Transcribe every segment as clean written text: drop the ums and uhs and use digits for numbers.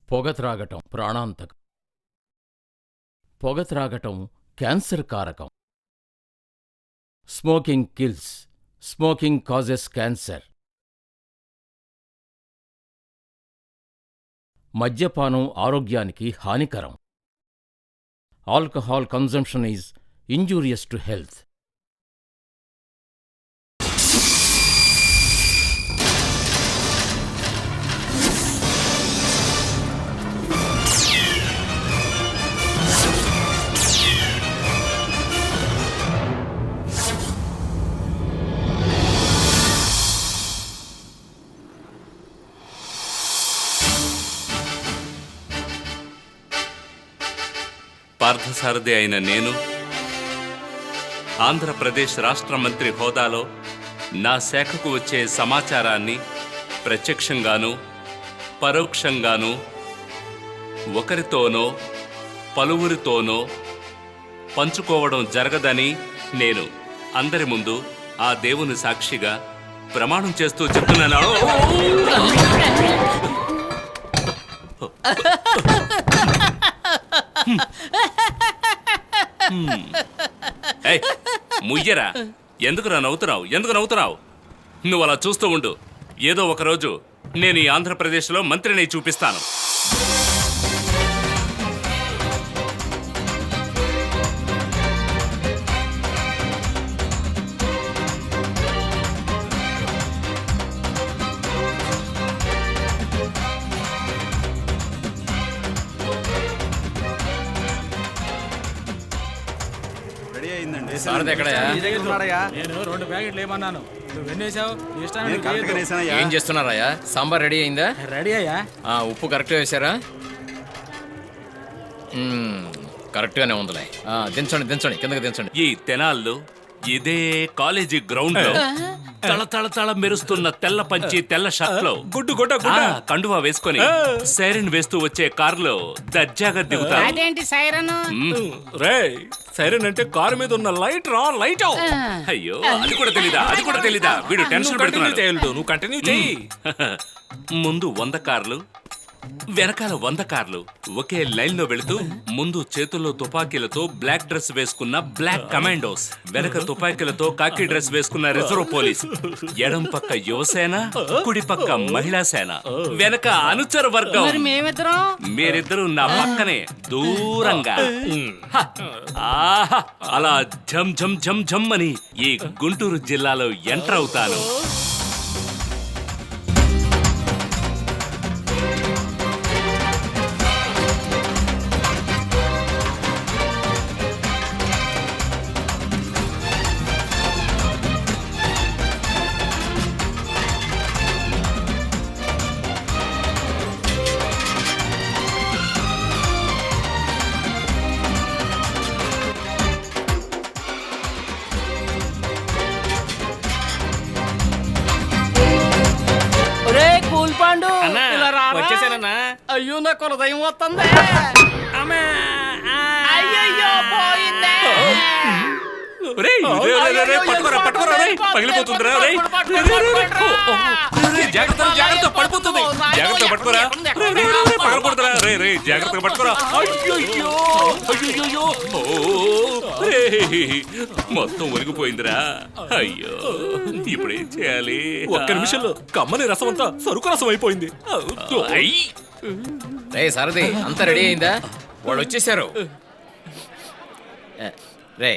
పొగ త్రాగటం ప్రాణాంతకం. పొగ త్రాగటం క్యాన్సర్ కారకం. Smoking kills. Smoking causes cancer. మద్యపానం ఆరోగ్యానికి హానికరం. Alcohol consumption is injurious to health. Parthasarathi అయిన నేను ఆంధ్రప్రదేశ్ రాష్ట్ర మంత్రి హోదాలో నా శాఖకు వచ్చే సమాచారాన్ని ప్రత్యక్షంగానూ పరోక్షంగానూ ఒకరితోనో పలువురితోనో పంచుకోవడం జరగదని నేను అందరి ముందు ఆ దేవుని సాక్షిగా ప్రమాణం చేస్తూ చెప్తున్నాను. ముయ్యరా, ఎందుకురా నవ్వుతున్నావు? ఎందుకు నవ్వుతున్నావు? నువ్వు అలా చూస్తూ ఉండు. ఏదో ఒకరోజు నేను ఈ ఆంధ్రప్రదేశ్లో మంత్రిని చూపిస్తాను. నేను 2 ప్యాకెట్లు ఏమన్నాను, నువ్వు ఎన్నేసావు? ఏం చేస్తున్నారయ్యా? సాంబార్ రెడీ అయిందా? రెడీ అయ్యా. ఉప్పు కరెక్ట్గా వేశారా? కరెక్ట్గానే ఉందిలే. దించండి దించండి, కిందకి దించండి. ఈ తెనాల్లో ఇదే కాలేజీ గ్రౌండ్ లో తళ మెరుస్తున్న తెల్ల పంచి తెల్ల షర్ట్ లో కండువా వేసుకొని సైరన్ వేస్తూ వచ్చే కారులో దర్జాగా దిగుతారు. అదేంటి సైరన్? సైరన్ అంటే కారు మీద ఉన్న లైట్ రా, లైట్. అయ్యో, అది కూడా తెలీదా? వీడు టెన్షన్ పెడుతున్నాడు. నువ్వు కంటిన్యూ చెయ్యి. ముందు 100 కార్లు, వెనకాల 100 కార్లు ఒకే లైన్ లో వెళుతూ, ముందు చేతుల్లో తుపాకీలతో బ్లాక్ డ్రెస్ వేసుకున్న బ్లాక్ కమాండోస్, వెనక తుపాకీలతో కాకి డ్రెస్ వేసుకున్న రిజర్వ్ పోలీస్, ఎడం పక్క యువసేన, కుడి పక్క మహిళా సేన, వెనక అనుచర వర్గం. మీరిద్దరూ నా పక్కనే దూరంగా. అలా ఝం ఝం ఝం ఝం అని ఈ గుంటూరు జిల్లాలో ఎంటర్ అవుతాను. అయ్యో, నా కులదయం వస్తుంది. అయ్యో, పోయిందే. జాగ్రత్త పడిపోతుంది. జాగ్రత్త పట్టుకోరా, జాగ్రత్తగా పట్టుకోరా. మొత్తం ఒలిగిపోయిందిరా. అయ్యో, ఇప్పుడేం చేయాలి? ఒక్క నిమిషంలో కమ్మని రసం అంతా సరుకు రసం అయిపోయింది. రే సారథి, అంతా రెడీ అయిందా? వాళ్ళు వచ్చేసారు. రే,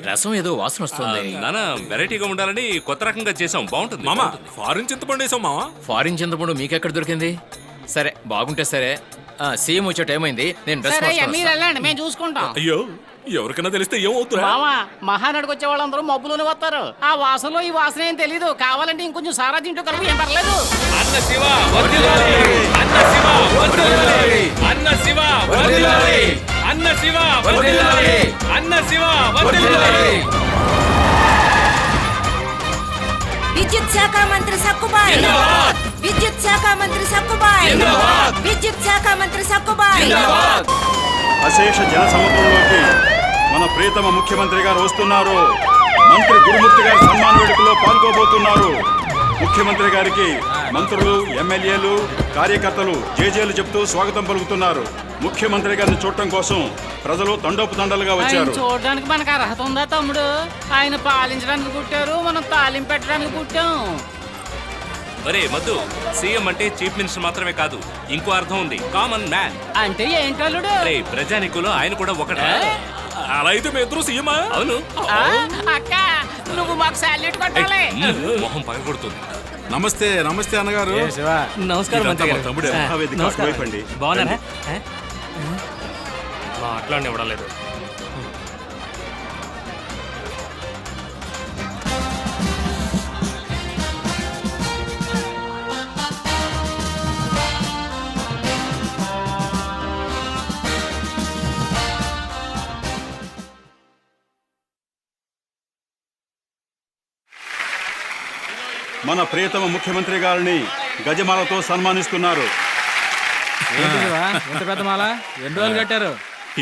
రసం ఏదో వాసన వస్తుంది. నాన్న, వెరైటీగా ఉండాలని కొత్త రకంగా చేసాం, బాగుంటుంది. మామా, ఫారిన్ చింతపండు వేసాం మామా. ఫారిన్ చింతపండు మీకెక్కడ దొరికింది? సరే, బాగుంటే సరే. సీఎం వచ్చే టైం అయింది, నేను డ్రెస్ మీరు వెళ్ళండి, మేము చూసుకుంటాం. అయ్యో, ఎవరికైనా తెలిస్తే ఏమవుతుందా? మహానాడుకు వచ్చే వాళ్ళందరూ మబ్బులోనే వస్తారు. ఆ వాసనలో ఈ వాసన ఏం తెలీదు. కావాలంటే ఇంకొంచెం సారా తింటూ కలుపు, ఏం పర్లేదు. అన్న శివ వర్ధిల్లాలి, అన్న శివ వర్ధిల్లాలి, అన్న శివ వర్ధిల్లాలి, అన్న శివ వర్ధిల్లాలి, అన్న శివ వర్ధిల్లాలి. విద్యుత్ శాఖ మంత్రి సక్కుబాయ్, విద్యుత్ శాఖ మంత్రి సక్కుబాయ్, విద్యుత్ శాఖ మంత్రి సక్కుబాయ్. అశేష జన సమూహంలోకి మన ప్రియతమ ముఖ్యమంత్రి గారు వస్తున్నారు. మంత్రి గురుమూర్తి గారి సన్మాన వేడుకలో పాల్గొబోతున్నారు. ముఖ్యమంత్రి గారికి మంత్రులు, ఎమ్మెల్యేలు, కార్యకర్తలు జేజేలు చెప్తూ స్వాగతం పలుకుతున్నారు. ముఖ్యమంత్రి గారిని చూడటం కోసం ప్రజలు తండోపు ఆయన వచ్చారు. చూడడానికి మనకు అర్హత ఉందా తమ్ముడు? ఆయన పాలించడానికి పుట్టారు, మనం తాలింపు పెట్టడానికి పుట్టాం. ఒరే మధు, సీఎం అంటే చీఫ్ మినిస్టర్ మాత్రమే కాదు, ఇంకో అర్థం ఉంది, కామన్ మ్యాన్. అంటే ఏంటల్లుడు? అరే ప్రజానికులు ఆయన కూడా ఒకటే. అలా అయితే మీ ఇద్దరు సీఎమా? అవును. అక్క నువ్వు మాకు సాల్యూట్ కొట్టాలి. మొహం పగలగొడుతుంది. నమస్తే నమస్తే అన్నగారు. నమస్కారం మంత్రి గారు. తమ్ముడే మహావేదిక అటువైపండి. బాగున్నారా? మాట్లాడిన ఇవ్వడలేదు. మన ప్రియతమ ముఖ్యమంత్రి గారిని గజమాలతో సన్మానిస్తున్నారు. ఎంత పెద్ద మాల ఎన్ని రోజులు కట్టారు?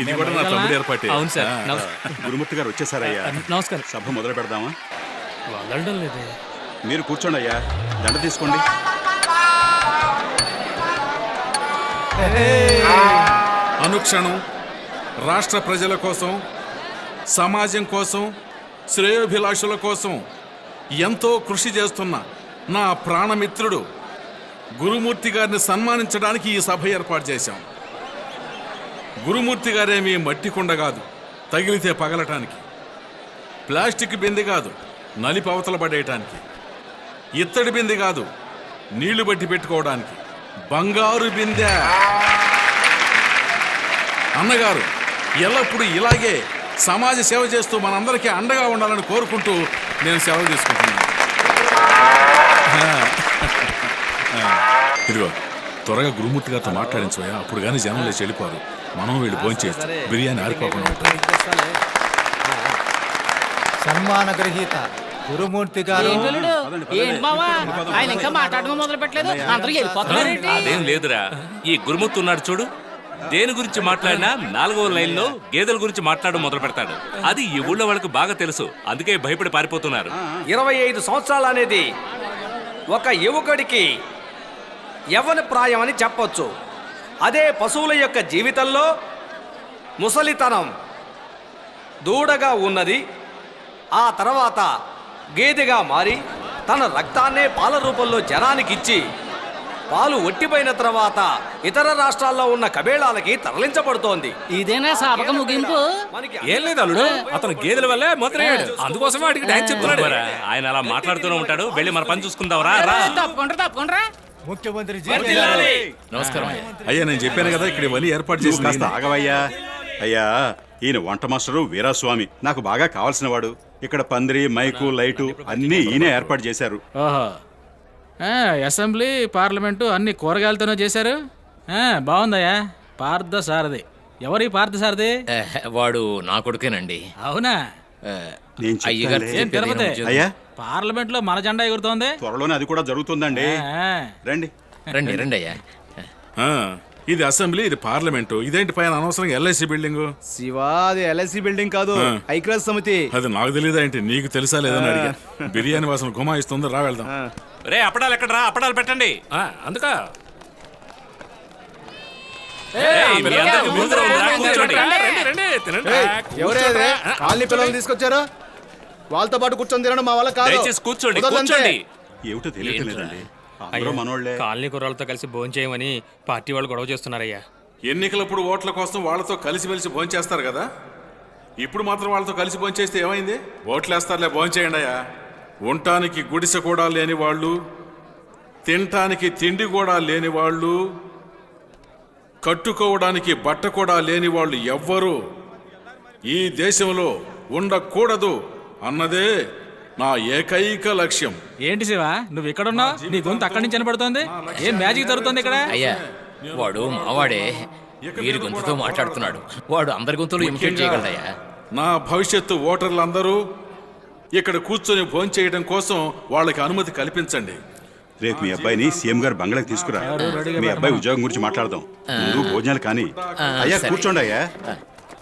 ఇది కూడా నా తమ్ముడు ఏర్పాటే. అవును సార్. గురుమూర్తి గారు వచ్చేసారయ్యా. నమస్కారం. సభ మొదలు పెడదామా? వదలడం లేదే. మీరు కూర్చోండి అయ్యా, దండ తీసుకోండి. అనుక్షణం రాష్ట్ర ప్రజల కోసం, సమాజం కోసం, శ్రేయోభిలాషుల కోసం ఎంతో కృషి చేస్తున్న నా ప్రాణమిత్రుడు గురుమూర్తి గారిని సన్మానించడానికి ఈ సభ ఏర్పాటు చేశాం. గురుమూర్తి గారేమీ మట్టి కుండ కాదు, తగిలితే పగలటానికి. ప్లాస్టిక్ బిందె కాదు, నలిపి అవతల పడేయటానికి. ఇత్తడి బిందె కాదు, నీళ్లు బట్టి పెట్టుకోవడానికి. బంగారు బిందె. అన్నగారు ఎల్లప్పుడూ ఇలాగే సమాజ సేవ చేస్తూ మనందరికీ అండగా ఉండాలని కోరుకుంటూ నేను సెలవు తీసుకుంటున్నాను. ఇదిగో త్వరగా గురుమూర్తి గారితో మాట్లాడించోయా, అప్పుడు కానీ జనం లేచి వెళ్ళిపోరు. మనం వెళ్ళి భోంచేయచ్చు, బిర్యానీ ఆరిపోకుండా ఉంటుంది. సన్మాన గ్రహీత గురుమూర్తి గారు. ఏంటల్లుడు? ఏంటి మావా? ఆయన ఇంకా మాట్లాడడం మొదలు పెట్టలేదు, అందరూ వెళ్ళిపోతున్నారేంటి? అదేం లేదురా, ఈ గురుమూర్తి ఉన్నాడు చూడు, దేని గురించి మాట్లాడినా 4వ లైన్లో గేదెల గురించి మాట్లాడడం మొదలు పెడతాడు. అది ఈ ఊళ్ళో వాళ్ళకి బాగా తెలుసు, అందుకే భయపడి పారిపోతున్నారు. 25 సంవత్సరాలు అనేది ఒక యువకుడికి యవ్వన ప్రాయం అని చెప్పొచ్చు. అదే పశువుల యొక్క జీవితంలో ముసలితనం దూడగా ఉన్నది. ఆ తర్వాత గేదెగా మారి తన రక్తాన్నే పాల రూపంలో జనానికి ఇచ్చి పాలు ఒట్టిపోయిన తర్వాత ఇతర రాష్ట్రాల్లో ఉన్న కబేళాలకి తరలించబడుతోంది. ఇదేనా సాపక ముగింపు? మనకి ఏం లేదు అల్లుడు, అతను గేదెల వల్లే మొదలయ్యాడు, అందుకోసమే వాడికి థ్యాంక్స్ చెప్తున్నాడు. మరి ఆయన అలా మాట్లాడుతూనే ఉంటాడు, వెళ్ళి మన పని చూసుకుందావరా. రా. తప్పకుండా ముఖ్యమంత్రి నమస్కారం అయ్యా. అయ్యా నేను చెప్పాను కదా, ఇక్కడ ఇవన్నీ ఏర్పాటు నువ్వు చేసి కాస్త ఆగవయ్యా. అయ్యా, ఈయన వంట మాస్టరు వీరాస్వామి, నాకు బాగా కావాల్సిన వాడు. ఇక్కడ పందిరి, మైకు, లైటు అన్నీ ఈయనే ఏర్పాటు చేశారు. ఓహో, అసెంబ్లీ పార్లమెంటు అన్ని కూరగాయలతోనే చేశారు. బాగుందయ్యా. పార్థ సారథి. ఎవరి పార్థ సారథి? వాడు నా కొడుకేనండి. అవునా? నేను అయ్యగారు చెప్తానులే. ఏం తిరుపతి? అయ్యా, పార్లమెంట్ లో మన జెండా ఎగురుతోంది. త్వరలోనే అది కూడా జరుగుతుందండి. ఆ, రండి. రండి రండి అయ్యా. ఇది అసెంబ్లీ, ఇది పార్లమెంటు. ఇదేంటి పైన అనవసరంగా ఎల్ఐసి బిల్డింగ్? శివా, అది ఎల్ఐసి బిల్డింగ్ కాదు, ఐక్యరాజ్య సమితి. అది నాకు తెలియదా ఏంటి? నీకు తెలుసా లేదని అడిగా. బిర్యానీ వాసన గుమాయిస్తుంది, రా వెళ్దాం. రే అప్పడాలు ఎక్కడ రా, అప్పడాలు పెట్టండి. అందుకా ఏయ్, మీ అందరికీ ముందర ఉందిరా, కూర్చోండి. ఎవరే కాలనీ పిల్లలు తీసుకొచ్చారు? వాళ్ళతో పాటు కూర్చొని తినడం మా వల్ల కాదు. దయచేసి కూర్చోండి, కుదరదంతే. కూర్చోండి. ఏమిటో తెలియట్లేదండి, అందరూ మనోళ్లే. కాలనీ కుర్రాళ్ళతో కలిసి భోజనం చేయమని పార్టీ వాళ్ళు గొడవ చేస్తున్నారయ్యా. ఎన్నికలప్పుడు ఓట్ల కోసం వాళ్ళతో కలిసిమెలిసి భోంచేస్తారు కదా, ఇప్పుడు మాత్రం వాళ్ళతో కలిసి భోంచేస్తే ఏమైంది? ఓట్లేస్తారులే, భోంచేయండి అయ్యా. ఉండటానికి గుడిసె కూడా లేని వాళ్ళు, తినటానికి తిండి కూడా లేని వాళ్ళు, కట్టుకోవడానికి బట్ట కూడా లేని వాళ్ళు ఎవ్వరూ ఈ దేశంలో ఉండకూడదు అన్నదే నా ఏకైక లక్ష్యం. ఏంటి శివ, నువ్వు ఇక్కడ ఉన్నావు? నీ గొంతు అక్కడి నుంచి వినపడుతోంది. ఏం మ్యాజిక్ జరుగుతుంది ఇక్కడ? అయ్యా, వాడు మావాడే, వీరి గొంతుతో మాట్లాడుతున్నాడు. వాడు అందరి గొంతులు ఇమిటేట్ చేయగలదయ్యా. నా భవిష్యత్తు ఓటర్లందరూ ఇక్కడ కూర్చొని భోంచేయడం కోసం వాళ్ళకి అనుమతి కల్పించండి. రేపు మీ అబ్బాయిని సీఎం గారు బంగ్లాకి తీసుకురా. మీ అబ్బాయి ఉద్యోగం గురించి మాట్లాడదాం. ముందు భోజనాలు కానీ. అయ్యా సరే. కూర్చోండి అయ్యా.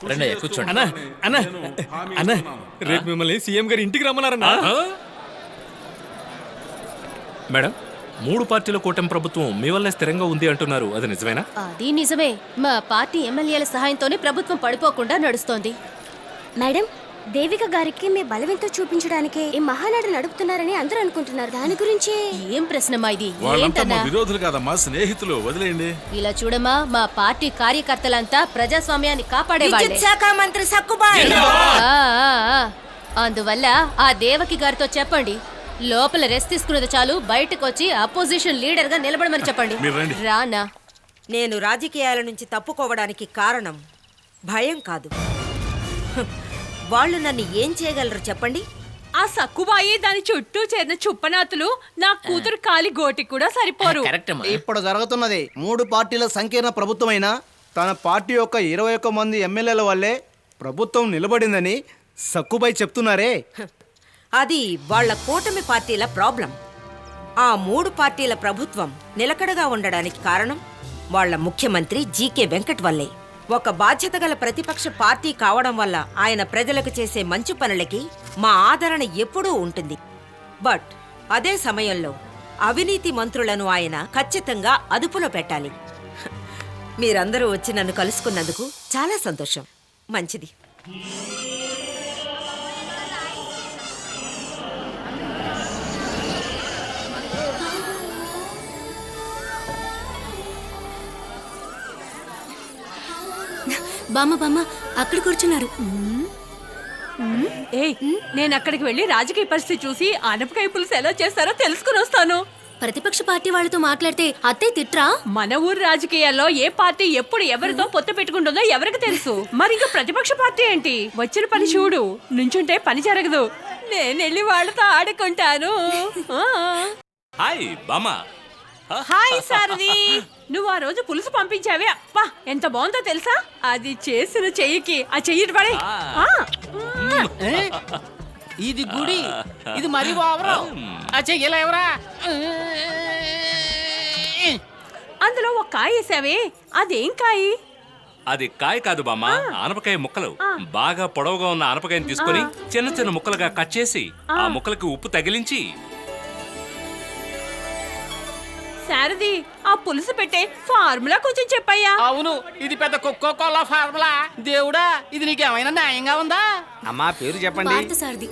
రండి అయ్యా, కూర్చోండి. అన్న రేపు మిమ్మల్ని సీఎం గారు ఇంటికి రమ్మన్నారన్నా. మేడం 3 పార్టీల కూటమి ప్రభుత్వం మీ వల్లే స్థిరంగా ఉంది అంటున్నారు, అది నిజమేనా? అది నిజమే. మా పార్టీ ఎమ్మెల్యేల సహాయంతోనే ప్రభుత్వం పడిపోకుండా నడుస్తోంది. మేడం, దేవిక గారికి మీ బలవంతో చూపించడానికి ఈ మహానాడు నడుపుతున్నారని అందరూ అనుకుంటున్నారు. దాని గురించి ఏం ప్రశ్నమా ఇది? వాళ్ళంతా మా ఏంటన్నా? విరోధులు కాదమ్మా, స్నేహితులు. వదిలేయండి. ఇలా చూడమ్మా, మా పార్టీ కార్యకర్తలంతా ప్రజాస్వామ్యాన్ని కాపాడే విద్యుత్ శాఖ మంత్రి సక్కుబాయ్ అందువల్ల ఆ దేవకి గారితో చెప్పండి, లోపల రెస్ట్ తీసుకున్నది చాలు, బయటకు వచ్చి అపోజిషన్ లీడర్ గా నిలబడమని చెప్పండి. మీరు రండి. రానా? నేను రాజకీయాల నుంచి తప్పుకోవడానికి కారణం భయం కాదు. వాళ్ళు నన్ను ఏం చేయగలరు చెప్పండి? ఆ సక్కుబాయి దాని చుట్టూ చేరిన చుప్పనాతులు నా కూతురు కాలి గోటి కూడా సరిపోరు. కరెక్ట్ అమ్మా. ఇప్పుడు జరుగుతున్నది 3 పార్టీల సంకీర్ణ ప్రభుత్వమైన తన పార్టీ యొక్క 21 మంది ఎమ్మెల్యేల వల్లే ప్రభుత్వం నిలబడిందని సక్కుబాయ్ చెప్తున్నారే. అది వాళ్ళ కూటమి పార్టీల ప్రాబ్లం. ఆ 3 పార్టీల ప్రభుత్వం నిలకడగా ఉండడానికి కారణం వాళ్ళ ముఖ్యమంత్రి జీకే వెంకట్ వల్లే. ఒక బాధ్యత గల ప్రతిపక్ష పార్టీ కావడం వల్ల ఆయన ప్రజలకు చేసే మంచి పనులకి మా ఆదరణ ఎప్పుడూ ఉంటుంది. బట్ అదే సమయంలో అవినీతి మంత్రులను ఆయన ఖచ్చితంగా అదుపులో పెట్టాలి. మీరందరూ వచ్చి నన్ను కలుసుకున్నందుకు చాలా సంతోషం. మంచిది. బామ్మ బామ్మ అక్కడ కూర్చున్నారు. ఏయ్, నేను అక్కడికి వెళ్ళి రాజకీయ పరిస్థితి చూసి ఆనపకాయ పులుసు ఎలా చేస్తారో తెలుసుకుని వస్తాను. ప్రతిపక్ష పార్టీ వాళ్ళతో మాట్లాడితే అత్తయ్య తిట్రా? మన ఊరు రాజకీయాల్లో ఏ పార్టీ ఎప్పుడు ఎవరితో పొత్తు పెట్టుకుంటుందో ఎవరికి తెలుసు. మరి ఇంకా ప్రతిపక్ష పార్టీ ఏంటి? వచ్చిన పని చూడు, నుంచుంటే పని జరగదు. నేను వెళ్ళి వాళ్ళతో ఆడుకుంటాను. హాయ్ బామా. హాయ్ సారథి, నువ్వు ఆ రోజు పులుసు పంపించావే, అప్పా ఎంత బాగుందో తెలుసా? అది చేసిన చెయ్యికి ఆ చెయ్యి పడే. ఇది గుడి, ఇది మరి బావరు. ఆ చెయ్యలేవరా? అందులో ఒక కాయ వేసావే, అదేం కాయ? అది కాయ కాదు బామ్మ, ఆనపకాయ ముక్కలు. బాగా పొడవుగా ఉన్న ఆనపకాయని తీసుకొని చిన్న చిన్న ముక్కలుగా కట్ చేసి ఆ ముక్కలకి ఉప్పు తగిలించి. సారథి, ఆ పులుసు పెట్టే ఫార్ములా కొంచెం చెప్పయ్యా. అవును, ఇది పెద్ద కోలా ఫార్ములా. దేవుడా, ఇది నీకేమైనా న్యాయంగా ఉందా? అమ్మా పేరు చెప్పండి. సారథి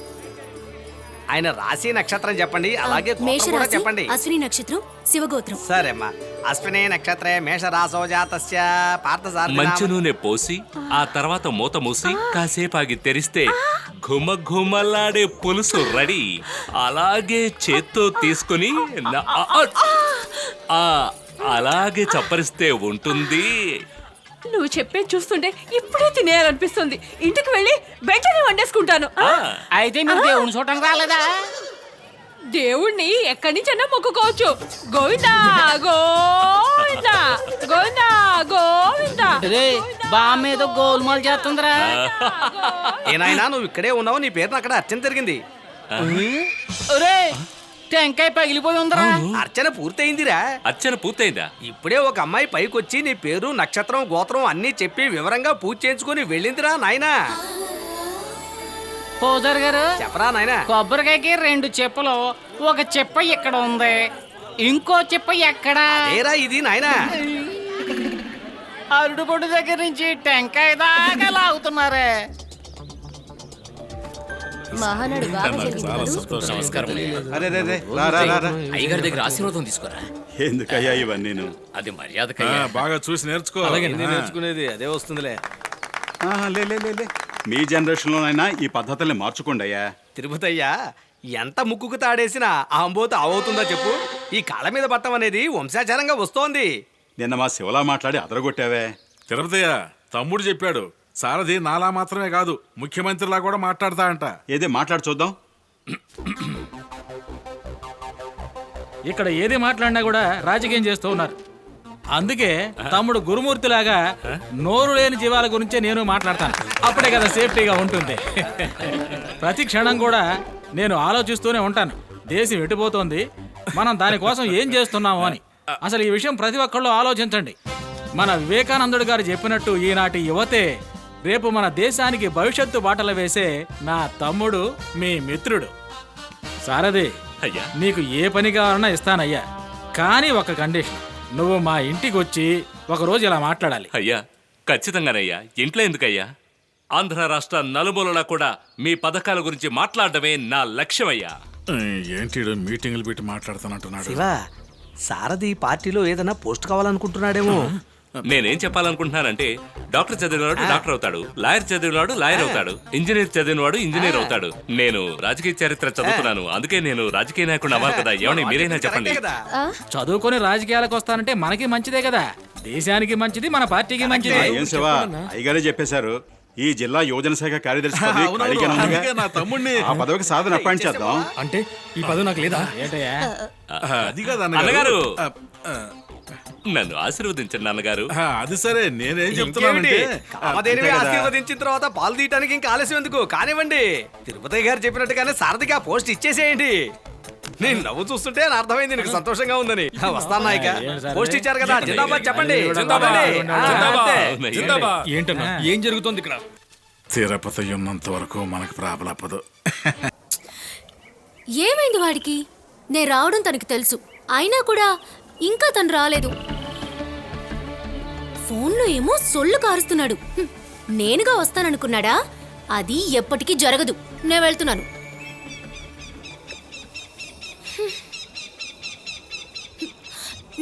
ఆయన రాశి నక్షత్రం చెప్పండి, అలాగే గోత్రం కూడా మేషరాశి, చెప్పండి. అశ్విని నక్షత్రం, శివగోత్రం. సరే అమ్మా. అశ్విని నక్షత్రే మేషరాశో జాతస్య పార్థసారథి మంచి నూనె పోసి ఆ తర్వాత మూత మూసి కాసేపు ఆగి తెరిస్తే ఘుమ ఘుమలాడే పులుసు రెడీ. అలాగే చేత్తో తీసుకుని అలాగే చప్పరిస్తే ఉంటుంది. నువ్వు చెప్పే చూస్తుంటే ఇప్పుడే తినేయాలనిపిస్తుంది. ఇంటికి వెళ్ళి వెంటనే వండేసుకుంటాను. అయితే మీరు దేవుని చూడటానికి రాలేదా? దేవుణ్ణి ఎక్కడి నుంచైనా మొక్కుకోవచ్చు. గోవిందా గోవిందా గోవిందా గోవిందా. బామ్మ ఏదో గోల్మాల్ చేస్తుందిరా. ఏనాయనా నువ్వు ఇక్కడే ఉన్నావు, నీ పేరును అక్కడ అర్చన జరిగింది. టెంకాయ పగిలిపోయి ఉందిరా. అర్చన పూర్తయిందిరా. అర్చన పూర్తయిందా? ఇప్పుడే ఒక అమ్మాయి పైకొచ్చి నీ పేరు నక్షత్రం గోత్రం అన్నీ చెప్పి వివరంగా పూజ చేయించుకుని వెళ్ళిందిరా నాయనా. పూజారి గారు చెప్పరా నాయనా. కొబ్బరికాయకి 2 చెప్పులు, ఒక చెప్ప ఇక్కడ ఉంది, ఇంకో చెప్ప ఎక్కడ? ఏరా ఇది నాయనా. అరుడుపొడు దగ్గర నుంచి టెంకాయ దాకా లాగుతున్నారే. మహానాడు బాగా జరిగింది కదూ? నమస్కారం. అరే రే రే, రా రా రా రా. అయ్యగారి దగ్గర ఆశీర్వాదం తీసుకోరా. ఎందుకయ్యా ఇవన్నీ? అది మర్యాదకయ్యా. బాగా చూసి నేర్చుకో. నేర్చుకునేది అదే వస్తుందిలే. లే లే లే లే. మీ జనరేషన్లోనైనా ఈ పద్ధతుల్ని మార్చుకోండి అయ్యా. తిరుపతి అయ్యా, ఎంత ముక్కుకు తాడేసినా ఆ అంబోత అవుతుందా చెప్పు? ఈ కాళ్ళ మీద పట్టం అనేది వంశాచారంగా వస్తోంది. నిన్న మా శివలా మాట్లాడి అదరగొట్టావే. తిరుపతయ్య, తమ్ముడు చెప్పాడు, సారథి నాలా మాత్రమే కాదు ముఖ్యమంత్రిలా కూడా మాట్లాడతా అంట. ఏదే మాట్లాడి చూద్దాం. ఇక్కడ ఏది మాట్లాడినా కూడా రాజకీయం చేస్తూ ఉన్నారు. అందుకే తమ్ముడు గురుమూర్తిలాగా నోరు లేని జీవాల గురించే నేను మాట్లాడతాను. అప్పుడే కదా సేఫ్టీగా ఉంటుంది. ప్రతి క్షణం కూడా నేను ఆలోచిస్తూనే ఉంటాను, దేశం ఎటుపోతోంది, మనం దానికోసం ఏం చేస్తున్నాము అని. అసలు ఈ విషయం ప్రతి ఒక్కళ్ళు ఆలోచించండి. మన వివేకానందుడు గారు చెప్పినట్టు ఈనాటి యువతే రేపు మన దేశానికి భవిష్యత్తు బాటలు వేసే నా తమ్ముడు, మీ మిత్రుడు. సారథి, అయ్యా నీకు ఏ పని కావాలన్నా ఇస్తానయ్యా. కానీ ఒక కండిషన్, నువ్వు మా ఇంటికి వచ్చి ఒకరోజు ఇలా మాట్లాడాలి. అయ్యా ఖచ్చితంగానయ్యా. ఇంట్లో ఎందుకయ్యా? ఆంధ్ర రాష్ట్ర నలుమూలలా కూడా మీ పథకాల గురించి మాట్లాడడమే నా లక్ష్యమయ్యా. ఏంటి మీటింగ్లు పెట్టి మాట్లాడుతానంటున్నాడు? శివ, సారథి పార్టీలో ఏదైనా పోస్ట్ కావాలనుకుంటున్నాడేమో. నేనేం చెప్పాలనుకుంటున్నానంటే, డాక్టర్ చదివినవాడు డాక్టర్ అవుతాడు, లాయర్ చదివినవాడు లాయర్ అవుతాడు, ఇంజనీర్ చదివినవాడు ఇంజనీర్ అవుతాడు. నేను రాజకీయ చరిత్ర చదువుతున్నాను, అందుకే నేను రాజకీయ నాయకుడు అవ్వాలి కదా. ఏమని మీరైనా చెప్పండి. చదువుకొని రాజకీయాలకు వస్తానంటే మనకి మంచిదే కదా, దేశానికి మంచిది, మన పార్టీకి మంచిది. ఏం శివా, అయ్యగారే చెప్పేశారు. ఈ జిల్లా యువజన శాఖ కార్యదర్శి పదవి ఖాళీగానే ఉందిగా. నా తమ్ముడిని ఆ పదవికి సాధన అపాయింట్ చేద్దాం. అంటే ఈ పదవి నాకు లేదా? ఏంటయ్యా? అది కాదు అన్నగారు, నన్ను ఆశీర్వదించండి నాన్నగారు. అది సరే, నేనేం చెప్తున్నానంటే కామదేవి ఆశీర్వదించిన తర్వాత పాలు తీయటానికి ఇంకా ఆలస్యం ఎందుకు? కానివ్వండి, తిరుపతి గారు చెప్పినట్టుగానే సారథికి ఆ పోస్ట్ ఇచ్చేసేయండి. నేను నవ్వు చూస్తుంటే నా అర్థమైంది నీకు సంతోషంగా ఉందని. వస్తాను నాయక, పోస్ట్ ఇచ్చారు కదా, జిందాబాద్ చెప్పండి. ఏంటన్నా ఏం జరుగుతుంది ఇక్కడ? తిరుపతి ఉన్నంత వరకు మనకు ప్రాబలప్పదు. ఏమైంది వాడికి? నేను రావడం తనకి తెలుసు, అయినా కూడా ఇంకా తను రాలేదు. ఫోన్లో ఏమో సొల్లు కారుస్తున్నాడు. నేనుగా వస్తాననుకున్నాడా? అది ఎప్పటికీ జరగదు. నేను వెళ్తున్నాను.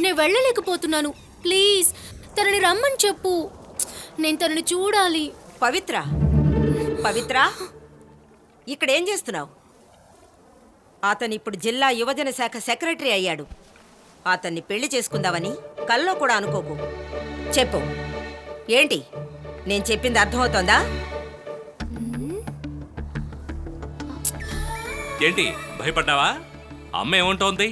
నేను వెళ్ళలేకపోతున్నాను. ప్లీజ్ తనని రమ్మని చెప్పు. నేను తనని చూడాలి. పవిత్ర, పవిత్ర, ఇక్కడేం చేస్తున్నావు? అతను ఇప్పుడు జిల్లా యువజన శాఖ సెక్రటరీ అయ్యాడు. అతన్ని పెళ్లి చేసుకుందామని కల్లో కూడా అనుకోకు. చెప్పు, ఏంటి నేను చెప్పింది అర్థమవుతోందా? ఏంటి భయపడ్డావా? అమ్మ ఏమంటోంది?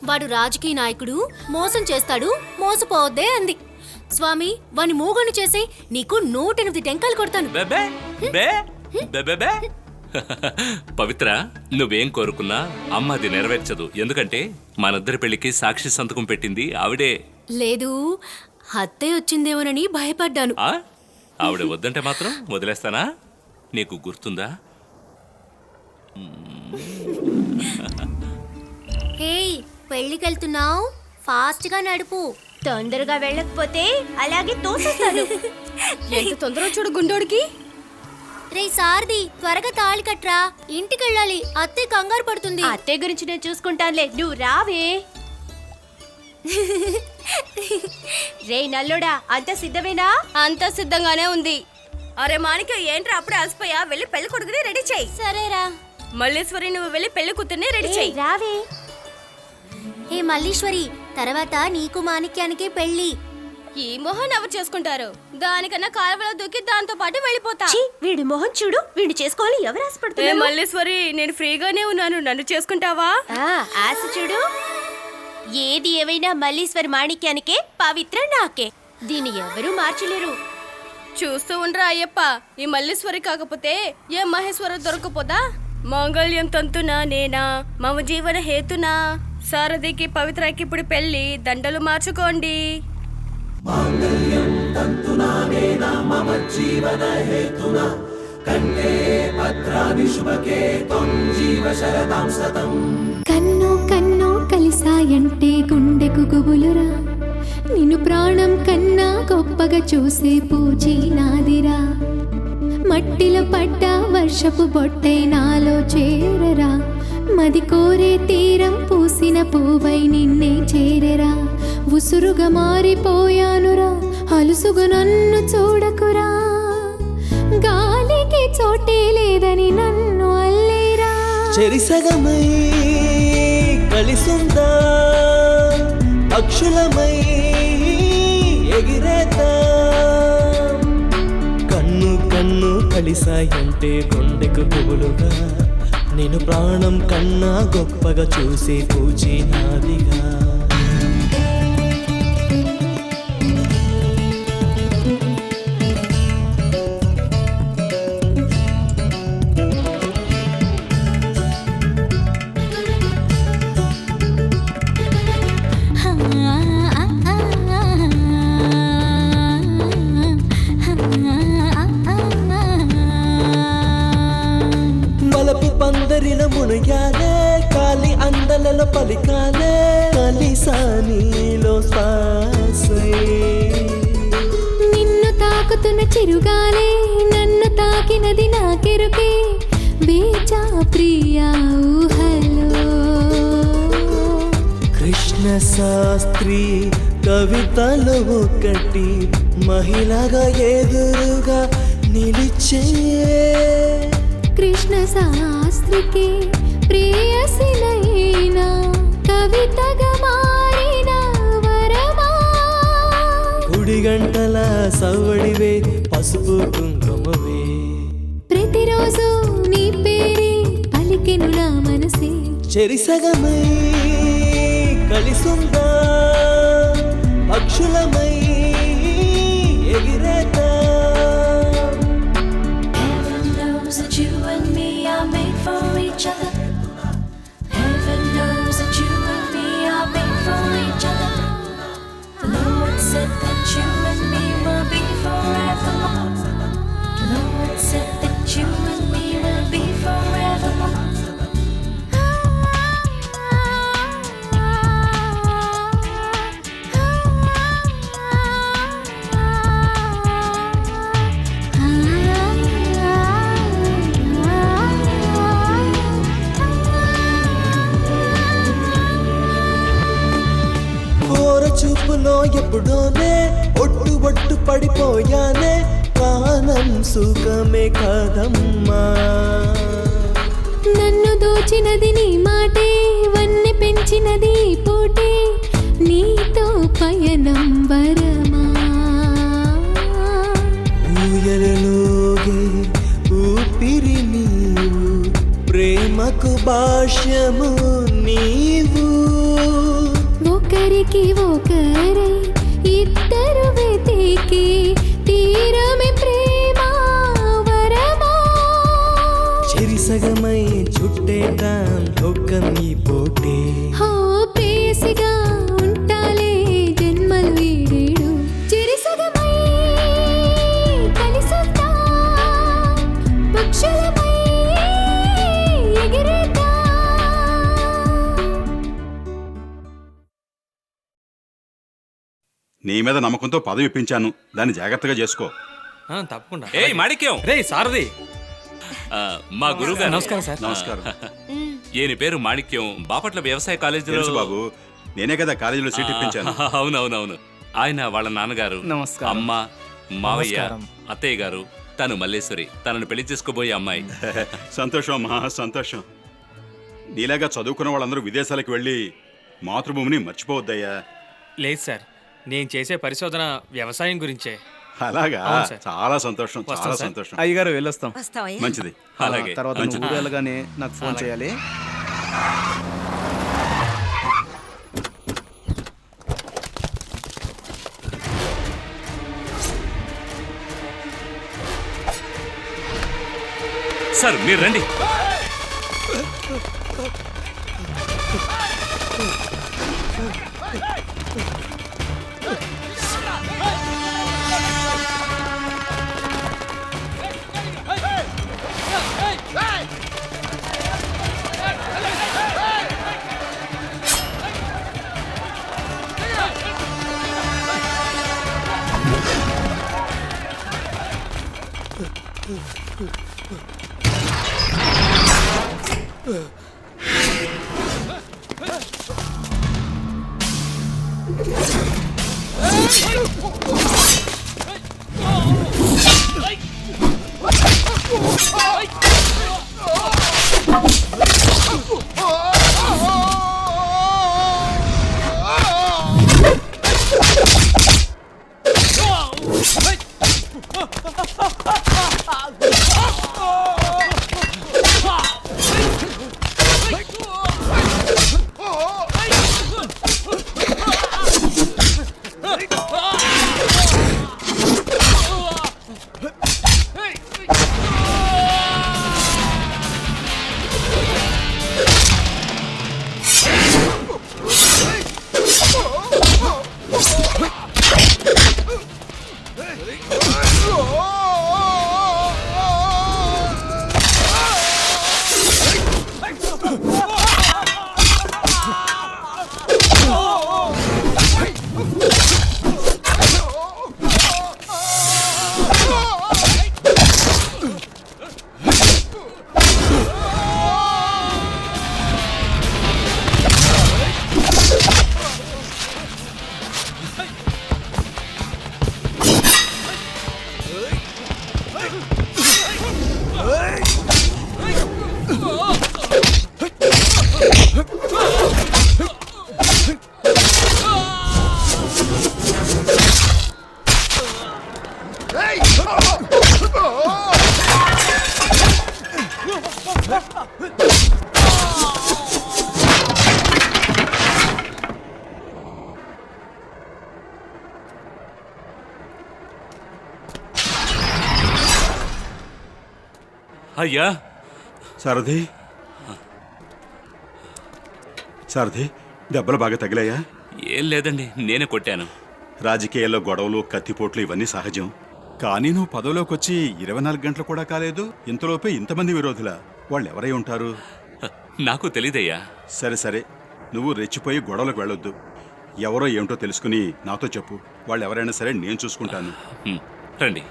వాడు రాజకీయ నాయకుడు, మోసం చేస్తాడు, మోసపోవద్దే అంది. స్వామి, వాని మూగను చేసి నీకు 108 టెంకాయలు కొడతాను. బెబే బే బెబే బే. పవిత్ర, నువ్వేం కోరుకున్నా అమ్మ అది నెరవేర్చదు. ఎందుకంటే మనిద్దరి పెళ్లికి సాక్షి సంతకం పెట్టింది ఆవిడే. లేదు, హత్య వచ్చిందేమోనని భయపడ్డాను. ఆవిడ వద్దంటే మాత్రం వదిలేస్తానా? నీకు గుర్తుందా? హేయ్, పెళ్ళికెళ్తున్నావు? ఫాస్ట్ గా నడుపు. తొందరగా వెళ్ళకపోతే అలాగే తోసేస్తాను. ఎంత తొందర చూడు గుండోడికి. రే సారథి, త్వరగా తాళి కట్రా, ఇంటికెళ్ళాలి. అత్తయ్య కంగారు పడుతుంది. అత్తయ్య గురించి నేను చూసుకుంటానులే, నువ్వు రావే. రే నల్లుడా, అంత సిద్ధమేనా? అంత సిద్ధంగానే ఉంది. అరే మాణిక్య, ఏంట్రా అప్పుడే అలసిపోయా? వెళ్ళి పెళ్లి కొడుకుని రెడీ చేయి. సరేరా. మల్లేశ్వరి, నువ్వు వెళ్ళి పెళ్లి కూతుర్ని రెడీ చేయి. రావే. ఏ మల్లీశ్వరి, తర్వాత నీకు మాణిక్యానికి పెళ్లి. ఈ మొహం ఎవరు చేసుకుంటారు? దానికన్నా కాలువలో దూకి దాంతో పాటు వెళ్ళిపోతా. వీడి మొహం చూడు, వీడి చేసుకోవాలి ఎవరు ఆశపడుతున్నారు? మల్లేశ్వరి, నేను ఫ్రీగానే ఉన్నాను, నన్ను చేసుకుంటావా? ఆశ చూడు. ఏది ఏమైనా మల్లీశ్వరి మాణిక్యానికే, పవిత్ర నాకే. దీన్ని ఎవరూ మార్చలేరు. చూస్తూ ఉండరా అయ్యప్ప, ఈ మల్లీశ్వరి కాకపోతే ఏ మహేశ్వర దొరకపోదా? మాంగళ్యం తంతునా నేనా, మమ జీవన హేతునా. సారథికి పవిత్రకి ఇప్పుడు పెళ్లి, దండలు మార్చుకోండి. కన్ను కన్ను కలిసాయంటే గుండెకు గుబులురా, నిన్ను ప్రాణం కన్నా గొప్పగా చూసే పూజీ నాదిరా. మట్టిలో పడ్డ వర్షపు బొట్టై నాలో చేరరా, మది కోరే తీరం పూసిన పువ్వై నిన్నే చేరెరా. ఉసురుగా మారిపోయానురా, అలుసుగా నన్ను చూడకురా. గాలికి చోటే లేదని నన్ను అల్లేరా. చెరిసగమై కలిసుందా, పక్షులమై ఎగిరేతా. కన్ను కన్ను కలిసాయంటే గుండెకు పువ్వులుగా, నేను ప్రాణం కన్నా గొప్పగా చూసే పూజీ నాదిగా. పందరిన మునిగాలే, కాలి అందలలో పలికాలే. కలిసి మనసా నీలో శ్వాసై నిన్ను తాకుతున్న చిరుగాలే నన్ను తాకినది నాకెరుకే వేచా ప్రియా ఊహలో కృష్ణ శాస్త్రి కవితలో ఒకటి మహిళగా ఎదురుగా నిలిచే కృష్ణ శాస్త్రికి ప్రేయసినైన కవితగా మారిన వరమా గుడి గంటల సవ్వడివే పసుపు కుంకుమవే ప్రతిరోజు నీ పేరే పలికెను నా మనసే చెరిసగమై కలిసుందా పక్షులమై ఎగిరేతా Heaven knows that you and me are made for each other. Heaven knows that you and me are made for each other. The Lord said that you and me will be forevermore. The Lord said that you and me will be forevermore. కోర చూపులో ఎప్పుడోనే ఒట్టు పడిపోయానే ప్రాణం సుఖమే కదమ్మా నన్ను దోచినది నీ మాటే వన్నె పెంచినది ఈ పూటే నీతో పయనం వరమా ఊయలలోగే ఊపిరి నీవు ప్రేమకు భాష్యము నీవు ఒకరికి ఒకరై ఇద్దరు వెతికి తీరమే ప్రేమ వరమా చెరిసగమై చుట్టేటాం ఒక్కం ఈ పోటే హో ప్రేయసిగా ఉంటాలే జన్మలు వీడేడు చిరిసగమై కలిసుందా పక్షులమై ఎగిరేదా నీ మీద నమ్మకంతో పదవి ఇప్పించాను, దాన్ని జాగ్రత్తగా చేసుకో. తప్పకుండా. ఏయ్ మాణిక్యం, రే సారథి. మా గురువు గారు. నమస్కారం సార్. నమస్కారం. ఈయన పేరు మాణిక్యం, బాపట్ల వ్యవసాయ కాలేజీలో. తెలుసు బాబు, నేనే కదా కాలేజీలో సీట్ ఇప్పించాను. అవునవునవును. ఆయన వాళ్ళ నాన్నగారు, అమ్మ, మావయ్య, అత్తయ్య గారు, తను మల్లేశ్వరి, తనను పెళ్లి చేసుకోబోయే అమ్మాయి. సంతోషం అమ్మా, సంతోషం. నీలాగా చదువుకున్న వాళ్ళందరూ విదేశాలకు వెళ్ళి మాతృభూమిని మర్చిపోవద్దయ్యా. లేదు సార్, నేను చేసే పరిశోధన వ్యవసాయం గురించే. అలాగా, చాలా సంతోషం, చాలా సంతోషం. అయ్యగారు వెళ్ళొస్తాం. మంచిది. అలాగే. తర్వాత నువ్వు ఊరు వెళ్ళగానే నాకు ఫోన్ చేయాలి. సార్ మీరు రండి. అయ్యా సారథి సారథి దెబ్బలు బాగా తగిలాయా? ఏం లేదండి, నేనే కొట్టాను. రాజకీయాల్లో గొడవలు కత్తిపోట్లు ఇవన్నీ సహజం. కానీ నువ్వు పదవిలోకి వచ్చి 24 గంటలు కూడా కాలేదు, ఇంతలోపే ఇంతమంది విరోధుల వాళ్ళు ఎవరై ఉంటారు? నాకు తెలీదయ్యా. సరే సరే, నువ్వు రెచ్చిపోయి గొడవలకు వెళ్ళొద్దు. ఎవరో ఏమిటో తెలుసుకుని నాతో చెప్పు. వాళ్ళు ఎవరైనా సరే నేను చూసుకుంటాను. రండి.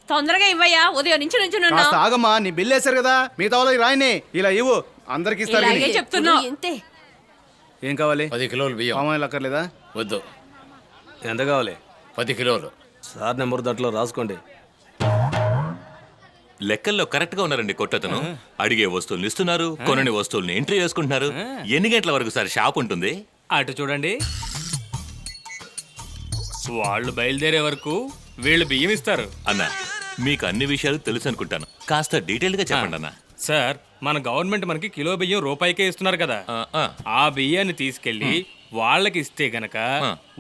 తొందరగా ఇవ్వయ్యా, ఉదయం నుంచి నుంచునున్నా. కాస్త ఆగమ్మా, నీ బిల్లు వేశారు కదా, మిగతా వాళ్ళకి రాయనే. ఇలా ఇవ్వు, అందరికి ఇస్తారు. ఇలాగే చెప్తున్నా. ఏం కావాలి? 10 కిలోలు బియ్యం. పామాయిల్ అక్కర్లేదా? వద్దు. ఎంత కావాలి? 10 కిలోలు. సార్ నెంబర్ దాంట్లో రాసుకోండి. లెక్కల్లో కరెక్ట్ గా ఉన్నారండి కొట్టతను. అడిగే వస్తువులు ఇస్తున్నారు, కొనని వస్తువుల్ని ఎంట్రీ చేసుకుంటున్నారు. ఎన్ని గంటల వరకు సార్ షాప్ ఉంటుంది? అటు చూడండి, వాళ్ళు బయలుదేరే వరకు వీళ్ళు బియ్యం ఇస్తారు. అన్న, మీకు అన్ని విషయాలు తెలుసు అనుకుంటాను, కాస్త డీటెయిల్ గా చెప్పండి అన్న. సార్, మన గవర్నమెంట్ మనకి కిలో బియ్యం రూపాయికే ఇస్తున్నారు కదా. ఆ బియ్యాన్ని తీసుకెళ్లి వాళ్ళకి ఇస్తే గనక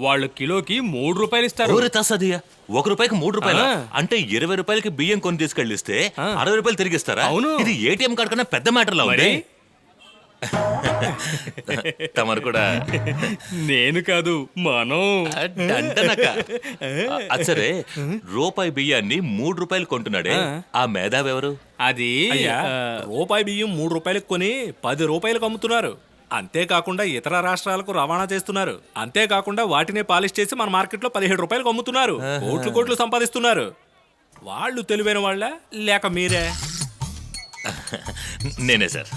వాళ్ళు కిలోకి 3 రూపాయలు ఇస్తారు. ₹1 3 రూపాయలు అంటే 20 రూపాయలకి బియ్యం కొని తీసుకెళ్ళిస్తే 60 రూపాయలు తిరిగిస్తారా? అవును. ఇది ఏటీఎం కార్డు కన్నా పెద్ద మ్యాటర్ లా ఉంది. తమరు కూడా. నేను కాదు, మనం. సరే, రూపాయి బియ్యాన్ని 3 రూపాయలు కొంటున్నాడే, ఆ మేధావి ఎవరు? అది రూపాయి బియ్యం 3 రూపాయలకు కొని 10 రూపాయలకు అమ్ముతున్నారు. అంతేకాకుండా ఇతర రాష్ట్రాలకు రవాణా చేస్తున్నారు. అంతేకాకుండా వాటినే పాలిష్ చేసి మన మార్కెట్లో 17 రూపాయలకు అమ్ముతున్నారు. కోట్లు సంపాదిస్తున్నారు. వాళ్ళు తెలివైన వాళ్ళ లేక మీరే? నేనే సార్.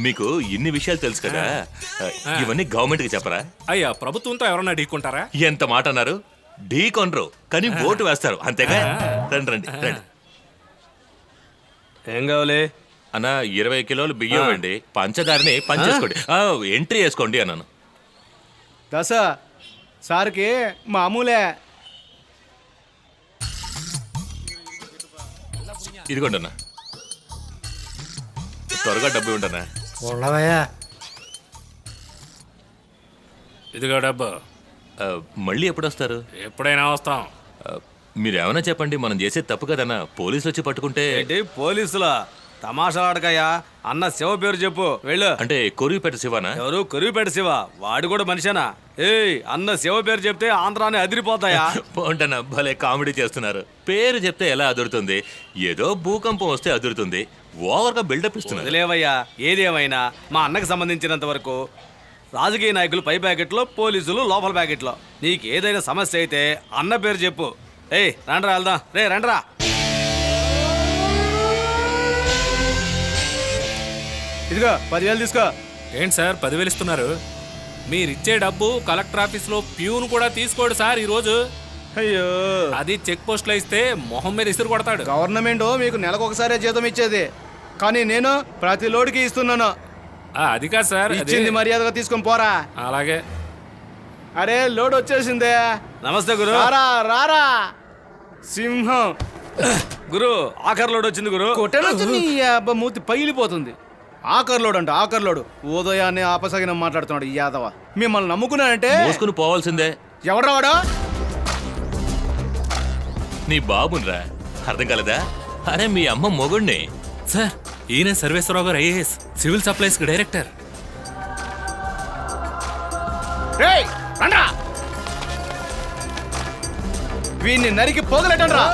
మీకు ఇన్ని విషయాలు తెలుసు కదా, ఇవన్నీ గవర్నమెంట్ కి చెప్పరా? అయ్యా, ప్రభుత్వంతో ఎవరన్నా ఢీకుంటారా? ఎంత మాట అన్నారు? ఢీ కొనరు, కానీ ఓటు వేస్తారు, అంతేగా? రండి రండి రండి. ఏం కావాలి అన్న? 20 కిలోలు బియ్యం అండి, పంచదారని పంచేసుకోండి, ఎంట్రీ వేసుకోండి అన్నాను. దశ సార్కి మామూలే. ఇదిగోండి అన్న, త్వరగా డబ్బు ఉండనా? ఉండవయ్యా. ఇదిగో డబ్బు. మళ్ళీ ఎప్పుడు వస్తారు? ఎప్పుడైనా వస్తాం. మీరు ఏమైనా చెప్పండి, మనం చేసేది తప్పు కదన్నా. పోలీసులు వచ్చి పట్టుకుంటే. ఏంటి పోలీసులా? తమాషాలాడకయ్యా. అన్న శివ పేరు చెప్పు, వెళ్ళు. అంటే కొరివిపేట శివనా? ఎవరు? కొరివిపేట శివ? వాడు కూడా మనిషేనా? ఏయ్, అన్న శివ పేరు చెప్తే ఆంధ్రాని అదిరిపోతాయా? పోంటన్నా, భలే కామెడీ చేస్తున్నారు. పేరు చెప్తే ఎలా అదురుతుంది? ఏదో భూకంపం వస్తే అదురుతుంది. ఓవర్గా బిల్డప్ ఇస్తున్నారు. వదిలేవయ్యా, ఏదేమైనా మా అన్నకు సంబంధించినంత వరకు రాజకీయ నాయకులు పై ప్యాకెట్లో, పోలీసులు లోపల ప్యాకెట్లో. నీకు ఏదైనా సమస్య అయితే అన్న పేరు చెప్పు. ఏయ్, రండ్రా వెళ్దాం. రే రండ్రా. ఇదిగో 10,000 తీసుకో. ఏంటి సార్ 10,000 ఇస్తున్నారు? మీరిచ్చే డబ్బు కలెక్టర్ ఆఫీస్లో ప్యూన్ కూడా తీసుకోడు సార్ ఈరోజు. అయ్యో, అది చెక్ పోస్ట్లో ఇస్తే మొహం మీద ఇసురు కొడతాడు. గవర్నమెంట్ మీకు నెలకు ఒకసారే జీతం ఇచ్చేది, కానీ నేను ప్రతి లోడుకి ఇస్తున్నాను. అది కాదు సార్, ఇచ్చింది మర్యాదగా తీసుకొని పోరా. అలాగే. అరే, లోడ్ వచ్చేసిందే. నమస్తే గురు. రారా రారా సింహం. గురు, ఆఖరి లోడ్ వచ్చింది గురు. కొట్టనొచ్చి మూతి పగిలిపోతుంది. ఆఖర్లోడు అంట, ఆఖర్లోడు. ఉదయాన్నే ఆపసగిన మాట్లాడుతున్నాడు ఈ యాదవ. మిమ్మల్ని నమ్ముకున్నానంటే మోసుకుని పోవాల్సిందే. ఎవడ్రా వాడు? నీ బాబున్రా, అర్థం కలదా? అరే, మీ అమ్మ మొగుణ్ణి. సార్, ఈయన సర్వేశ్వరరావు గారు ఐఏఎస్, సివిల్ సప్లైస్ కి డైరెక్టర్. వీడిని నరికి పోగలటండ్రా.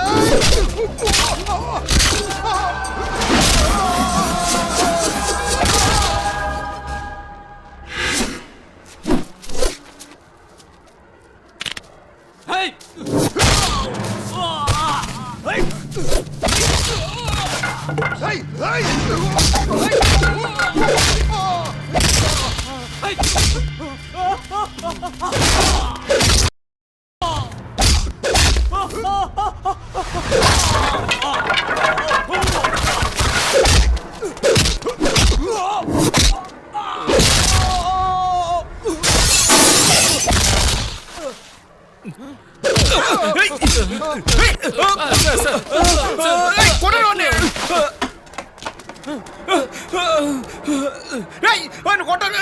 రేయ్ వాడిని కొట్టరు.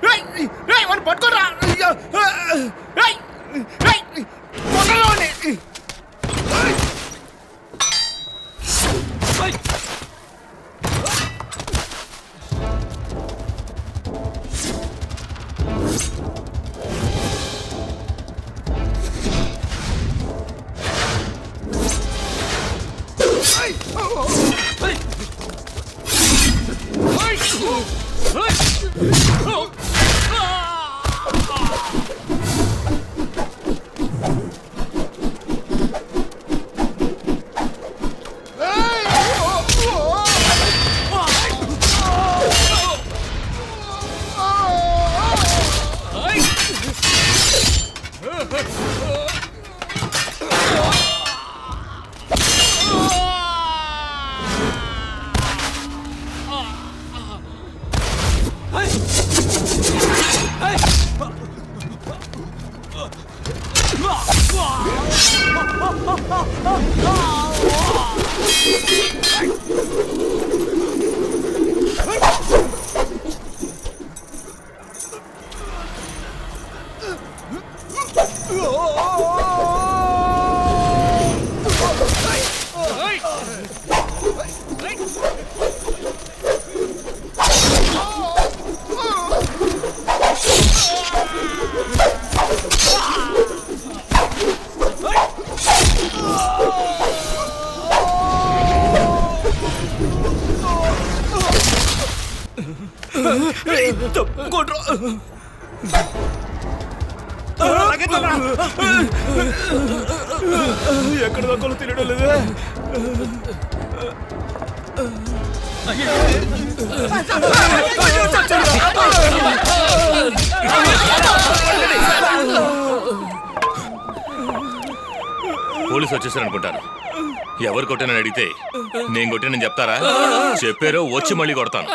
రేయ్ రేయ్ వాడిని పట్టుకోరా. రేయ్ రేయ్ కొట్టరా వాడిని. ఎక్కడ దొక్కలు తెలియడం లేదు. పోలీసు వచ్చేసారు అనుకుంటాను. ఎవరు కొట్టానని అడిగితే నేను కొట్టానని చెప్తారా? చెప్పారో వచ్చి మళ్ళీ కొడతాను.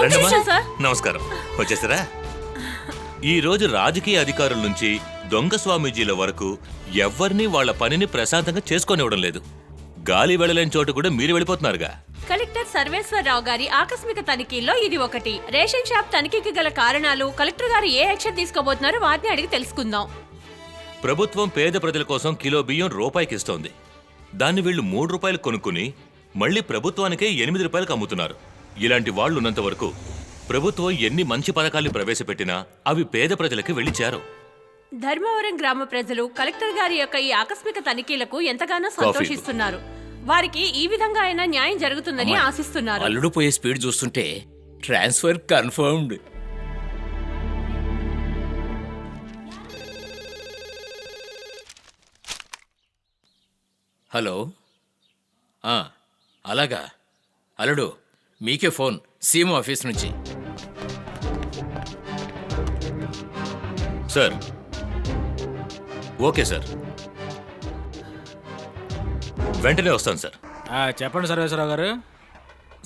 రండమ్మా. నమస్కారం. వచ్చేసారా? ఈ రోజు రాజకీయ అధికారుల నుంచి దొంగ స్వామీజీల వరకు ఎవరిని వాళ్ళ పనిని ప్రశాంతంగా చేసుకోనివ్వడం లేదు. గాలి వెళ్ళలేని చోటు కూడా మీరు వెళ్ళిపోతున్నారుగా. కలెక్టర్ సర్వేశ్వరరావు గారి ఆకస్మిక తనిఖీల్లో ఇది ఒకటి. రేషన్ షాప్ తనిఖీకి గల కారణాలు, కలెక్టర్ గారు ఏ యాక్షన్ తీసుకోబోతున్నారో వాటిని అడిగి తెలుసుకుందాం. ప్రభుత్వం పేద ప్రజల కోసం కిలో బియ్యం రూపాయికి ఇస్తోంది. దాన్ని వీళ్ళు 3 రూపాయలు కొనుక్కుని మళ్ళీ ప్రభుత్వానికే 8 రూపాయలకు అమ్ముతున్నారు. ఇలాంటి వాళ్ళు ఉన్నంత వరకు ప్రభుత్వం ఎన్ని మంచి పథకాలు ప్రవేశపెట్టినా అవి పేద ప్రజలకి వెళ్లి చేరవు. ధర్మవరం గ్రామ ప్రజలు కలెక్టర్ గారి యొక్క ఈ ఆకస్మిక తనిఖీలకు ఎంతగానో సంతోషిస్తున్నారు. వారికి ఈ విధంగా అయినా న్యాయం జరుగుతుందని ఆశిస్తున్నారు. అల్లుడు పోయే స్పీడ్ చూస్తుంటే ట్రాన్స్ఫర్ కన్ఫర్మ్డ్. హలో, అలాగా అల్లుడు, మీకే ఫోన్ సీఎం ఆఫీస్ నుంచి. సార్, ఓకే సార్, వెంటనే వస్తాను సార్. చెప్పండి సర్వేశ్వరరావు గారు.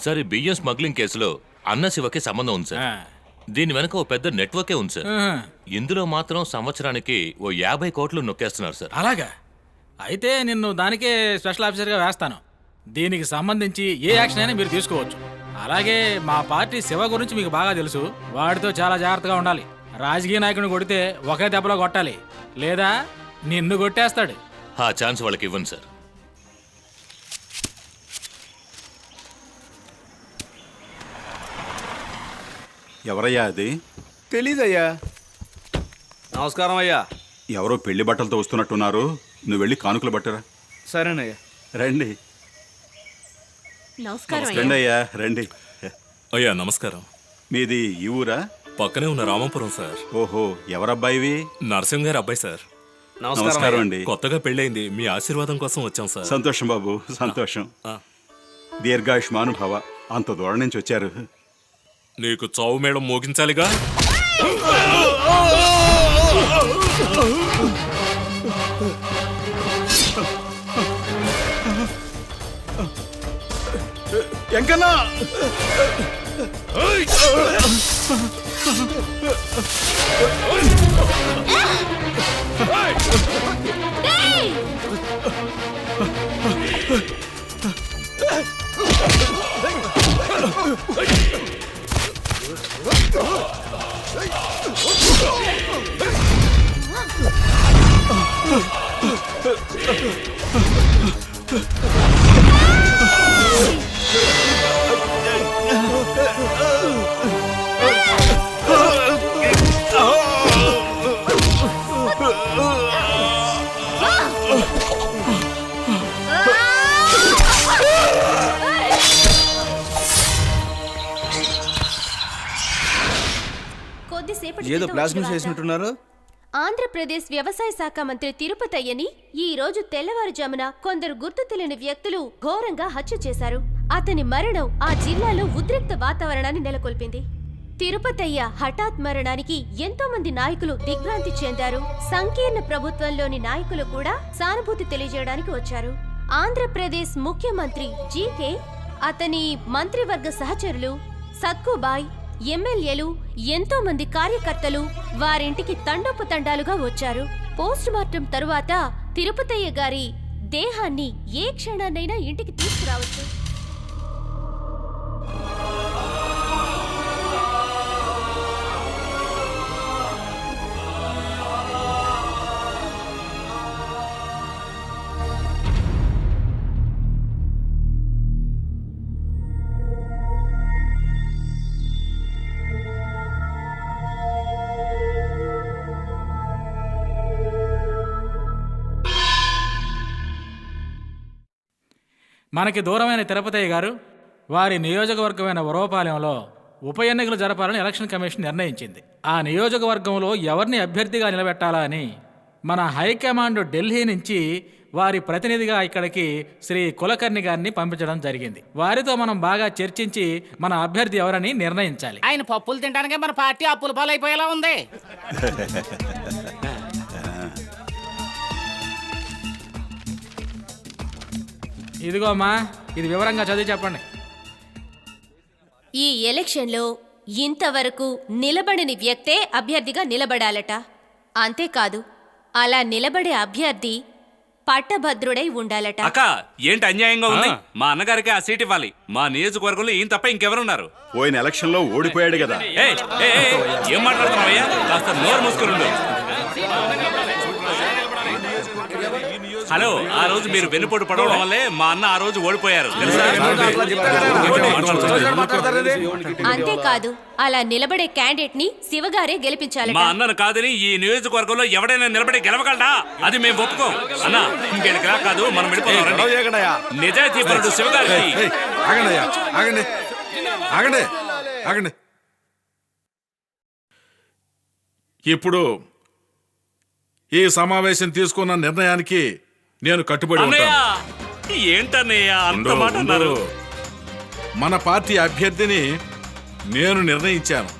సార్, ఈ బియ్యం స్మగ్లింగ్ కేసులో అన్న శివకి సంబంధం ఉంది సార్. దీని వెనక ఓ పెద్ద నెట్వర్కే ఉంది సార్. ఇందులో మాత్రం సంవత్సరానికి ఓ 50 కోట్లు నొక్కేస్తున్నారు సార్. అలాగా? అయితే నిన్ను దానికే స్పెషల్ ఆఫీసర్గా వేస్తాను. దీనికి సంబంధించి ఏ యాక్షన్ అయినా మీరు తీసుకోవచ్చు. అలాగే మా పార్టీ శివ గురించి మీకు బాగా తెలుసు. వాడితో చాలా జాగ్రత్తగా ఉండాలి. రాజకీయ నాయకుడిని కొడితే ఒకే దెబ్బలో కొట్టాలి, లేదా నిన్ను కొట్టేస్తాడు. ఆ ఛాన్స్ వాళ్ళకి ఇవ్వండి సార్. ఎవరయ్యా అది? తెలీదయ్యా. నమస్కారం అయ్యా. ఎవరో పెళ్లి బట్టలతో వస్తున్నట్టున్నారు. నువ్వు వెళ్ళి కానుకలు బట్టరా. సరేనయ్యా. రండి. రండి అయ్యా, రండి. అయ్యా నమస్కారం. మీది ఈ ఊరా? పక్కనే ఉన్న రామంపురం సార్. ఓహో, ఎవరబ్బాయివి? నరసింహ గారి అబ్బాయి సార్. నమస్కారం అండి. కొత్తగా పెళ్ళైంది, మీ ఆశీర్వాదం కోసం వచ్చాం సార్. సంతోషం బాబు, సంతోషం. దీర్ఘాయుష్మానుభవ. అంత దూరం నుంచి వచ్చారు. నీకు చావు మేడం మోగించాలిగా. ఎంకన్నా కొద్దిసేపటి ఏదో క్రితం ప్లాస్మిన్ వచ్చిన వార్త. చేసినట్టున్నారు. ఆంధ్రప్రదేశ్ వ్యవసాయ శాఖ మంత్రి తిరుపతయ్యని ఈ రోజు తెల్లవారుజామున కొందరు గుర్తు తెలియని వ్యక్తులు ఘోరంగా హత్య చేశారు. అతని మరణం ఆ జిల్లాలో ఉద్రిక్త వాతావరణాన్ని నెలకొల్పింది. తిరుపతయ్య హఠాత్ మరణానికి ఎంతో మంది నాయకులు దిగ్భ్రాంతి చెందారు. సంకీర్ణ ప్రభుత్వంలోని నాయకులు కూడా సానుభూతి తెలియజేయడానికి వచ్చారు. ఆంధ్రప్రదేశ్ ముఖ్యమంత్రి జీకే, అతని మంత్రివర్గ సహచరులు, సత్కుబాయ్, ఎమ్మెల్యేలు, ఎంతో మంది కార్యకర్తలు వారింటికి తండోపతండాలుగా వచ్చారు. పోస్ట్ మార్టం తరువాత తిరుపతయ్య గారి దేహాన్ని ఏ క్షణాన్నైనా ఇంటికి తీసుకురావచ్చు. మనకి దూరమైన తిరుపతయ్య గారు వారి నియోజకవర్గమైన వరవపాలెంలో ఉప ఎన్నికలు జరపాలని ఎలక్షన్ కమిషన్ నిర్ణయించింది. ఆ నియోజకవర్గంలో ఎవరిని అభ్యర్థిగా నిలబెట్టాలా అని మన హైకమాండ్ ఢిల్లీ నుంచి వారి ప్రతినిధిగా ఇక్కడికి శ్రీ కులకర్ణి గారిని పంపించడం జరిగింది. వారితో మనం బాగా చర్చించి మన అభ్యర్థి ఎవరని నిర్ణయించాలి. ఆయన పప్పులు తినడానికే మన పార్టీ అప్పుల పాలైపోయేలా ఉంది. ఇదిగో అమ్మా, ఇది వివరంగా చదివి చెప్పండి. ఈ ఎలక్షన్లో ఇంతవరకు నిలబడని వ్యక్తే అభ్యర్థిగా నిలబడాలట. అంతేకాదు, అలా నిలబడే అభ్యర్థి పట్టభద్రుడై ఉండాలట. అక్క ఏంటి అన్యాయంగా ఉంది? మా అన్నగారికి ఆ సీట్ ఇవ్వాలి. మా నియోజకవర్గంలో ఈయన తప్ప ఇంకెవరున్నారు? పోయిన ఎలక్షన్ లో ఓడిపోయాడు కదా. ఏం మాట్లాడుతున్నావయ్యా? కాస్త నోరు మూసుకుని. హలో, ఆ రోజు మీరు వెన్నుపోటు పడవడం వల్లే మా అన్న ఆ రోజు ఓడిపోయారు తెలుసా? అంతేకాదు, అలా నిలబడే క్యాండిడేట్ ని శివగారే గెలిపించాలట. మా అన్నను కాదని ఈ నియోజకవర్గంలో ఎవడైనా నిలబడి గెలవగలడా? అది మేము ఒప్పుకోం. అన్న ఇంకేళ్ళకి రా కాదు, మనం వెళ్ళిపోతాం. నిజాయితీ పరుడు శివగారికి. ఆగండి. ఇప్పుడు ఈ సమావేశం తీసుకున్న నిర్ణయానికి నేను కట్టుబడి ఉంటాను. ఏంటన్నయ్య అంత మాట అన్నారు? మన పార్టీ అభ్యర్థిని నేను నిర్ణయించాను.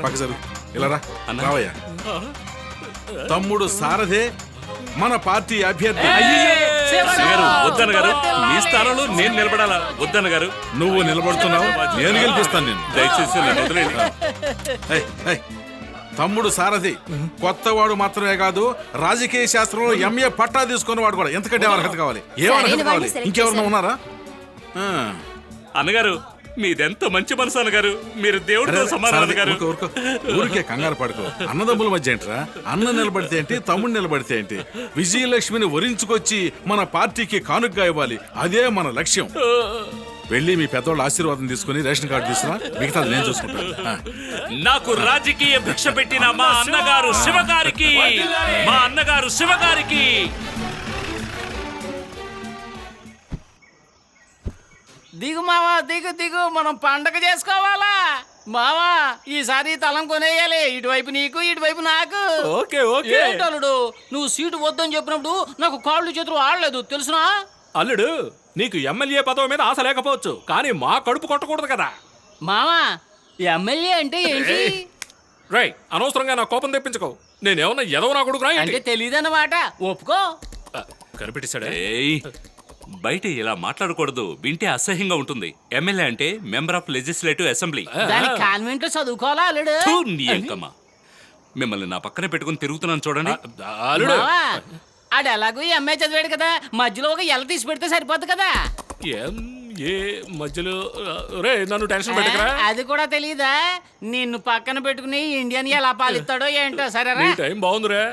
పక్క సరు ఇలా రావయ్యా. తమ్ముడు సారథే మన పార్టీ అభ్యర్థి. వద్దన్న గారు, మీ స్థానంలో నేను నిలబడాలా? వద్దన్న గారు, నువ్వు నిలబడుతున్నావు, నేను గెలిపిస్తాను నేను. దయచేసి నన్ను వదిలేయండి. తమ్ముడు సారథి కొత్తవాడు మాత్రమే కాదు, రాజకీయ శాస్త్రంలో ఎంఏ పట్టా తీసుకున్నవాడు కూడా. ఎంతకంటే అర్హత కావాలి? ఏం అర్హత కావాలి? ఇంకెవరన్నా ఉన్నారా? అన్నగారు, మీదెంత మంచి మనసు అన్నగారు. మీరు దేవుడితో సమానం గారు. ఊరికే కంగారు పడుకో. అన్నదమ్ముల మధ్య ఏంట్రా? అన్న నిలబడితే ఏంటి, తమ్ముడు నిలబడితే ఏంటి? విజయలక్ష్మిని వరించుకొచ్చి మన పార్టీకి కానుకగా ఇవ్వాలి. అదే మన లక్ష్యం. వెళ్ళి మీ పెద్దవాళ్ళ ఆశీర్వాదం తీసుకుని రేషన్ కార్డు తీసుకురా, మిగతాది నేను చూసుకుంటాను. నాకు రాజకీయ భిక్ష పెట్టిన మా అన్నగారు శివగారికి, మా అన్నగారు శివగారికి. దిగు మావా, దిగు, మనం పండగ చేసుకోవాలా మావా. ఈసారి తలం కొనేయాలి. ఇటువైపు నీకు, ఇటువైపు నాకు. ఏంటల్లుడు, నువ్వు సీటు వద్దని చెప్పినప్పుడు నాకు కాళ్ళు చేతులు ఆడలేదు తెలుసునా? అల్లుడు, నీకు ఎమ్మెల్యే పదవి మీద ఆశ లేకపోవచ్చు, కానీ మా కడుపు కొట్టకూడదు కదా. మావా, ఎమ్మెల్యే అంటే ఏంటి? రై, అనవసరంగా నా కోపం తెప్పించుకో. నేనేమన్నా ఎదవ నా కొడుకురా అంటే తెలియదన్నమాట. ఒప్పుకో. కనిపెట్టిస్తాడే. బయట ఇలా మాట్లాడకూడదు, వింటే అసహ్యంగా ఉంటుంది. ఎమ్మెల్యే అంటే మెంబర్ ఆఫ్ లెజిస్లేటివ్ అసెంబ్లీ. దానికి కాన్వెంట్ లో చదువుకోవాలా అల్లుడు? మిమ్మల్ని నా పక్కనే పెట్టుకుని తిరుగుతున్నాను చూడండి. ఆడు ఎలాగో ఎంఏ చదివాడు కదా, మధ్యలో ఒక ఎల తీసి పెడితే సరిపోద్ది కదా. ఏ మధ్యలో రే నన్ను టెన్షన్ పెట్టకరా. అది కూడా తెలీదా? నిన్ను పక్కన పెట్టుకుని ఇండియన్ ఎలా పాలిస్తాడో ఏంటో. సరేరా, నీ టైం బాగుందిరా.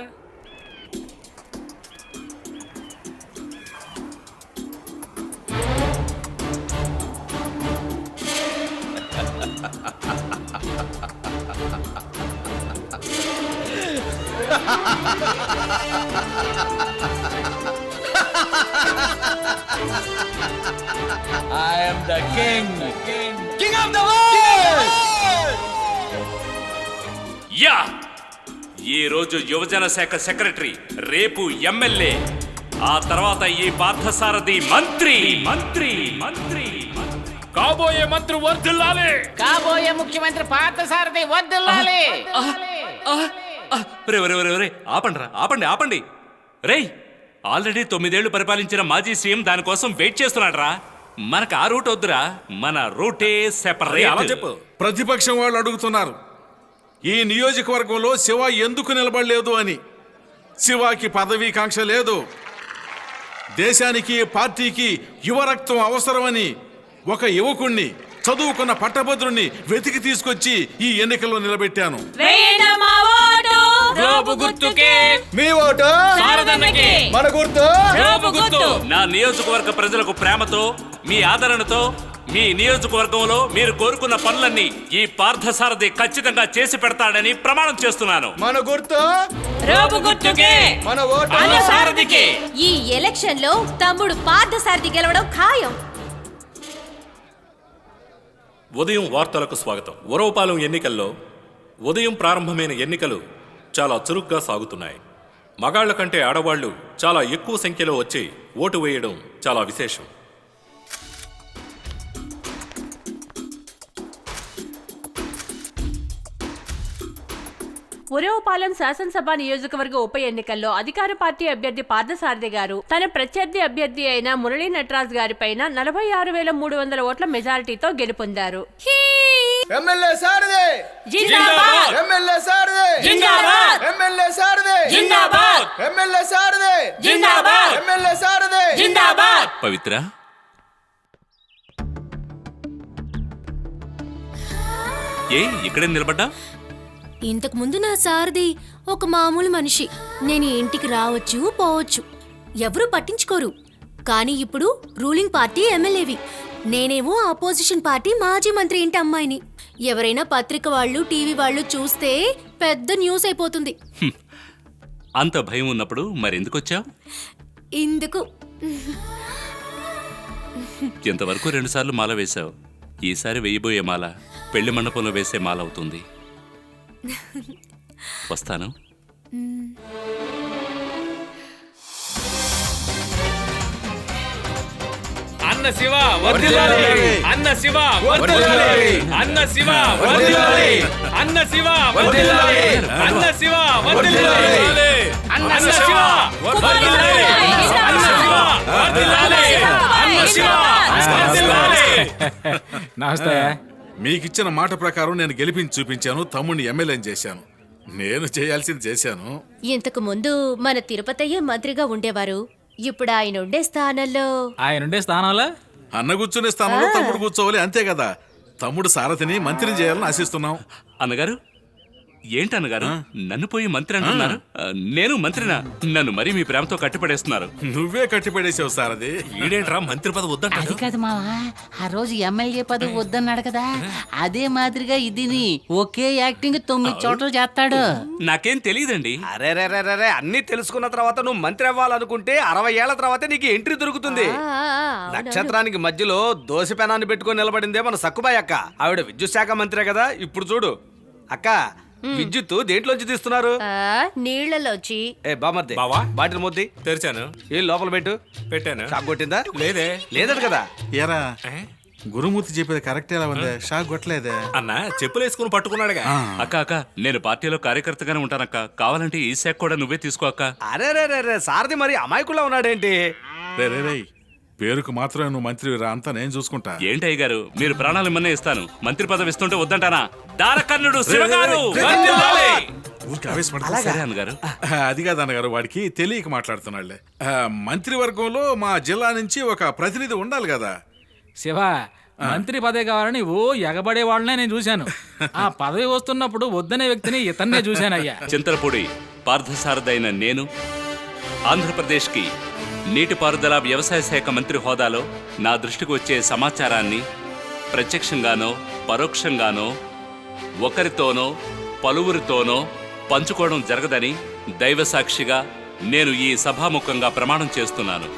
I am the king. King of the world. Yeah ఈ రోజు యువజన శాఖ సెక్రటరీ, రేపు ఎమ్మెల్యే, ఆ తర్వాత ఈ పార్థసారథి మంత్రి. మంత్రి మంత్రి కాబోయే మంత్రి వర్ధిల్లాలి. కాబోయే ముఖ్యమంత్రి పార్థసారథి వర్ధిల్లాలి. ఆపండి. రేయ్, ఆల్రెడీ 9 ఏళ్లు పరిపాలించిన మాజీ సీఎం దానికోసం వెయిట్ చేస్తున్నాడ్రా. మనకు ఆ రూట్ వద్దురా, మన రూటే అలా సెపరేట్. చెప్పు. ప్రతిపక్షం వాళ్ళు అడుగుతున్నారు ఈ నియోజకవర్గంలో శివ ఎందుకు నిలబడలేదు అని. శివాకి పదవీకాంక్ష లేదు, దేశానికి పార్టీకి యువ రక్తం అవసరమని ఒక యువకుణ్ణి, చదువుకున్న పట్టభద్రుణ్ణి వెతికి తీసుకొచ్చి ఈ ఎన్నికల్లో నిలబెట్టాను. మీ ఓటు మన గుర్తు. నా నియోజకవర్గ ప్రజలకు ప్రేమతో, మీ ఆదరణతో, మీ నియోజకవర్గంలో మీరు కోరుకున్న పనులన్నీ ఈ పార్థసారథి ఖచ్చితంగా చేసి పెడతాడని ప్రమాణం చేస్తున్నాను. మన గుర్తు మన ఓటు. ఈ ఎలక్షన్ లో తమ్ముడు పార్థసారథి గెలవడం ఖాయం. ఉదయం వార్తలకు స్వాగతం. ఉరవపాలెం ఎన్నికల్లో ఉదయం ప్రారంభమైన ఎన్నికలు చాలా చురుగ్గా సాగుతున్నాయి. మగాళ్ల కంటే ఆడవాళ్లు చాలా ఎక్కువ సంఖ్యలో వచ్చి ఓటు వేయడం చాలా విశేషం. ఉరవపాలెం శాసనసభ నియోజకవర్గ ఉప ఎన్నికల్లో అధికార పార్టీ అభ్యర్థి పార్థసారథి గారు తన ప్రత్యర్థి అభ్యర్థి అయిన మురళీ నటరాజ్ గారి పైన 46,300 ఓట్ల మెజారిటీతో గెలుపొందారు. ఎమ్మెల్యే సారథి జిందాబాద్! ఎమ్మెల్యే సారథి జిందాబాద్! ఎమ్మెల్యే సారథి జిందాబాద్! ఎమ్మెల్యే సారథి జిందాబాద్! ఎమ్మెల్యే సారథి జిందాబాద్! పవిత్ర, ఇక్కడే నిలబడ్డా? ఇంతకు ముందు నా సారథి ఒక మామూలు మనిషి. నేను ఇంటికి రావచ్చు పోవచ్చు, ఎవరూ పట్టించుకోరు. కానీ ఇప్పుడు రూలింగ్ పార్టీ ఎమ్మెల్యేవి, నేనేమో ఆపోజిషన్ పార్టీ మాజీ మంత్రి ఇంటి అమ్మాయిని. ఎవరైనా పత్రిక వాళ్ళు, టీవీ వాళ్ళు చూస్తే పెద్ద న్యూస్ అయిపోతుంది. అంత భయం ఉన్నప్పుడు మరెందుకొచ్చావు? ఇందుకు ఇంతవరకు 2 సార్లు మాల వేశావు. ఈసారి వేయబోయే మాల పెళ్లి మండపంలో వేసే మాల అవుతుంది. వస్తాను. అన్న శివ వర్ధిల్లాలి. అన్న శివ వర్ధిల్లాలి. అన్న శివ వర్ధిల్లాలి. అన్న శివ వర్ధిల్లాలి. అన్న శివ వర్ధిల్లాలి. అన్న శివ వర్ధిల్లాలి. అన్న శివ వర్ధిల్లాలి. అన్న శివ వర్ధిల్లాలి. నమస్తే. మీకిచ్చిన మాట ప్రకారం నేను గెలిపించి చూపించాను, తమ్ముడిని ఎమ్మెల్యేని చేశాను. నేను చేయాల్సింది చేశాను. ఇంతకు ముందు మన తిరుపతయ్య మంత్రిగా ఉండేవారు. ఇప్పుడు ఆయన ఉండే స్థానంలో అన్న కూర్చునే స్థానంలో తమ్ముడు కూర్చోవాలి, అంతే కదా. తమ్ముడు సారథిని మంత్రిని చేయాలని ఆశిస్తున్నాం. అన్నగారు, ఏంటన్నగారు నన్ను పోయి మంత్రి అంటున్నారు? నేను మంత్రినా? నన్ను మరీ మీ ప్రేమతో కట్టిపడేస్తున్నారు. నువ్వే కట్టిపడేసావు సారథి. ఈడేంట్రా మంత్రి పదవి వద్దంటాడు? అది కాదు మావా, ఆ రోజు ఎమ్మెల్యే పదవి వద్దన్నాడు కదా, అదే మాదిరిగా ఇదిని ఒకే యాక్టింగ్ 9 చోట్ల చేస్తాడు. నాకేం తెలియదండి. అరే అన్ని తెలుసుకున్న తర్వాత నువ్వు మంత్రి అవ్వాలనుకుంటే 60 ఏళ్ల తర్వాత నీకు ఎంట్రీ దొరుకుతుంది. నక్షత్రానికి మధ్యలో దోశ పెనాన్ని పెట్టుకొని నిలబడిందే మన సక్కుబాయ్ అక్క. ఆవిడ విద్యుత్ శాఖ మంత్రే కదా. ఇప్పుడు చూడు అక్క, విద్యుత్ దేంట్లోంచి తీస్తున్నారు? నీళ్లలోచి. ఏ బామర్ది, బాటిల్ మొద్ది తెరిచాను. ఏ లోపల పెట్టాను. షాక్ కొట్టిందా? లేదే. లేదట కదా. ఏరా గురుమూర్తి చెప్పేది కరెక్ట్ ఎలా ఉంది? షాక్ కొట్టలేదే? అన్న చెప్పులు వేసుకుని పట్టుకున్నాడుగా. అక్క నేను పార్టీలో కార్యకర్తగానే ఉంటానక్క. కావాలంటే ఈ శాఖ కూడా నువ్వే తీసుకో అక్క. అరే సారథి మరి అమాయకుల్లా ఉన్నాడేంటి? రే పేరుకు మాత్రమే నువ్వు మంత్రిరా, అంతా నేను చూసుకుంటా. ఏంటయ్య గారు, మీరు ప్రాణాలు ఇమ్మనే ఇస్తాను, మంత్రి పదవి ఇస్తుంటే వద్దంటానా? దారకర్ణుడు శివగారు సరే అన్నగారు. అది కాదు అన్నగారు, వాడికి తెలియక మాట్లాడుతున్నాళ్లే. మంత్రివర్గంలో మా జిల్లా నుంచి ఒక ప్రతినిధి ఉండాలి కదా. శివ మంత్రి పదవి కావాలని ఓ ఎగబడే వాళ్ళనే నేను చూశాను. ఆ పదవి వస్తున్నప్పుడు వద్దనే వ్యక్తిని ఇతన్నే చూశానయ్యా. చింతలపూడి పార్థసారథైన నేను ఆంధ్రప్రదేశ్కి నీటిపారుదల వ్యవసాయ శాఖ మంత్రి హోదాలో నా దృష్టికి వచ్చే సమాచారాన్ని ప్రత్యక్షంగానో పరోక్షంగానో ఒకరితోనో పలువురితోనో పంచుకోవడం జరగదని దైవసాక్షిగా నేను ఈ సభాముఖంగా ప్రమాణం చేస్తున్నాను.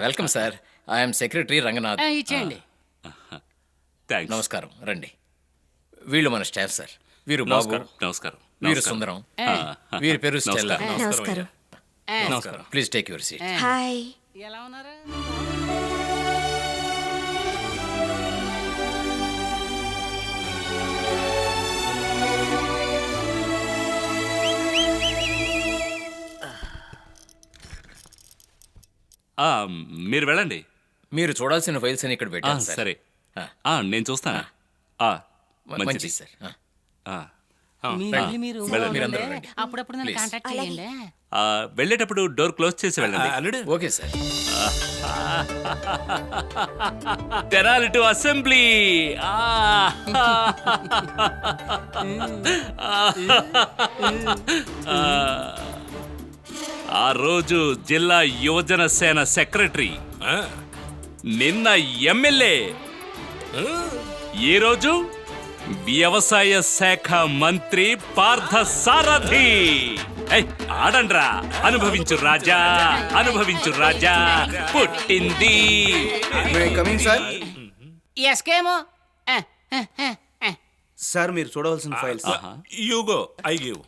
Welcome sir. I'm secretary Ranganath. ఇచ్చేయండి. థ్యాంక్స్. నమస్కారం, రండి. వీళ్ళు మన స్టాఫ్ సార్. వీరు బాబు, నమస్కారం. నమస్కారం. వీరు సుందరం, వీరి పేరు స్టెల్లా. నమస్కారం. నమస్కారం. Please take your seat. Hi. ఎలా ఉన్నారు? మీరు వెళ్ళండి. మీరు చూడాల్సిన ఫైల్స్ అని ఇక్కడ పెట్టాను సార్. సరే, నేను చూస్తాను. మంచిది సార్. మీరు మీరందరూ రండి. అప్పుడప్పుడు నన్ను కాంటాక్ట్ చేయండి. వెళ్ళేటప్పుడు డోర్ క్లోజ్ చేసి వెళ్ళండి. Okay sir. Tenali to assembly. ఆ రోజు జిల్లా యువజన సేన సెక్రటరీ, నిన్న ఎమ్మెల్యే, ఈ రోజు వ్యవసాయ శాఖ మంత్రి పార్థసారథి. ఆడండ్రా, అనుభవించు రాజా, అనుభవించు రాజా. పుట్టింది. ఎస్కేమో సార్ మీరు చూడవలసిన ఫైల్స్. Ego I give.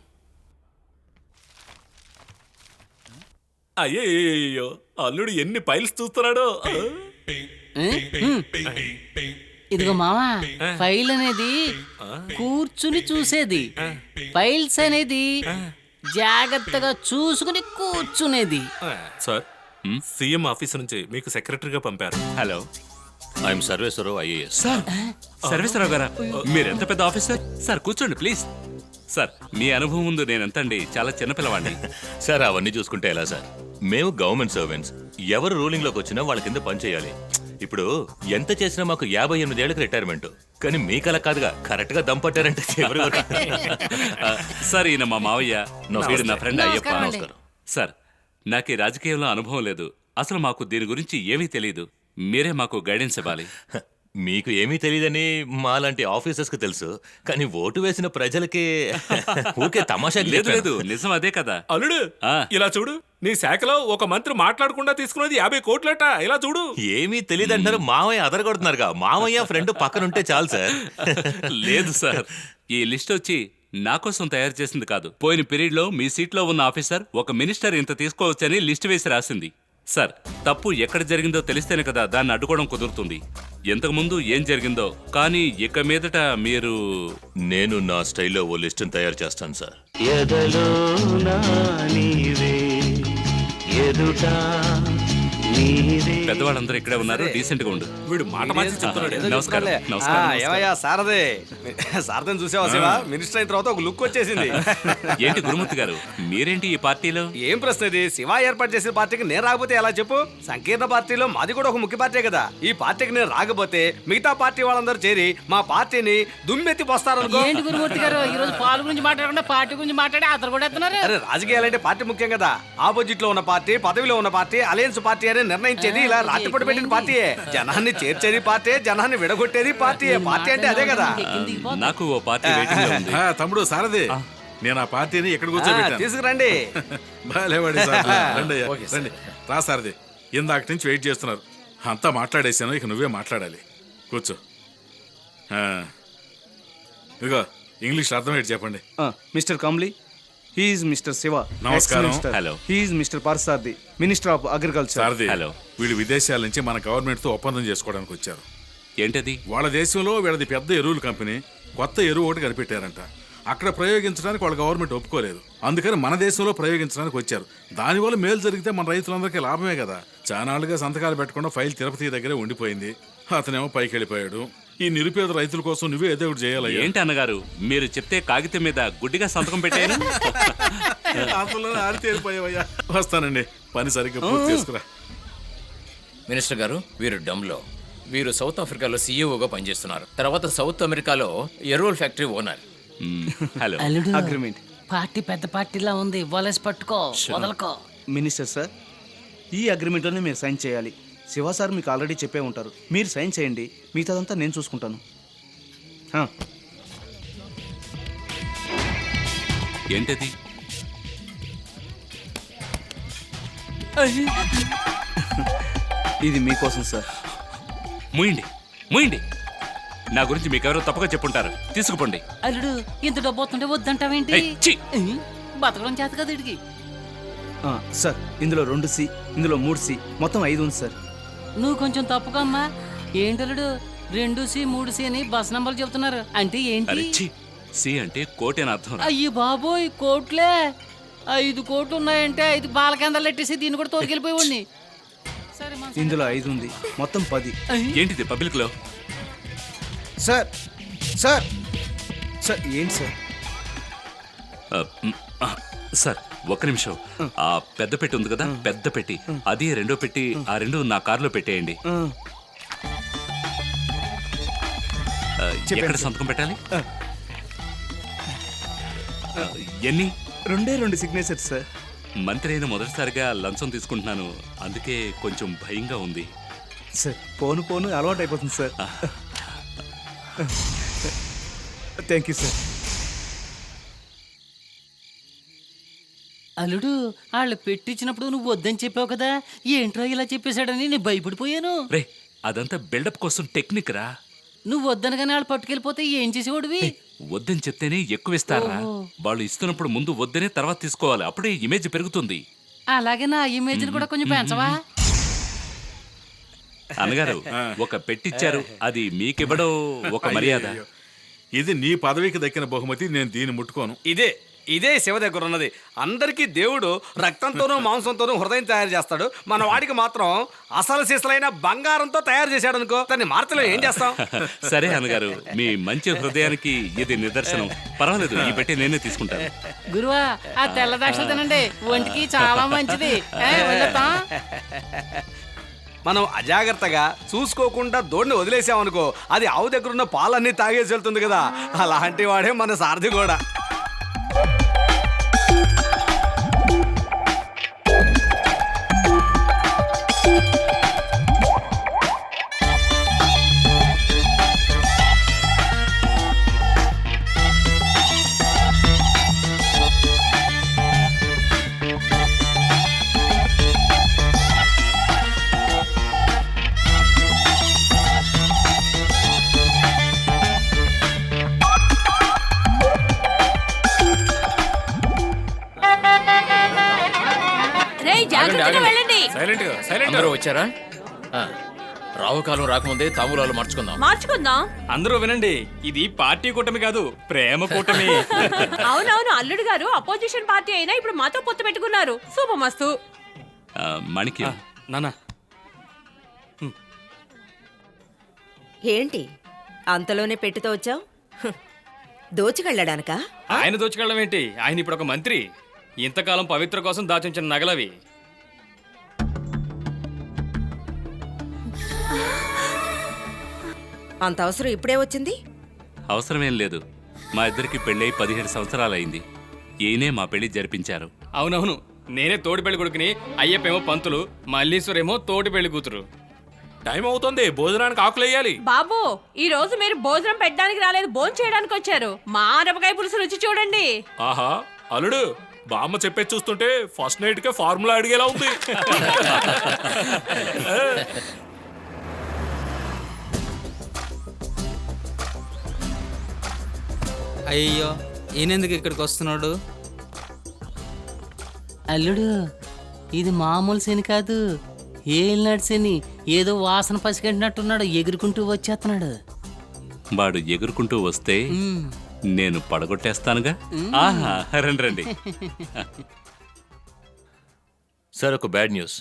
అయ్యో, అల్లుడు ఎన్ని ఫైల్స్ చూస్తున్నాడో. ఇదిగో మావా, ఫైల్ అనేది కూర్చుని చూసేది, ఫైల్స్ అనేది జాగ్రత్తగా చూసుకుని కూర్చునేది. సార్, సీఎం ఆఫీస్ నుంచి మీకు సెక్రటరీగా పంపారు. Hello, I'm Sarveswara Rao IAS. Sir, Sarveswara Rao గారా, మీరెంత పెద్ద ఆఫీసర్. సార్ కూర్చోండి ప్లీజ్. సార్, మీ అనుభవం ముందు నేనెంతండి, చాలా చిన్నపిల్లవాడిని. సార్ అవన్నీ చూసుకుంటే ఎలా సార్? మేము గవర్నమెంట్ సర్వెంట్స్. ఎవరు రూలింగ్లోకి వచ్చినా వాళ్ళ కింద పనిచేయాలి. ఇప్పుడు ఎంత చేసినా మాకు 58 ఏళ్ళకి రిటైర్మెంట్. కానీ మీకలా కాదుగా, కరెక్ట్ గా దంపట్టారంటే ఎవరు? సార్, ఈయన మా మావయ్య, వీడు నా ఫ్రెండ్ అయ్యప్ప. నమస్కారం. సార్, నాకు ఈ రాజకీయంలో అనుభవం లేదు, అసలు మాకు దీని గురించి ఏమీ తెలియదు. మీరే మాకు గైడెన్స్ ఇవ్వాలి. మీకు ఏమీ తెలియదని మాలాంటి ఆఫీసర్స్ కి తెలుసు, కానీ ఓటు వేసిన ప్రజలకి ఊకే తమాషా. లేదు లేదు, నిజం అదే కదా. అల్లుడు, ఇలా చూడు, నీ శాఖలో ఒక మంత్రి మాట్లాడకుండా తీసుకున్నది 50 కోట్లట. ఇలా చూడు. ఏమీ తెలియదు అంటారు, మావయ్య అదరగొడుతున్నారుగా. మావయ్య ఫ్రెండ్ పక్కనుంటే చాలు సార్. లేదు సార్, ఈ లిస్ట్ వచ్చి నా కోసం తయారు చేసింది కాదు. పోయిన పీరియడ్ లో మీ సీట్లో ఉన్న ఆఫీసర్ ఒక మినిస్టర్ ఇంత తీసుకోవచ్చని లిస్ట్ వేసి రాసింది. సార్, తప్పు ఎక్కడ జరిగిందో తెలిస్తేనే కదా దాన్ని అడ్డుకోవడం కుదురుతుంది. ఇంతకు ముందు ఏం జరిగిందో, కానీ ఇక మీదట మీరు... నేను నా స్టైల్లో ఓ లిస్టును తయారు చేస్తాను సార్. పెద్దవాళ్ళందరూ ఇక్కడే ఉన్నారు, డీసెంట్ గా ఉండు. వీడు మాట మార్చి చెప్తున్నాడు. నమస్కారం. ఏమయ్యా సారథి, సారథిని చూసావా శివ? మినిస్టర్ అయిన తర్వాత ఒక లుక్ వచ్చేసింది. ఏంటి గురుమూర్తి గారు, మీరేంటి ఈ పార్టీలో? ఏం ప్రశ్న ఇది? శివ ఏర్పాటు చేసిన పార్టీకి నేను రాకపోతే ఎలా చెప్పు? సంకీర్ణ పార్టీలో మాది కూడా ఒక ముఖ్య పార్టీ కదా. ఈ పార్టీకి నేను రాకపోతే మిగతా పార్టీ వాళ్ళందరూ చేరి మా పార్టీని దుమ్మెత్తి పోస్తారనుకో. ఏంటి గురుమూర్తి గారు, ఈ రోజు పాలు గురించి మాట్లాడకుండా పార్టీ గురించి మాట్లాడి అతను కూడా ఎత్తున్నారు. అరే, రాజకీయాలంటే పార్టీ ముఖ్యం కదా. ఆపోజిట్ లో ఉన్న పార్టీ, పదవిలో ఉన్న పార్టీ, అలయన్స్ పార్టీ అని నిర్ణయించేది ఇలా రాత్రిపూట పెట్టిన పార్టీయే. జనాన్ని చేర్చేది పార్టీ, జనాన్ని విడగొట్టేది పార్టీ. పార్టీ అంటే అదే కదా. నాకు ఓ పార్టీ వెయిటింగ్ లో ఉంది. తమ్ముడు సారథి, నేను ఆ పార్టీని ఎక్కడ కూర్చోబెట్టాను. తీసుకురండి. బాలేవాడి రండి రండి. రా సారథి, ఇందాక నుంచి వెయిట్ చేస్తున్నారు. అంతా మాట్లాడేశాను, ఇక నువ్వే మాట్లాడాలి. కూర్చో. ఇదిగో ఇంగ్లీష్ అర్థమయ్యేది చెప్పండి. Mister Kamli, he is Mr. Siva. నమస్కారం. Hello. He is Mr. Parsardi, Minister of Agriculture. Sarathi, hello. వీళ్ళు విదేశాల నుంచి మన గవర్నమెంట్ తో ఒప్పందం చేసుకోవడానికి వచ్చారు. ఏంటది? వాళ్ళ దేశంలో వీళ్ళది పెద్ద ఎరువుల కంపెనీ కొత్త ఎరువు ఒకటి కనిపెట్టారంట. అక్కడ ప్రయోగించడానికి వాళ్ళ గవర్నమెంట్ ఒప్పుకోలేదు. అందుకని మన దేశంలో ప్రయోగించడానికి వచ్చారు. దానివల్ల మేలు జరిగితే మన రైతులందరికీ లాభమే కదా. చానాళ్ళుగా సంతకాలు పెట్టకుండా ఫైల్ తిరుపతి దగ్గరే ఉండిపోయింది. అతనేమో పైకి వెళ్ళిపోయాడు. ఈ నిరుపేద రైతుల కోసం నువ్వే ఏదో ఒకటి చేయాలి. ఏంటి అన్నగారు, మీరు చెప్తే కాగితం మీద గుడ్డిగా సంతకం పెట్టాను. అసలు ఆరితేరిపోయావయ్యా. వస్తానండి, పని సరిగ్గా పూర్తి చేసుకురా. మినిస్టర్ గారు, వీరు డమ్లో. వీరు సౌత్ ఆఫ్రికాలో సీఈఓగా పనిచేస్తున్నారు. తర్వాత సౌత్ అమెరికాలో ఎరోల్ ఫ్యాక్టరీ ఓనర్. హలో. అల్లుడు, అగ్రిమెంట్. పార్టీ పెద్ద పార్టీలా ఉంది, వలేసి పట్టుకో, వదలకో. మినిస్టర్ సార్, ఈ అగ్రిమెంట్లోనే మీరు సైన్ చేయాలి. శివ సార్ మీకు ఆల్రెడీ చెప్పే ఉంటారు. మీరు సైన్ చేయండి, మిగతాదంతా నేను చూసుకుంటాను. ఏంటది? ఇది మీకోసం సార్. ముయండి, ముయండి. నా గురించి మీకెవరో తప్పగా చెప్పుంటారు. తీసుకుపోండి. అల్లుడు, ఇంత డబ్బు వస్తుంటే వద్దంటావేంటి? ఏయ్, ఛీ! బతకడం చేత కదా ఇడికి. సార్, ఇందులో 2 సి, ఇందులో 3 సి, మొత్తం 5 ఉంది సార్. నువ్వు కొంచెం తప్పుగా అమ్మా. ఏంటల్లుడు 2C 3C అని బస్ నంబర్లు చెప్తున్నారు అంటే ఏంటి? అరే ఛీ! సి అంటే కోటి అని అర్థం. అయ్యి బాబోయ్, కోట్లే. 5 కోట్లు ఉన్నాయంటే 5 బాల కేంద్రాలు ఎట్టేసి దీన్ని కూడా తోలుకెళ్ళిపోయి. ఇందులో 5 ఉంది, మొత్తం 10. ఏంటిది పబ్లిక్ లో? సార్ సార్ సార్ ఏంటి సార్? సార్ ఒక్క నిమిషం. ఆ పెద్ద పెట్టి ఉంది కదా, పెద్ద పెట్టి, అది రెండో పెట్టి, ఆ రెండు నా కారులో పెట్టేయండి. ఎక్కడ సంతకం పెట్టాలి? ఎన్ని? 2 సిగ్నేచర్స్ సార్. మంత్రి అయిన మొదటిసారిగా లంచం తీసుకుంటున్నాను, అందుకే కొంచెం భయంగా ఉంది. సార్, పోను పోను అలవాటు అయిపోతుంది సార్. Thank you sir. అల్లుడు, వాళ్ళు పెట్టించినప్పుడు నువ్వు వద్దని చెప్పావు కదా, ఏంట్రా ఇలా చెప్పేశాడని నేను భయపడిపోయాను. రే, అదంతా బిల్డప్ కోసం టెక్నిక్ రా. నువ్వు వద్దనగానే వాళ్ళు పట్టుకెళ్ళిపోతే ఏం చేసేవాడివి? వద్దని చెప్తేనే ఎక్కువ ఇస్తారా? వాళ్ళు ఇస్తున్నప్పుడు ముందు వద్దనే తర్వాత తీసుకోవాలి, అప్పుడే ఇమేజ్ పెరుగుతుంది. అలాగే నా ఇమేజ్ కూడా కొంచెం పెంచవా? అన్నగారు, ఒక పెట్టిచ్చారు, అది మీకివ్వడం ఒక మర్యాద. ఇది నీ పదవికి దక్కిన బహుమతి, నేను దీన్ని ముట్టుకోను. ఇదే శివ దగ్గర ఉన్నది. అందరికీ దేవుడు రక్తంతోనూ మాంసంతోనూ హృదయం తయారు చేస్తాడు. మన వాడికి మాత్రం అసలు సిసలైన బంగారంతో తయారు చేశాడు అనుకో, దాన్ని మార్తలో ఏం చేస్తాం? సరే అన్నగారు, మీ మంచి హృదయానికి ఇది నిదర్శనం. పర్వాలేదు, ఈ పెట్టి నేనే తీసుకుంటాను. గురువా, ఆ తెల్ల దాక్షలు తినండి, ఒంటికి చాలా మంచిది. మనం అజాగ్రత్తగా చూసుకోకుండా దోడిని వదిలేసామనుకో, అది ఆవు దగ్గర ఉన్న పాలన్నీ తాగేసి వెళ్తుంది కదా. అలాంటి వాడే మన సారథి కూడా. అందరూ వచ్చారా? రావు కాలం రాకముందే తాంబూలాలు మార్చుకుందాం. అందరూ వినండి, ఇది పార్టీ కూటమి కాదు, ప్రేమ కూటమి. అవునవును, అల్లుడు గారు అపోజిషన్ పార్టీ అయినా ఇప్పుడు మాతో పొత్తు పెట్టుకున్నారు. శుభమస్తు. మణికి నానా, ఏంటి అంతలోనే పెట్టితో వచ్చావు? దోచుకెళ్ళడానికా? ఆయన దోచుకెళ్ళడం ఏంటి? ఆయన ఇప్పుడు ఒక మంత్రి. ఇంతకాలం పవిత్ర కోసం దాచించిన నగలవి. అంత అవసరం ఇప్పుడే వచ్చింది? అవసరమేం లేదు. మా ఇద్దరికి పెళ్ళై 17 సంవత్సరాలైంది. ఈయనే మా పెళ్లి జరిపించారు. అవునవును, నేనే తోటి పెళ్లి కొడుకుని, అయ్యప్పేమో పంతులు, మల్లీశ్వరేమో తోటి పెళ్లి కూతురు. టైం అవుతుంది, భోజనానికి ఆకులేయాలి. బాబు, ఈ రోజు మీరు భోజనం పెట్టడానికి రాలేదు, భోజనం చేయడానికి వచ్చారు. మా ఆనపకాయ పులుసు రుచి చూడండి. ఆహా, అల్లుడు, బామ్మ చెప్పేది చూస్తుంటే ఫస్ట్ నైట్ కే ఫార్ములా అడిగేలా ఉంది. అయ్యో, ఈయనెందుకు ఇక్కడికి వస్తున్నాడు? అల్లుడు, ఇది మామూలు శని కాదు, ఏలినాడు శని. ఏదో వాసన పసిగట్టినట్టున్నాడు, ఎగురుకుంటూ వచ్చేస్తున్నాడు. వాడు ఎగురుకుంటూ వస్తే నేను పడగొట్టేస్తానుగా. ఆహా, రండి రండి. సార్, ఒక బ్యాడ్ న్యూస్.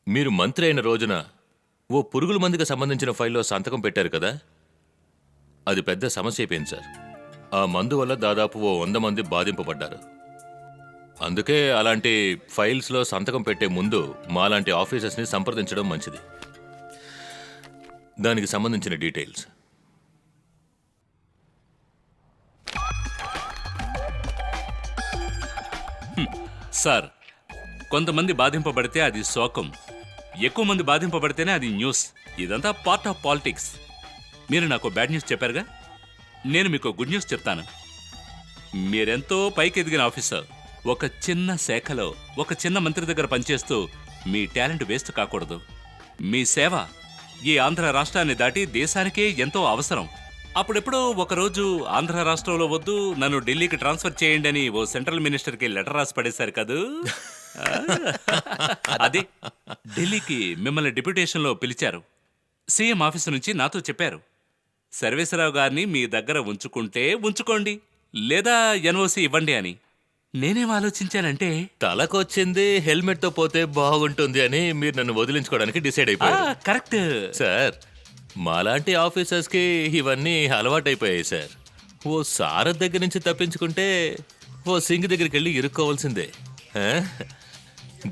మీరు మంత్రి అయిన రోజున ఓ పురుగుల మందుకి సంబంధించిన ఫైల్లో సంతకం పెట్టారు కదా, అది పెద్ద సమస్య అయిపోయింది సార్. ఆ మందు వల్ల దాదాపు ఓ 100 మంది బాధింపబడ్డారు. అందుకే అలాంటి ఫైల్స్లో సంతకం పెట్టే ముందు మాలాంటి ఆఫీసర్స్ని సంప్రదించడం మంచిది. దానికి సంబంధించిన డీటెయిల్స్. సార్, కొంతమంది బాధింపబడితే అది శోకం, ఎక్కువ మంది బాధింపబడితేనే అది న్యూస్. ఇదంతా పార్ట్ ఆఫ్ పాలిటిక్స్. మీరు నాకు బ్యాడ్ న్యూస్ చెప్పారుగా, నేను మీకు గుడ్ న్యూస్ చెప్తాను. మీరెంతో పైకి ఎదిగిన ఆఫీసర్, ఒక చిన్న శాఖలో ఒక చిన్న మంత్రి దగ్గర పనిచేస్తూ మీ టాలెంట్ వేస్ట్ కాకూడదు. మీ సేవ ఈ ఆంధ్ర రాష్ట్రాన్ని దాటి దేశానికే ఎంతో అవసరం. అప్పుడెప్పుడు ఒకరోజు ఆంధ్ర రాష్ట్రంలో వద్దు, నన్ను ఢిల్లీకి ట్రాన్స్ఫర్ చేయండి అని ఓ సెంట్రల్ మినిస్టర్కి లెటర్ రాసి పడేశారు కదూ. అదే ఢిల్లీకి మిమ్మల్ని డిప్యూటేషన్లో పిలిచారు. సీఎం ఆఫీసు నుంచి నాతో చెప్పారు, సర్వేశ్వరరావు గారిని మీ దగ్గర ఉంచుకుంటే ఉంచుకోండి, లేదా ఎన్ఓసి ఇవ్వండి అని. నేనేం ఆలోచించానంటే, తలకొచ్చింది హెల్మెట్తో పోతే బాగుంటుంది అని మీరు నన్ను వదిలించుకోవడానికి డిసైడ్ అయిపోయారు. కరెక్ట్ సార్, మాలాంటి ఆఫీసర్స్కి ఇవన్నీ అలవాటైపోయాయి సార్. ఓ సారథ్ దగ్గర నుంచి తప్పించుకుంటే ఓ సింగ్ దగ్గరికి వెళ్ళి ఇరుక్కోవాల్సిందే. ఆ?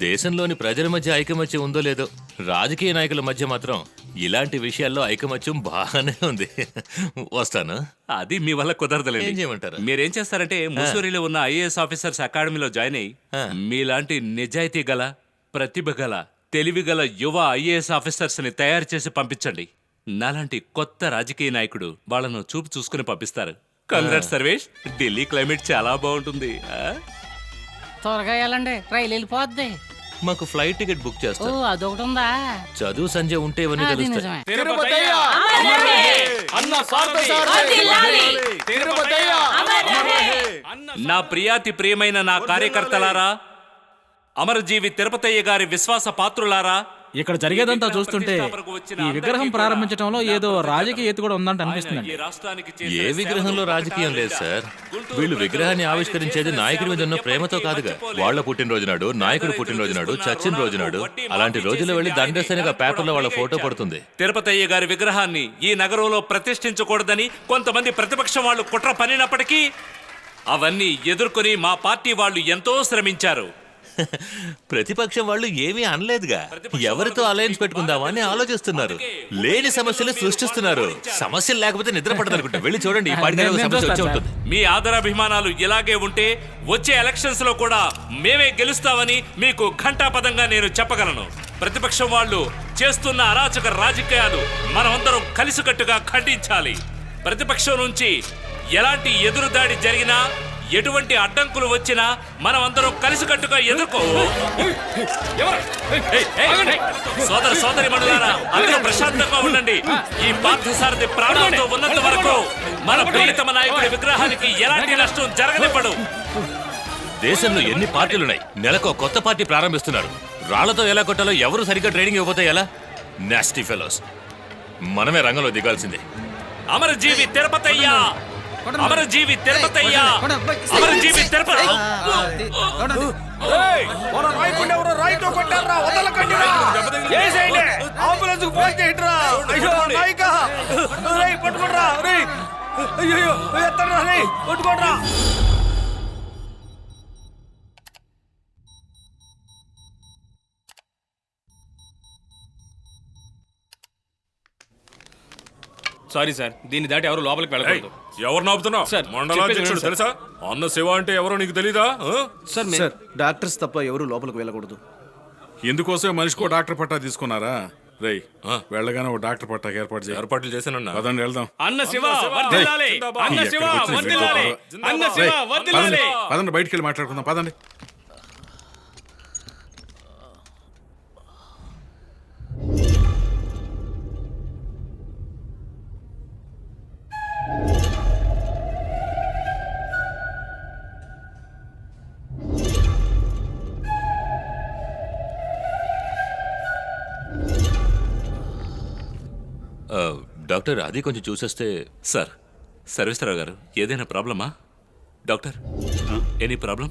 దేశంలోని ప్రజల మధ్య ఐకమత్యం ఉందో లేదో, రాజకీయ నాయకుల మధ్య మాత్రం ఇలాంటి విషయాల్లో ఐకమత్యం బాగానే ఉంది. వస్తాను. అది మీ వల్ల కుదరదులేదు. ఏం చేయమంటారు? మీరేం చేస్తారంటే, ముసూరిలో ఉన్న ఐఏఎస్ ఆఫీసర్స్ అకాడమీలో జాయిన్ అయ్యి మీలాంటి నిజాయితీ గల, ప్రతిభ గల, తెలివి గల యువ ఐఏఎస్ ఆఫీసర్స్ ని తయారు చేసి పంపించండి. నాలాంటి కొత్త రాజకీయ నాయకుడు వాళ్ళను చూపు చూసుకుని పంపిస్తారు. కంగ్రాట్స్ సర్వేష్, ఢిల్లీ క్లైమేట్ చాలా బాగుంటుంది. త్వరగా వెళ్ళండి, రైలు వెళ్ళిపోద్ది. మాకు ఫ్లైట్ టికెట్ బుక్ ఓ, చేస్తారు. అదొకటి ఉందా? చదువు సంజయ్ ఉంటే ఇవన్నీ అది తెలుస్తాయి. నిజమే. నా ప్రియాతి ప్రియమైన నా కార్యకర్తలారా, అమరజీవి తిరుపతయ్య గారి విశ్వాస పాత్రులారా, ఇక్కడ జరిగేదంతా చూస్తుంటే ఈ విగ్రహం ప్రారంభించడంలో ఏదో రాజకీయ ఎత్తు కూడా ఉందంట అనిపిస్తుంది. ఏ విగ్రహంలో రాజకీయం లేదు సార్. వీళ్ళు విగ్రహాన్ని ఆవిష్కరించేది నాయకుడి మీద ఉన్న ప్రేమతో కాదుగా. వాళ్ళ పుట్టినరోజు నాడు, నాయకుడు పుట్టినరోజు నాడు, చచ్చిన రోజు నాడు, అలాంటి రోజుల్లో వెళ్లి దండేస్తేనే పేపర్లో వాళ్ళ ఫోటో పడుతుంది. తిరుపతయ్య గారి విగ్రహాన్ని ఈ నగరంలో ప్రతిష్ఠించకూడదని కొంతమంది ప్రతిపక్షం వాళ్ళు కుట్ర పన్నినప్పటికీ అవన్నీ ఎదుర్కొని మా పార్టీ వాళ్ళు ఎంతో శ్రమించారు. ప్రతిపక్షం వాళ్ళు ఏమీ అనలేదుగా. ఎవరితో అలయన్స్ పెట్టుకుందామా అని ఆలోచిస్తున్నారు. లేని సమస్యలు సృష్టిస్తున్నారు. సమస్యలు లేకపోతే నిద్ర పడదనుకుంటా. వెళ్ళి చూడండి, ఈ పాటికి ఏదో సమస్య వచ్చే ఉంటుంది. మీ ఆదరాభిమానాలు ఇలాగే ఉంటే వచ్చే ఎలక్షన్స్ లో కూడా మేమే గెలుస్తామని మీకు ఘంటాపదంగా నేను చెప్పగలను. ప్రతిపక్షం వాళ్ళు చేస్తున్న అరాచక రాజకీయాలు మనమందరం కలిసికట్టుగా ఖండించాలి. ప్రతిపక్షం నుంచి ఎలాంటి ఎదురుదాడి జరిగినా, ఎటువంటి అడ్డంకులు వచ్చినా మనం అందరం కలిసికట్టుగా ఎదుర్కో. సోదర సోదరి మండలారా, అందరూ ప్రశాంతంగా ఉండండి. ఈ పార్థసారథి ప్రాణాలతో ఉన్నంత వరకు మన ప్రియతమ నాయకుడి విగ్రహానికి ఎలాంటి నష్టం జరగనివ్వడు. దేశంలో ఎన్ని పార్టీలున్నాయి? నెలకు కొత్త పార్టీ ప్రారంభిస్తున్నారు. రాళ్లతో ఎలా కొట్టాలో ఎవరు సరిగ్గా ట్రైనింగ్ ఇవ్వబోతే ఎలా? Nasty fellows. మనమే రంగంలో దిగాల్సిందే. అమరజీవి తిరుపతయ్య, అమరజీవి తిరుపతయ్య, అమరజీవి తిరుపతి. రాయితో కొట్టారా? వదలకండిరా! చేసేయండి! అంబులెన్స్ కు ఫోన్ చేయండిరా! అయ్యో నాయకా! రేయ్ పట్టుకోండిరా! రేయ్! అయ్యో ఎత్తండిరా! రేయ్ పట్టుకోండిరా! సారీ సార్, దీన్ని దాటి ఎవరు లోపలికి వెళ్ళకూడదు. ఎవరు నాపుతున్నావు? సార్, మండలాధ్యక్షుడు తెలుసా? అన్న శివ అంటే ఎవరో నీకు తెలీదా? సార్ డాక్టర్స్ తప్ప ఎవరు లోపలికి వెళ్ళకూడదు. ఎందుకోసమే మనిషికో డాక్టర్ పట్టా తీసుకున్నారా? రేయ్, వెళ్ళగానే ఓ డాక్టర్ పట్టాకి ఏర్పాట్లు చేశానన్నా. పదండి వెళ్దాం. అన్న శివ వర్ధిల్లాలి! అన్న శివ వర్ధిల్లాలి! అన్న శివ వర్ధిల్లాలి! పదండి, బయటికి వెళ్ళి మాట్లాడుకుందాం. పదండి. డాక్టర్, అది కొంచెం చూసేస్తే. సార్, సర్వేశ్వరరావు గారు ఏదైనా ప్రాబ్లమా? Doctor any problem?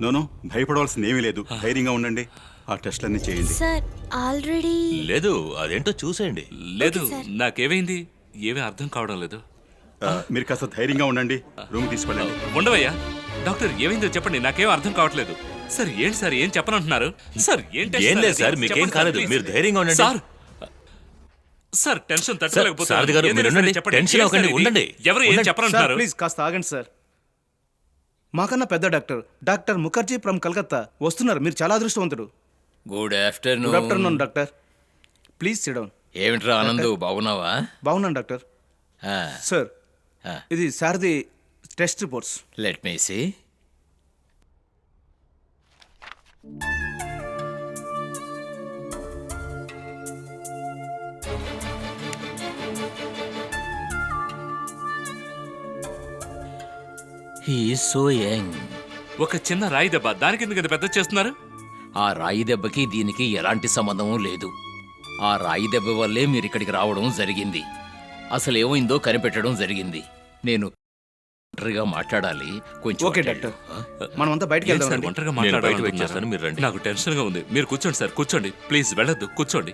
నోను, భయపడవలసింది ఏమీ లేదు. ధైర్యంగా ఉండండి. ఆ టెస్ట్లన్నీ చేయండి. సార్ ఆల్రెడీ లేదు, అదేంటో చూసేయండి. లేదు, నాకేమైంది ఏమీ అర్థం కావడం లేదు. మీరు కాస్త ధైర్యంగా ఉండండి. రూమ్ తీసుకెళ్ళండి. ఉండవయ్యా. డాక్టర్ ఏమైందో చెప్పండి, నాకేం అర్థం కావట్లేదు. సార్ ఏంటి సార్, ఏం చెప్పనంటున్నారు? సార్ ఏంటి? ఏం లేదు సార్, మీకేం కాలేదు. మీరు ధైర్యంగా ఉండండి. సార్ టెన్షన్ సార్, సారథి గారు, మీరు ఉండండి. టెన్షన్ అవ్వకండి, ఉండండి. ఎవరు ఏం చెప్పనంటున్నారు? ప్లీజ్ కాస్త ఆగండి సార్. మాకన్నా పెద్ద డాక్టర్ ముఖర్జీ ఫ్రమ్ కలకత్తా వస్తున్నారు. మీరు చాలా అదృష్టవంతుడు. Good good afternoon. Afternoon doctor. Please sit down. ఏమిట్రా ఆనందు, బాగున్నావా? బాగున్నాను డాక్టర్. సార్, ఇది Sarathi test reports. Let me see. He is so young. ఒక చిన్న రాయి దెబ్బ, దానికి ఎందుకు ఇంత పెద్ద చేస్తున్నారు? ఆ రాయి దెబ్బకి దీనికి ఎలాంటి సంబంధం లేదు. ఆ రాయి దెబ్బ వల్లే మీరు ఇక్కడికి రావడం జరిగింది. అసలు ఏమైందో కనిపెట్టడం జరిగింది. నేను ఒంటరిగా మాట్లాడాలి కొంచెం. ఓకే డాక్టర్, మనమంతా బయటికి ఏంటి సార్, వెళ్దాం. ఒంటరిగా నేను బయట వెయిట్ మాట్లాడాలి. చేస్తాను, మీరు రండి. నాకు టెన్షన్ గా ఉంది. మీరు కూర్చోండి సార్, కూర్చోండి ప్లీజ్. వెళ్ళొద్దు, కూర్చోండి.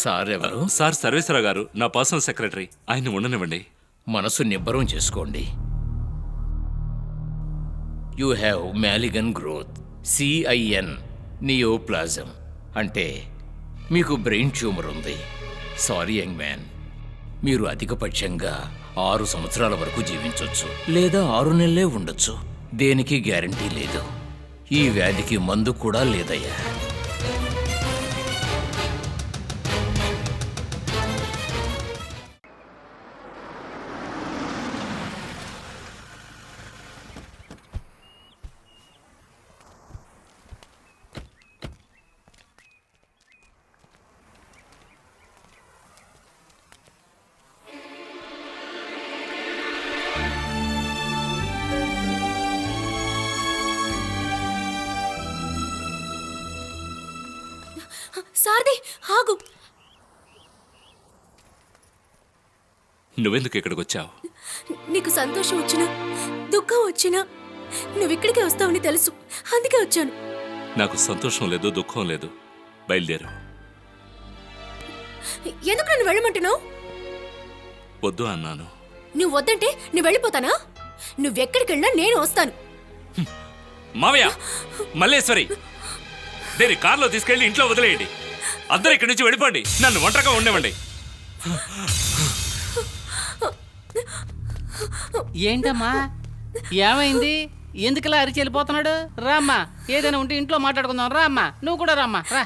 సార్ ఎవరు? సార్ సర్వేశ్వరరావు గారు, నా పర్సనల్ సెక్రటరీ. ఆయన్ని ఉండనివ్వండి. మనసు నిబ్బరం చేసుకోండి. You have malignant growth, CIN, neoplasm. అంటే మీకు బ్రెయిన్ ట్యూమర్ ఉంది. సారీ యంగ్ మ్యాన్, మీరు అధికపక్షంగా 6 సంవత్సరాల వరకు జీవించవచ్చు, లేదా 6 నెలలే ఉండొచ్చు. దేనికి గ్యారంటీ లేదు. ఈ వ్యాధికి మందు కూడా లేదయ్యా. సారథి ఆగు. నువ్వెందుకు ఇక్కడికి వచ్చావు? నీకు సంతోషం వచ్చినా దుఃఖం వచ్చినా నువ్వు ఇక్కడికే వస్తావని తెలుసు, అందుకే వచ్చాను. నాకు సంతోషం లేదు, దుఃఖం లేదు. బయలుదేరు. ఎందుకు నన్ను వెళ్ళమంటున్నావు? వద్దు అన్నాను. నువ్వు వద్దంటే నువ్వు వెళ్ళిపోతానా? నువ్వెక్కడికి వెళ్ళినా నేను వస్తాను. మావయ్య, మల్లేశ్వరి, దీన్ని కారులో తీసుకెళ్లి ఇంట్లో వదిలేయండి. అందరూ ఇక్కడి నుంచి వెళ్ళిపోండి. నన్ను ఒంటరిగా ఉండేవండి. ఏంటమ్మా ఏమైంది? ఎందుకులా అరిచి వెళ్ళిపోతున్నాడు? రామ్మా, ఏదైనా ఉంటే ఇంట్లో మాట్లాడుకుందాం. రామ్మా, నువ్వు కూడా రామ్మా, రా.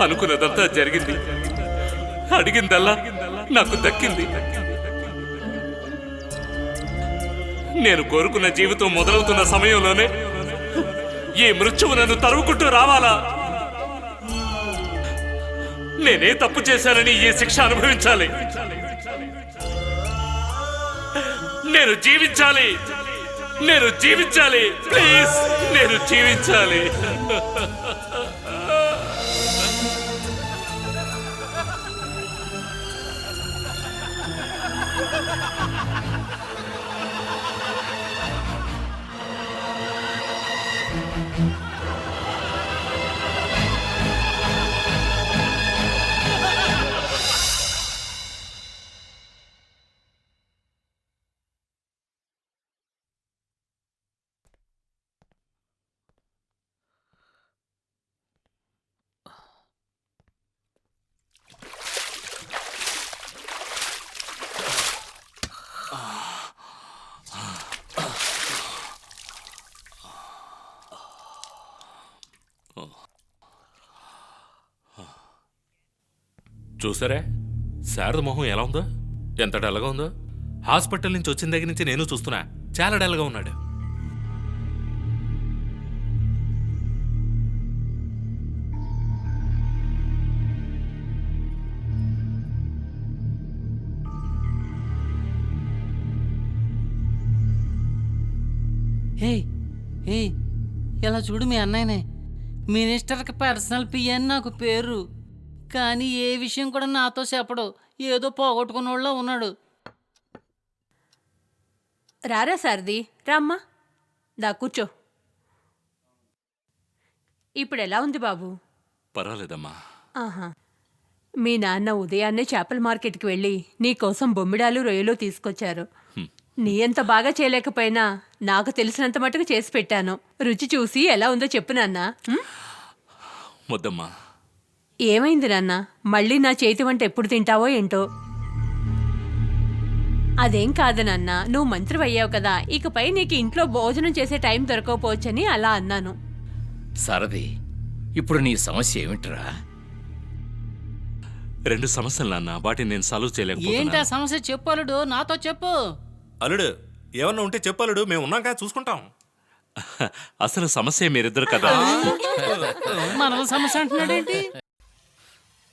అనుకున్నదంతా జరిగింది. అడిగిందల్లా నాకు దక్కింది. నేను కోరుకున్న జీవితం మొదలవుతున్న సమయంలోనే ఈ మృత్యువు నన్ను తరువుకుంటూ రావాలా? నేనే తప్పు చేశానని ఈ శిక్ష అనుభవించాలి. నేను జీవించాలి, నేను జీవించాలి, ప్లీజ్, నేను జీవించాలి. చూసారా శారద మొహం ఎలా ఉందో? ఎంత డల్గా ఉందో. హాస్పిటల్ నుంచి వచ్చిన దగ్గర నుంచి నేను చూస్తున్నా, చాలా డల్గా ఉన్నాడు. ఏయ్ ఏయ్ ఇలా చూడు మీ అన్నయ్యనే మినిస్టర్కి పర్సనల్ పి అని నాకు పేరు, కానీ ఏ విషయం కూడా నాతో చెప్పడు, ఏదో పోగొట్టుకున్నోళ్ళ ఉన్నాడు. రారా సారథి, రామ్మా, దా కూర్చో. ఇప్పుడు ఎలా ఉంది బాబు? పర్వాలేదమ్మా. ఆహా. మీ నాన్న ఉదయాన్నే చేపల మార్కెట్కి వెళ్ళి నీకోసం బొమ్మిడాలు రొయ్యలు తీసుకొచ్చారు. నీ అంత బాగా చేయలేకపోయినా నాకు తెలిసినంత మటుకు చేసి పెట్టాను. రుచి చూసి ఎలా ఉందో చెప్పు నాన్న. వద్దమ్మా. ఏమైంది నాన్న? మళ్ళీ నా చేతి వంట ఎప్పుడు తింటావో ఏంటో. అదేం కాదు నాన్న, నువ్వు మంత్రి అయ్యావు కదా, ఇకపై నీకు ఇంట్లో భోజనం చేసే టైం దొరకకపోవచ్చని అలా అన్నాను. సారథి, ఇప్పుడు నీ సమస్య ఏమిట్రా? 2 సమస్యలు నాన్న, వాటిని నేను సాల్వ్ ఏంటి చేయలేకపోతున్నా. ఆ సమస్య చెప్పు అల్లుడు, నాతో చెప్పు. అల్లుడు ఏమన్నా ఉంటే చెప్పలుడు, మేము ఉన్నాక చూసుకుంటాం. అసలు సమస్య మీరిద్దరు కదా. మన సమస్య అంటున్నాడేంటి?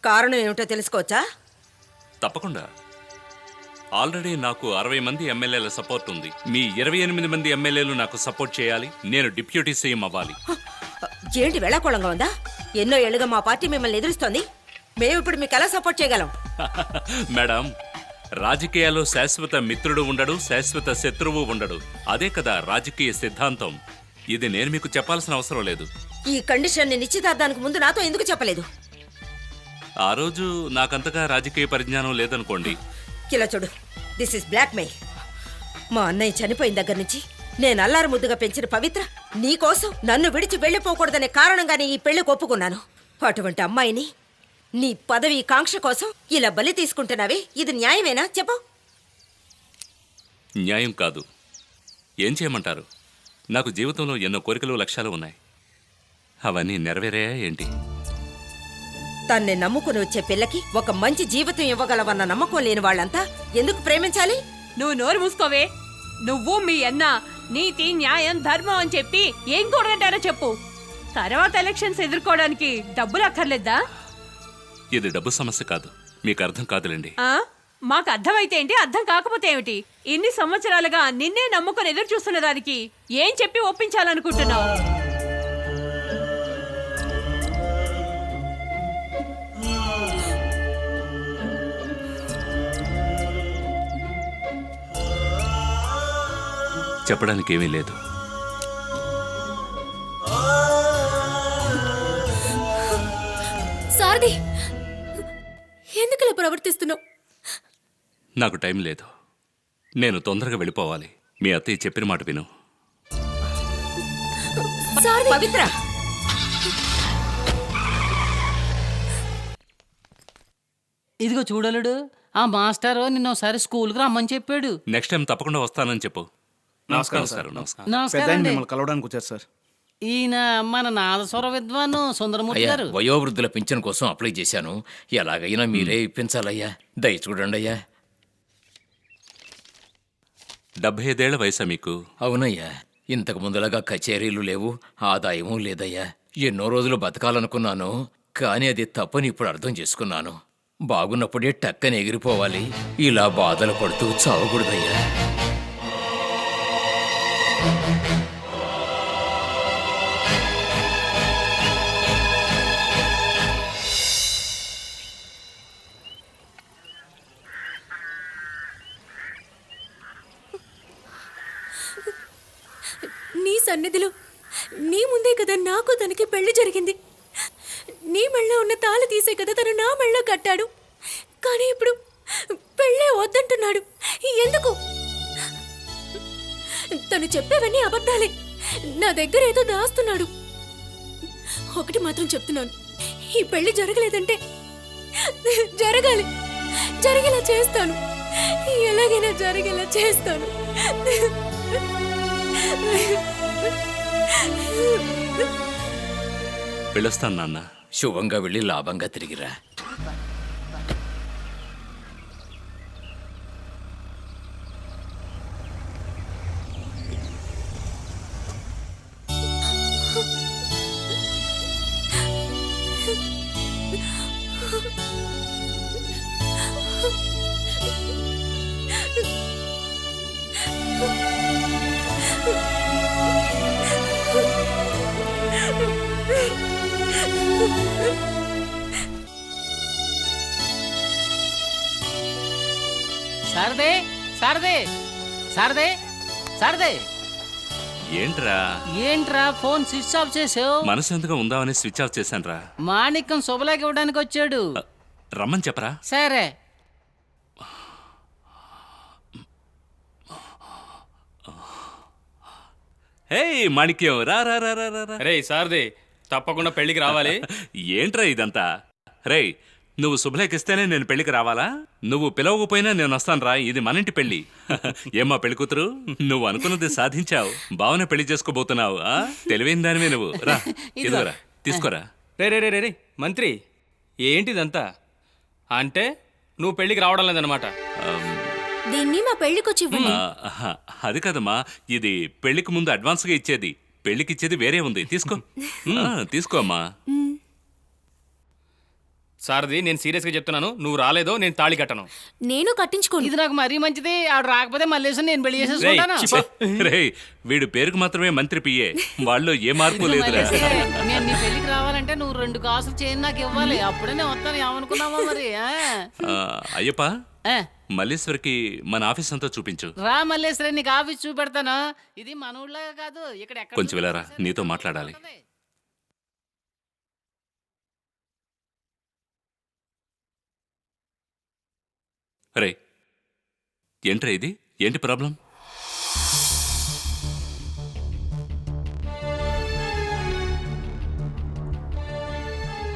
కారణం ఏమిటో తెలుసుకోవచ్చా? తప్పకుండా. ఆల్రెడీ నాకు 60 మంది ఎమ్మెల్యేల సపోర్ట్ ఉంది. మీ 28 మంది ఎమ్మెల్యేలు నాకు సపోర్ట్ చేయాలి. నేను డిప్యూటీ సీఎం అవ్వాలి. ఏంటి వేళాకోళంగా ఉందా? ఎన్నో ఏళ్లుగా మా పార్టీ మిమ్మల్ని ఎదురుస్తోంది. మేము ఇప్పుడు మీకు ఎలా సపోర్ట్ చేయగలం? మేడం, రాజకీయాల్లో శాశ్వత మిత్రుడు ఉండడు, శాశ్వత శత్రువు ఉండడు. అదే కదా రాజకీయ సిద్ధాంతం. ఇది నేను మీకు చెప్పాల్సిన అవసరం లేదు. ఈ కండిషన్ నిశ్చితార్థానికి ముందు నాతో ఎందుకు చెప్పలేదు? ఆ రోజు నాకంతగా రాజకీయ పరిజ్ఞానం లేదనుకోండి. ఇలా చూడు, దిస్ ఇస్ బ్లాక్ మెయిల్. మా అన్నయ్య చనిపోయిన దగ్గర నుంచి నేను అల్లారు ముద్దుగా పెంచిన పవిత్ర నీకోసం నన్ను విడిచి వెళ్ళిపోకూడదనే కారణంగానే ఈ పెళ్లికి ఒప్పుకున్నాను. అటువంటి అమ్మాయిని నీ పదవి కాంక్ష కోసం ఇలా బలి తీసుకుంటున్నావే, ఇది న్యాయమేనా చెప్పు? న్యాయం కాదు. ఏం చేయమంటారు? నాకు జీవితంలో ఎన్నో కోరికలు, లక్ష్యాలు ఉన్నాయి. అవన్నీ నెరవేరాయా ఏంటి? తన్నే నమ్ముకుని వచ్చే పిల్లకి ఒక మంచి జీవితం ఇవ్వగలవన్న నమ్మకం లేని వాళ్ళంతా ఎందుకు ప్రేమించాలి? నువ్వు నోరు మూసుకోవే. నువ్వు మీ అన్న నీతి, న్యాయం, ధర్మం అని చెప్పి ఏం కూడగట్టారో చెప్పు. తర్వాత ఎలక్షన్స్ ఎదుర్కోవడానికి డబ్బులు అక్కర్లేదా? ఇది డబ్బు సమస్య కాదు. మీకు అర్థం కాదులేండి. మాకు అర్థమైతే ఏంటి, అర్థం కాకపోతే ఏమిటి? ఇన్ని సంవత్సరాలుగా నిన్నే నమ్ముకొని ఎదురు చూస్తున్న దానికి ఏం చెప్పి ఒప్పించాలనుకుంటున్నావు? చెప్పడానికి ఏమీ లేదు. సారథి, ఎందుకు ఇలా ప్రవర్తిస్తున్నావు? నాకు టైం లేదు. నేను తొందరగా వెళ్ళిపోవాలి. మీ అత్తయ్య చెప్పిన మాట విను. పవిత్ర, ఇదిగో చూడలుడు, ఆ మాస్టర్ నిన్న ఒకసారి స్కూల్కి రమ్మని చెప్పాడు. నెక్స్ట్ టైం తప్పకుండా వస్తానని చెప్పు. నమస్కారం సార్. నమస్కారం. నమస్కారం పెద్దాయన అండి. మిమ్మల్ని కలవడానికి వచ్చారు సార్. ఈయన మన నాదస్వర విద్వాను సుందరమూర్తి అయ్యా, గారు. వయోవృద్ధుల పింఛన్ కోసం అప్లై చేశాను. ఎలాగైనా మీరే ఇప్పించాలయ్యా. దయ చూడండి అయ్యా. 75 ఏళ్ల వయసా మీకు? అవునయ్యా. ఇంతకు ముందులాగా కచేరీలు లేవు, ఆదాయమూ లేదయ్యా. ఎన్నో రోజులు బతకాలనుకున్నాను, కానీ అది తప్పని ఇప్పుడు అర్థం చేసుకున్నాను. బాగున్నప్పుడే టక్కని ఎగిరిపోవాలి. ఇలా బాధలు పడుతూ చావకూడదయ్యా. నీ సన్నిధిలో నీ ముందే కదా నాకు తనకి పెళ్లి జరిగింది. నీ మెళ్ళో ఉన్న తాళి తీసే కదా తను నా మెళ్ళో కట్టాడు. కానీ ఇప్పుడు పెళ్ళే వద్దంటున్నాడు. ఎందుకు? తను చెప్పేవన్నీ అబద్ధాలే. నా దగ్గర ఏదో దాస్తున్నాడు. ఒకటి మాత్రం చెప్తున్నాను, ఈ పెళ్లి జరగలేదంటే జరగాలి. జరిగేలా చేస్తాను. ఎలాగైనా జరిగేలా చేస్తాను. వెళ్ళొస్తాను నాన్న. శుభంగా వెళ్ళి లాభంగా తిరిగిరా. సారదే సారదే సారదే సారదే ఏంట్రా ఏంట్రా ఫోన్ స్విచ్ ఆఫ్ చేసావు? మనసెందుగా ఉందామని స్విచ్ ఆఫ్ చేశానురా. మాణిక్యం శుభలేఖ ఇవ్వడానికి వచ్చాడు. రమ్మని చెప్పరా. సరే. హే మాణిక్యం, రా రా రా రా రా. రే సారథి, తప్పకుండా పెళ్లికి రావాలి. ఏంట్రా ఇదంతా? రేయ్, నువ్వు శుభలేఖిస్తేనే నేను పెళ్లికి రావాలా? నువ్వు పిలవకపోయినా నేను వస్తాను రా. ఇది మనింటి పెళ్లి. ఏమ్మా పెళ్లి కూతురు, నువ్వు అనుకున్నది సాధించావు. బావనే పెళ్లి చేసుకోబోతున్నావు. తెలివైన దానివే నువ్వు. రా ఇదిగోరా, తీసుకోరా. రే రే రే రే రే మంత్రి, ఏంటిదంతా? అంటే నువ్వు పెళ్లికి రావడం లేదన్నమాట. దీన్ని మా పెళ్లికొచ్చి ఇవ్వండి. అది కదమ్మా, ఇది పెళ్లికి ముందు అడ్వాన్స్గా ఇచ్చేది. పెళ్లికి ఇచ్చేది వేరే ఉంది. తీసుకో. తీసుకో అమ్మా. సారథి, నేను సీరియస్ గా చెప్తున్నాను, నువ్వు రాలేదో నేను తాళి కట్టను. నేను కట్టించుకోను. ఇది నాకు మరీ మంచిది. ఆడు రాకపోతే మళ్ళీ నేను పెళ్లి చేసేసుకుంటాను. రేయ్, వీడు పేరుకు మాత్రమే మంత్రి పియ్యే, వాళ్ళు ఏ మార్పు లేదురా. నేను నీ పెళ్లికి రావాలంటే నువ్వు 2 కాసులు చేయని నాకు ఇవ్వాలి. అప్పుడే నేను వస్తాను. ఏమనుకున్నావా మరి? అయ్యప్ప, మల్లేశ్వరికి మన ఆఫీస్ అంతా చూపించు. రా మల్లేశ్వరి, నీకు ఆఫీస్ చూపెడతాను. ఇది మన ఊళ్ళగా కాదు, ఇక్కడ ఎక్కడ కొంచెం వెళ్ళరా, నీతో మాట్లాడాలి. రే, ఏంట్రా ఇది? ఏంటి ప్రాబ్లం?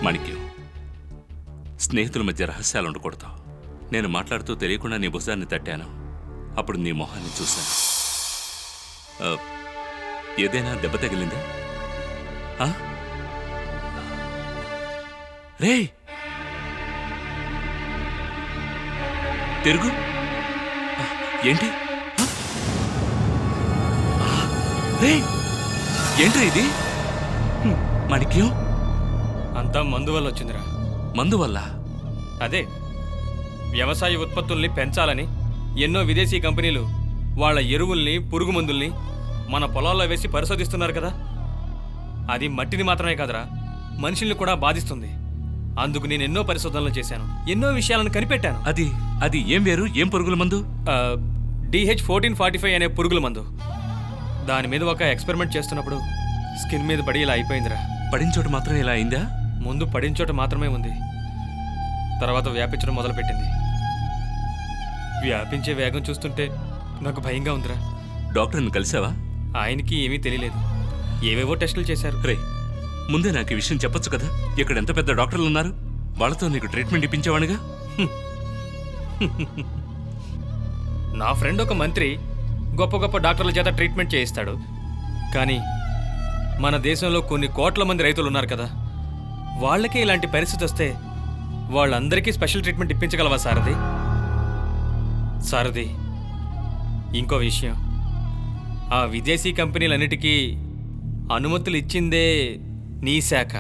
మాణిక్యం, స్నేహితుల మధ్య రహస్యాలు ఉండకూడదు. నేను మాట్లాడుతూ తెలియకుండా నీ భుజాన్ని తట్టాను. అప్పుడు నీ మొహాన్ని చూశాను. ఏదైనా దెబ్బ తగిలిందా? రే, తిరుగు. ఏంటి? రే, ఏంట్రా ఇది? మాణిక్యం, అంతా మందు వల్ల వచ్చిందిరా. మందు వల్ల? అదే, వ్యవసాయ ఉత్పత్తుల్ని పెంచాలని ఎన్నో విదేశీ కంపెనీలు వాళ్ళ ఎరువుల్ని, పురుగు మందుల్ని మన పొలాల్లో వేసి పరిశోధిస్తున్నారు కదా. అది మట్టిని మాత్రమే కాదురా, మనుషుల్ని కూడా బాధిస్తుంది. అందుకు నేను ఎన్నో పరిశోధనలు చేశాను, ఎన్నో విషయాలను కనిపెట్టాను. అది ఏం వేరు, ఏం పురుగుల మందు? DH1445 అనే పురుగుల మందు. దాని మీద ఒక ఎక్స్పెరిమెంట్ చేస్తున్నప్పుడు స్కిన్ మీద పడి ఇలా అయిపోయిందిరా. పడిన చోట మాత్రం ఇలా అయిందా? ముందు పడిన చోట మాత్రమే ఉంది, తర్వాత వ్యాపించడం మొదలుపెట్టింది. వ్యాపించే వేగం చూస్తుంటే నాకు భయంగా ఉందిరా. డాక్టర్ని కలిసావా? ఆయనకి ఏమీ తెలియలేదు, ఏవేవో టెస్టులు చేశారు. రే, ముందే నాకు ఈ విషయం చెప్పొచ్చు కదా. ఇక్కడ ఎంత పెద్ద డాక్టర్లు ఉన్నారు, వాళ్ళతో నీకు ట్రీట్మెంట్ ఇప్పించేవాడిగా. నా ఫ్రెండ్ ఒక మంత్రి గొప్ప గొప్ప డాక్టర్ల చేత ట్రీట్మెంట్ చేయిస్తాడు. కానీ మన దేశంలో కొన్ని కోట్ల మంది రైతులు ఉన్నారు కదా, వాళ్ళకే ఇలాంటి పరిస్థితి వస్తే వాళ్ళందరికీ స్పెషల్ ట్రీట్మెంట్ ఇప్పించగలవా సారథి? సారథి, ఇంకో విషయం, ఆ విదేశీ కంపెనీలన్నిటికీ అనుమతులు ఇచ్చిందే నీ శాఖ.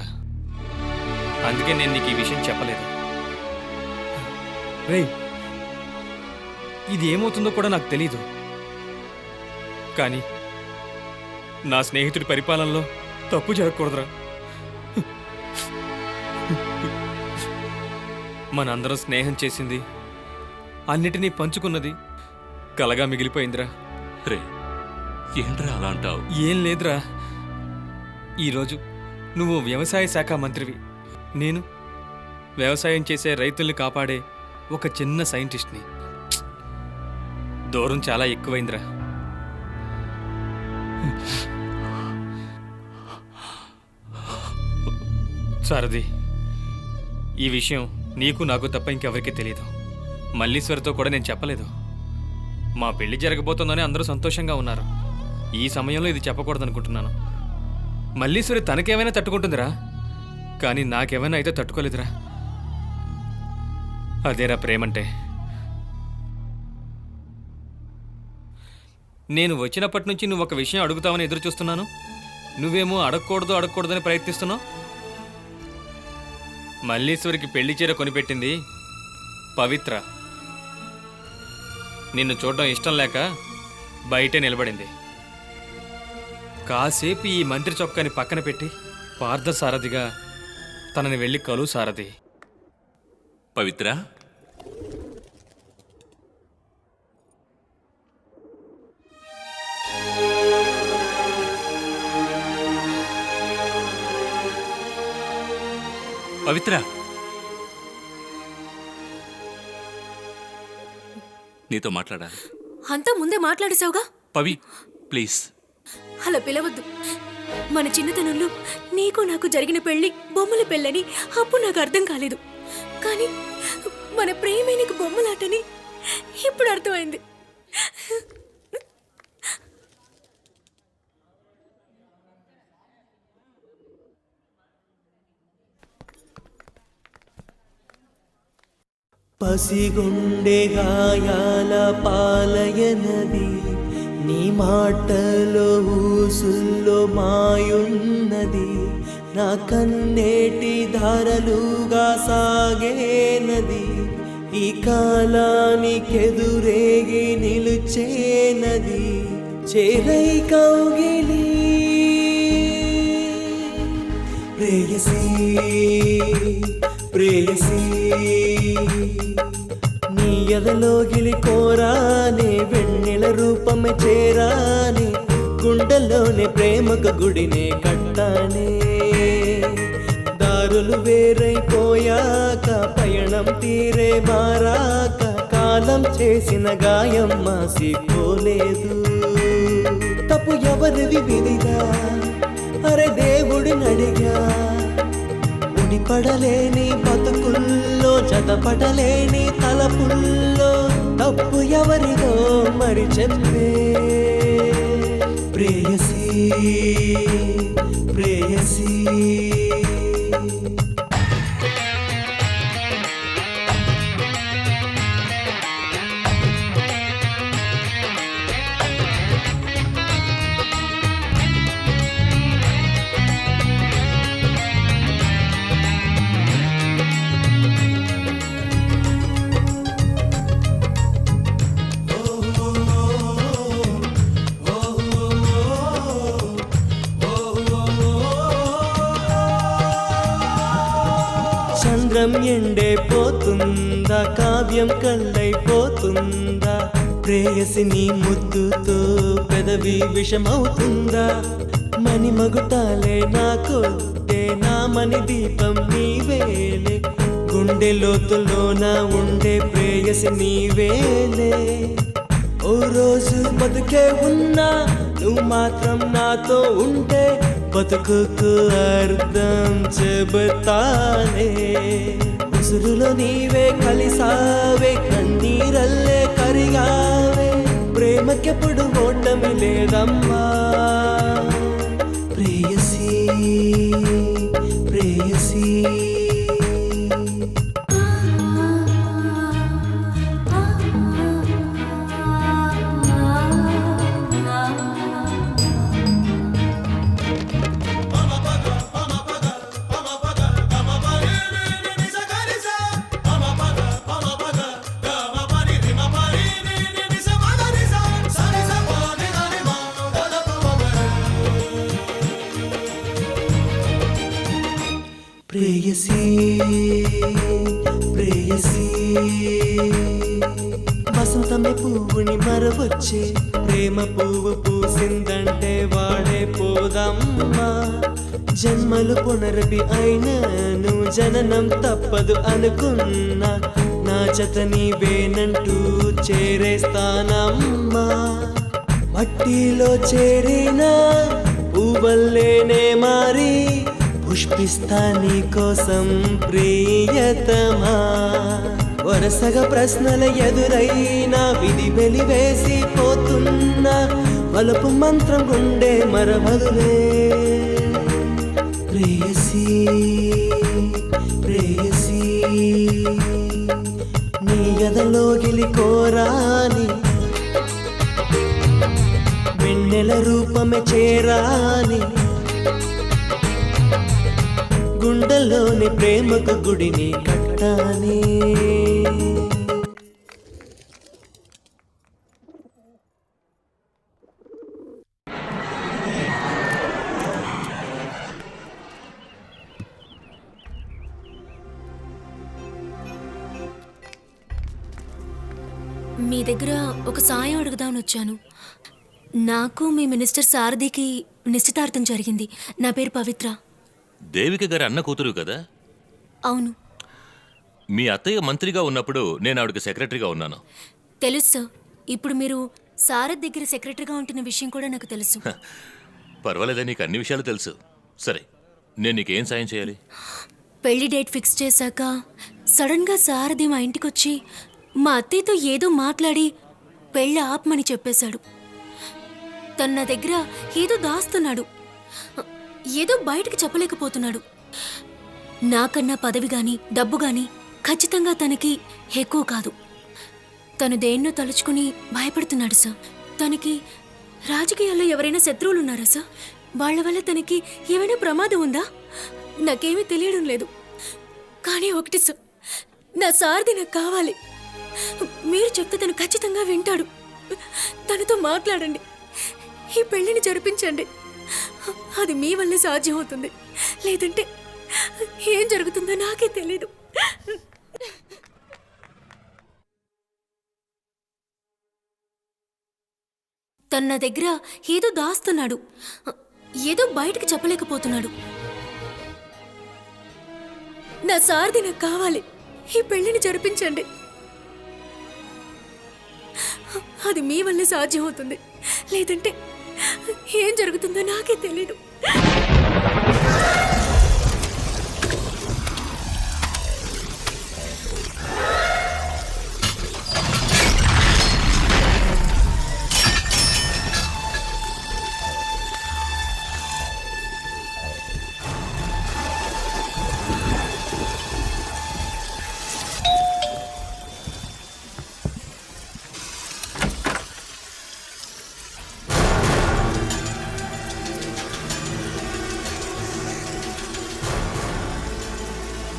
అందుకే నేను నీకు ఈ విషయం చెప్పలేదు. రేయ్, ఇది ఏమవుతుందో కూడా నాకు తెలీదు. కానీ నా స్నేహితుడి పరిపాలనలో తప్పు జరగకూడదురా. మనందరం స్నేహం చేసింది, అన్నిటినీ పంచుకున్నది కలగా మిగిలిపోయిందిరా. రే, ఏంట్రా అలా అంటావు? ఏం లేదురా, ఈరోజు నువ్వు వ్యవసాయ శాఖ మంత్రివి, నేను వ్యవసాయం చేసే రైతుల్ని కాపాడే ఒక చిన్న సైంటిస్ట్ని. దూరం చాలా ఎక్కువైందిరా. సారథి, ఈ విషయం నీకు నాకు తప్ప ఇంకెవరికీ తెలియదు. మల్లీశ్వరితో కూడా నేను చెప్పలేదు. మా పెళ్లి జరగబోతోందని అందరూ సంతోషంగా ఉన్నారు. ఈ సమయంలో ఇది చెప్పకూడదనుకుంటున్నాను. మల్లీశ్వరి తనకేమైనా తట్టుకుంటుందిరా, కానీ నాకేమైనా అయితే తట్టుకోలేదురా. అదేరా ప్రేమంటే. నేను వచ్చినప్పటి నుంచి నువ్వు ఒక విషయం అడుగుతావని ఎదురు చూస్తున్నాను. నువ్వేమో అడగకూడదని ప్రయత్నిస్తున్నావు. మల్లీశ్వరికి పెళ్లి చీర కొనిపెట్టింది పవిత్ర. నిన్ను చూడడం ఇష్టం లేక బయటే నిలబడింది. కాసేపు ఈ మంత్రి చొక్కాని పక్కన పెట్టి పార్థ సారథిగా తనని వెళ్ళి కలువు సారథి. పవిత్ర, పవిత్ర, నీతో మాట్లాడాలి. అంతా ముందే మాట్లాడేశావుగా. పవి, ప్లీజ్. అలా పిలవద్దు. మన చిన్నతనంలో నీకు నాకు జరిగిన పెళ్లి బొమ్మల పెళ్ళని అప్పుడు నాకు అర్థం కాలేదు. కానీ మన ప్రేమే నీకు బొమ్మలాటని ఇప్పుడు అర్థమైంది. పసిగుండె గాయాల పాలయనది, నీ మాటలో ఊసుల్లో మాయున్నది, నా కన్నేటి ధారలుగా సాగేనది, ఈ కాలానికెదురేగి నిలుచేనది, చేరై కౌగిలి ప్రేయసీ ప్రేయసీ, నీ ఎదలో గిలి కోరానే, వెన్నెల రూపమే చేరానే, గుండెల్లోనే ప్రేమకు గుడినే కట్టానే, దారులు వేరైపోయాక పయనం తీరే మారాక, కాలం చేసిన గాయం మాసిపోలేదు. తప్పు ఎవరిది విధిగా, అరే దేవుడిని అడిగా, ముడిపడలేని బతుకుల్లో జతపడలేని తలపుల్లో, తప్పు ఎవరిదో మరి చెప్పే ప్రేయసీ ప్రేయసీ. చంద్రం ఎండే పోతుందా, కావ్యం కళ్ళైపోతుందా, ప్రేయసి నీ ముద్దుతో పెదవి విషమవుతుందా, మణి మగుటాలే నాకొద్దే, నా మణి దీపం నీవేలే, గుండె లోతులోన ఉండే ప్రేయసి నీవేలే. ఓ రోజు బతుకే ఉన్నా నువ్వు మాత్రం నాతో ఉంటే, బతుకుకు అర్థం చెబుతానే, ఉసురులో నీవే కలిసావే, కన్నీరల్లే కరిగావే, ప్రేమకెప్పుడు ఓటమి లేదమ్మా ప్రేయసీ ప్రేయసీ. ప్రేయసీ ప్రేయసీ, వసంతమే పువ్వుని మరవచ్చే, ప్రేమ పువ్వు పూసిందంటే వాడే పోదమ్మా, జన్మలు పునరపి అయినను జననం తప్పదు అనుకున్నా, నా జత నీవేనంటూ చేరేస్తానమ్మా, మట్టిలో చేరిన పువ్వల్లేనే మారి, పుష్పిస్తా నీ కోసం ప్రియతమా, వరసగా ప్రశ్నల ఎదురైనా విధి వెలివేసి పోతున్నా, వలపు మంత్రం గుండె మరవదులే ప్రేయసీ ప్రేయసీ, నీ ఎదలో గిలి కోరాని, వెన్నెల రూపమే చేరాని, గుండెల్లోని ప్రేమకు గుడిని కట్టానే. మీ దగ్గర ఒక సాయం అడుగుదామని వచ్చాను. నాకు మీ మినిస్టర్ సారథికి నిశ్చితార్థం జరిగింది. నా పేరు పవిత్ర. దేవిక గారి అన్న కూతురు కదా, అవును మీ అత్తయ్య మంత్రిగా ఉన్నప్పుడు నేను ఆవిడకి సెక్రటరీగా ఉన్నాను. తెలుసు సార్. ఇప్పుడు మీరు సారథ్ దగ్గర సెక్రటరీగా ఉంటున్న విషయం కూడా నాకు తెలుసు. పర్వాలేదా, నీకు అన్ని విషయాలు తెలుసు. సరే, నేను నీకేం సాయం చేయాలి? పెళ్లి డేట్ ఫిక్స్ చేశాక సడన్గా సారథి మా ఇంటికొచ్చి మా అత్తయ్యతో ఏదో మాట్లాడి పెళ్ళి ఆపమని చెప్పేశాడు. తన నా దగ్గర ఏదో దాస్తున్నాడు, ఏదో బయటకు చెప్పలేకపోతున్నాడు. నాకన్నా పదవి గాని డబ్బు గాని ఖచ్చితంగా తనకి ఎక్కువ కాదు. తను దేన్నో తలుచుకుని భయపడుతున్నాడు సార్. తనకి రాజకీయాల్లో ఎవరైనా శత్రువులు ఉన్నారా సార్? వాళ్ళ వల్ల తనకి ఏమైనా ప్రమాదం ఉందా? నాకేమీ తెలియడం లేదు. కానీ ఒకటి సార్, నా సారథి నాకు కావాలి. మీరు చెప్తే తను ఖచ్చితంగా వింటాడు. తనతో మాట్లాడండి, ఈ పెళ్లిని జరిపించండి. అది మీ వల్లే సాధ్యం అవుతుంది. లేదంటే ఏం జరుగుతుందో నాకే తెలీదు. తన నా దగ్గర ఏదో దాస్తున్నాడు, ఏదో బయటకు చెప్పలేకపోతున్నాడు. నా సారథి నాకు కావాలి. ఈ పెళ్లిని జరిపించండి. అది మీ వల్లే సాధ్యం అవుతుంది. లేదంటే ఏం జరుగుతుందో నాకే తెలీదు.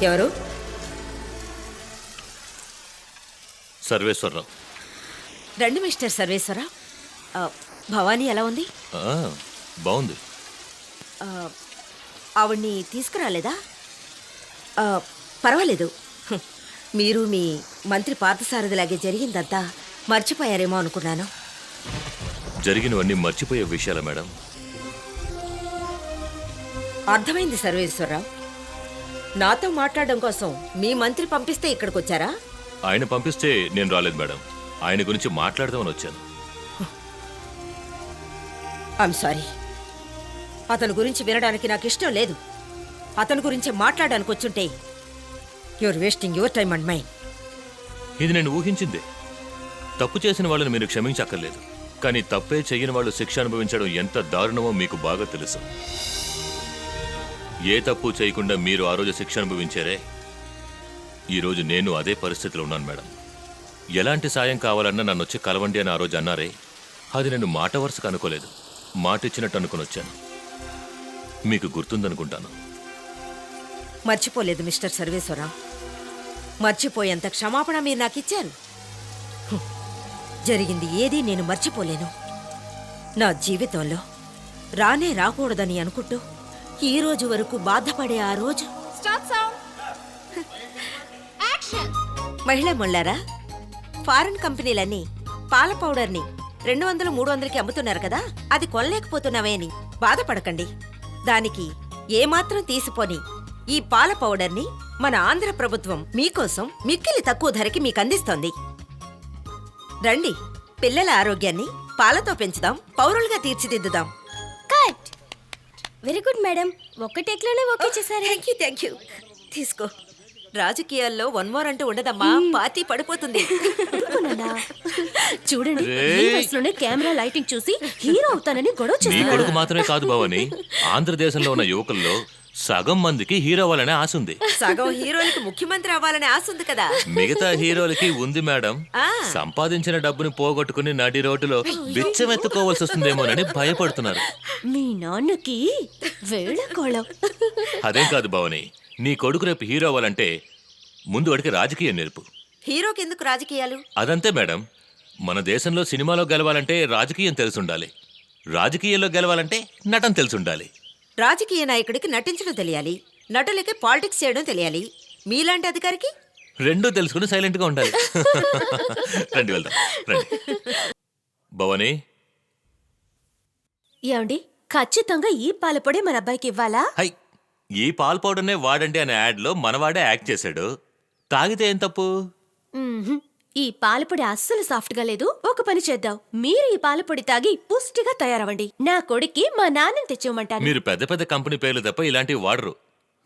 ఎవరు? సర్వేశ్వరరావు. రండి మిస్టర్ సర్వేశ్వరరావు. భవానీ ఎలా ఉంది? బాగుంది. ఆవిడ్ని తీసుకురాలేదా? పర్వాలేదు. మీరు మీ మంత్రి పార్థసారథిలాగే జరిగిందంతా మర్చిపోయారేమో అనుకున్నాను. జరిగినవన్నీ మర్చిపోయే విషయాలా మేడం? అర్థమైంది సర్వేశ్వరరావు. నాతో మాట్లాడడం కోసం మీ మంత్రి పంపిస్తే ఇక్కడికి వచ్చారా? ఆయన పంపిస్తే నేను రాలేదు మేడం. ఆయన గురించి మాట్లాడదామని వచ్చాను. I'm sorry. అతని గురించి వినడానికి నాకు ఇష్టం లేదు. అతని గురించి మాట్లాడడానికి వచ్చుంటే your wasting your time and mind. ఇది నేను ఊహించిందే. తప్పు చేసిన వాళ్ళని మీరు క్షమించక్కర్లేదు. కానీ తప్పే చెయ్యని వాళ్ళు శిక్ష అనుభవించడం ఎంత దారుణమో మీకు బాగా తెలుసు. ఏ తప్పు చేయకుండా మీరు ఆ రోజు శిక్ష అనుభవించారే, ఈరోజు నేను అదే పరిస్థితిలో ఉన్నాను మేడం. ఎలాంటి సాయం కావాలన్నా నన్ను వచ్చి కలవండి అని ఆ రోజు అన్నారే, అది నేను మాట వరుసకు అనుకోలేదు, మాట ఇచ్చినట్టు అనుకుని వచ్చాను. మీకు గుర్తుందనుకుంటాను. మర్చిపోలేదు మిస్టర్ సర్వేశ్వరరావు. మర్చిపోయేంత క్షమాపణ మీరు నాకు ఇచ్చారు. జరిగింది ఏదీ నేను మర్చిపోలేను. నా జీవితంలో రానే రాకూడదని అనుకుంటూ ఈ రోజు వరకు బాధపడే ఆ రోజు. మహిళా మొళ్ళారా, ఫారిన్ కంపెనీలన్నీ పాల పౌడర్ని 200, 300కి అమ్ముతున్నారు కదా, అది కొనలేకపోతున్నావే అని బాధపడకండి. దానికి ఏమాత్రం తీసిపోని ఈ పాల పౌడర్ని మన ఆంధ్ర ప్రభుత్వం మీకోసం మిక్కిలి తక్కువ ధరకి మీకు అందిస్తోంది. రండి, పిల్లల ఆరోగ్యాన్ని పాలతో పెంచుదాం, పౌరులుగా తీర్చిదిద్దుదాం. కట్. Very good madam. ఒక్క టేక్లోనే ఓకే చేశారు. Thank you. తీసుకో. రాజకీయాల్లో వన్ మోర్ అంటూ ఉండదమ్మా, పార్టీ పడిపోతుంది. చూడండి, ఈ వయసులోనే కెమెరా లైటింగ్ చూసి హీరో అవుతానని గొడవ నీ చేస్తున్నారు. కొడుకు మాత్రమే కాదు భవాని, ఆంధ్రదేశంలో ఉన్న యువకుల్లో సగం మందికి హీరో అవ్వాలనే ఆశ ఉంది. సగం హీరోలకి ముఖ్యమంత్రి అవ్వాలనే ఆశ ఉంది కదా. మిగతా హీరోలకి ఉంది మేడం. సంపాదించిన డబ్బుని పోగొట్టుకుని నడి రోడ్డులో బిచ్చమెత్తుకోవాల్సి వస్తుందేమోనని భయపడుతున్నారు. మీ నాన్నకి వేళకోళం. అదేం కాదు భవాని, నీ కొడుకు రేపు హీరో అవ్వాలంటే ముందు వాడికి రాజకీయం నేర్పు. హీరోకి ఎందుకు రాజకీయాలు? అదంతే మేడం. మన దేశంలో సినిమాలో గెలవాలంటే రాజకీయం తెలుసుండాలి, రాజకీయాల్లో గెలవాలంటే నటన తెలుసుండాలి. రాజకీయ నాయకుడికి నటించడం తెలియాలి, నటులకి పాలిటిక్స్ చేయడం తెలియాలి. మీలాంటి అధికారికి రెండూ తెలుసుకుని సైలెంట్గా ఉండాలి. రండి వెళ్దాం, రండి. భవాని, ఏమండి, ఖచ్చితంగా ఈ పాలపొడి మన అబ్బాయికి ఇవ్వాలా? హై, ఈ పాల్ పౌడర్నే వాడండి అనే యాడ్లో మనవాడే యాక్ట్ చేశాడు. తాగితే ఏం తప్పు? మ్మ్హ్మ్. ఈ పాలపొడి అస్సలు సాఫ్ట్ గా లేదు. ఒక పని చేద్దాం, మీరు ఈ పాలపొడి తాగి పుష్టిగా తయారవండి. నా కొడుక్కి మా నాన్నని తెచ్చివ్వమంటాను. మీరు పెద్ద పెద్ద కంపెనీ పేర్లు తప్ప ఇలాంటివి వాడరు.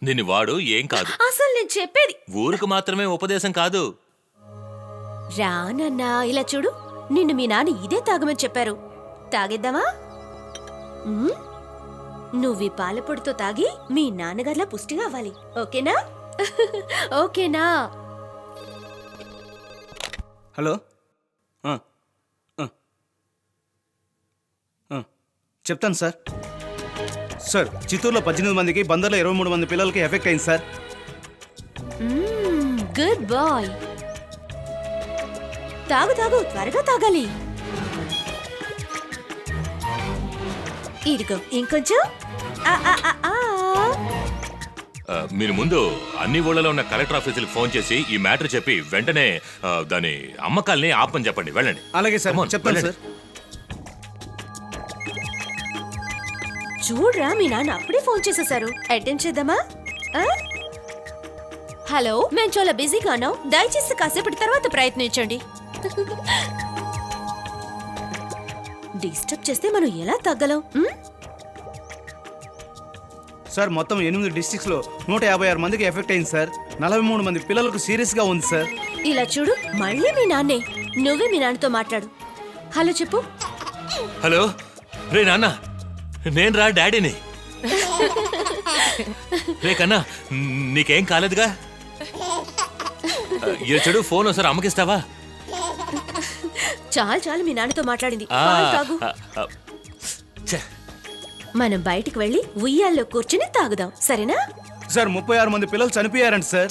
దీన్ని వాడు ఏం కాదు. అసలు నేను చెప్పేది ఊరికి మాత్రమే ఉపదేశం కాదు. రానన్నా, ఇలా చూడు, నిన్ను మీ నాన్న ఇదే తాగమని చెప్పారు. తాగేద్దామా? మ్మ్? నువ్వు ఈ పాలపొడితో తాగి మీ నాన్నగారిలా పుష్టిగా అవ్వాలి. ఓకేనా? ఓకేనా? హలో చెప్తాను సార్. సార్, చిత్తూరులో 18 మందికి, బందర్లో 23 మంది పిల్లలకి ఎఫెక్ట్ అయింది సార్. Good bye. తాగు తాగు, త్వరగా తాగాలి. ఇదిగో ఇంకొంచెం. ఆ, ఆ, ఆ, ఆ. మీరు ముందు అన్ని ఊళ్ళలో ఉన్న కలెక్టర్ ఆఫీసులకు ఫోన్ చేసి ఈ మ్యాటర్ చెప్పి వెంటనే దాని అమ్మకాల్ని ఆపని చెప్పండి. వెళ్ళండి. అలాగే సార్, Come on, చెప్తాను వెళ్ళండి. సార్. చూడ్రా, మీ నాన్న అప్పుడే ఫోన్ చేసేశారు. అటెండ్ చేద్దామా? ఆ? హలో, మేము చాలా బిజీగా ఉన్నాం, దయచేసి కాసేపటి తర్వాత ప్రయత్నించండి. డిస్టర్బ్ చేస్తే మనం ఎలా తగ్గలం? సార్, మొత్తం 8 డిస్ట్రిక్ట్స్లో 156 మందికి ఎఫెక్ట్ అయింది సార్. 43 మంది పిల్లలకు సీరియస్గా ఉంది సార్. ఇలా చూడు, మళ్ళీ మీ నాన్నే. నువ్వే మీ నాన్నతో మాట్లాడు. హలో చెప్పు. హలో, రే నాన్న, నేను రా డాడీని. రే కన్నా, నీకేం కాలేదుగా? ఇలా చెడు, ఫోన్ ఒకసారి అమ్మకిస్తావా? చాలు చాలు, మీ నాన్నతో మాట్లాడింది. ఆ, పాలు తాగు. ఛే. మనం బయటికి వెళ్ళి ఉయ్యాల్లో కూర్చుని తాగుదాం, సరేనా? సార్, 36 మంది పిల్లలు చనిపోయారంట సార్.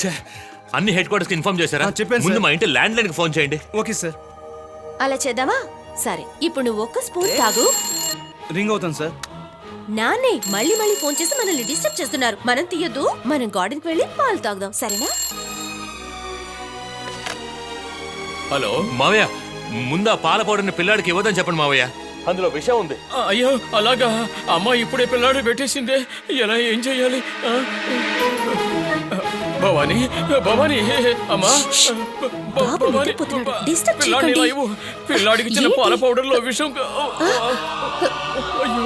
అన్ని హెడ్ క్వార్టర్స్ కి ఇన్ఫార్మ్ చేశారా? చెప్పాను ముందు సార్. మా ఇంటి ల్యాండ్ లైన్ కి ఫోన్ చేయండి. Okay sir. అలా చేద్దామా? సరే, ఇప్పుడు నువ్వు ఒక్క స్పూన్ తాగు. రింగ్ అవుతాను సార్. నాన్నే మళ్ళీ మళ్ళీ ఫోన్ చేసి మనల్ని డిస్టర్బ్ చేస్తున్నారు. మనం తీయొద్దు, మనం గార్డెన్కి వెళ్ళి పాలు తాగుదాం, సరేనా? హలో మావయ్య, ముందు ఆ పాల పౌడర్ని పిల్లాడికి ఇవ్వదని చెప్పండి మావయ్య. అందులో విషయం ఉంది. అయ్యో అలాగా? అమ్మ ఇప్పుడే పిల్లాడు పెట్టేసిందే, ఎలా ఏం చెయ్యాలి? భవానీ, భవానీ, అమ్మా, బాబు నిద్రపోతున్నాడు, డిస్టర్బ్ పిల్లాడిని చేయకండి. ఇలా ఇవ్వు. పిల్లాడికి చిన్న ఏంటి? పాల పౌడర్లో విషం. అయ్యో,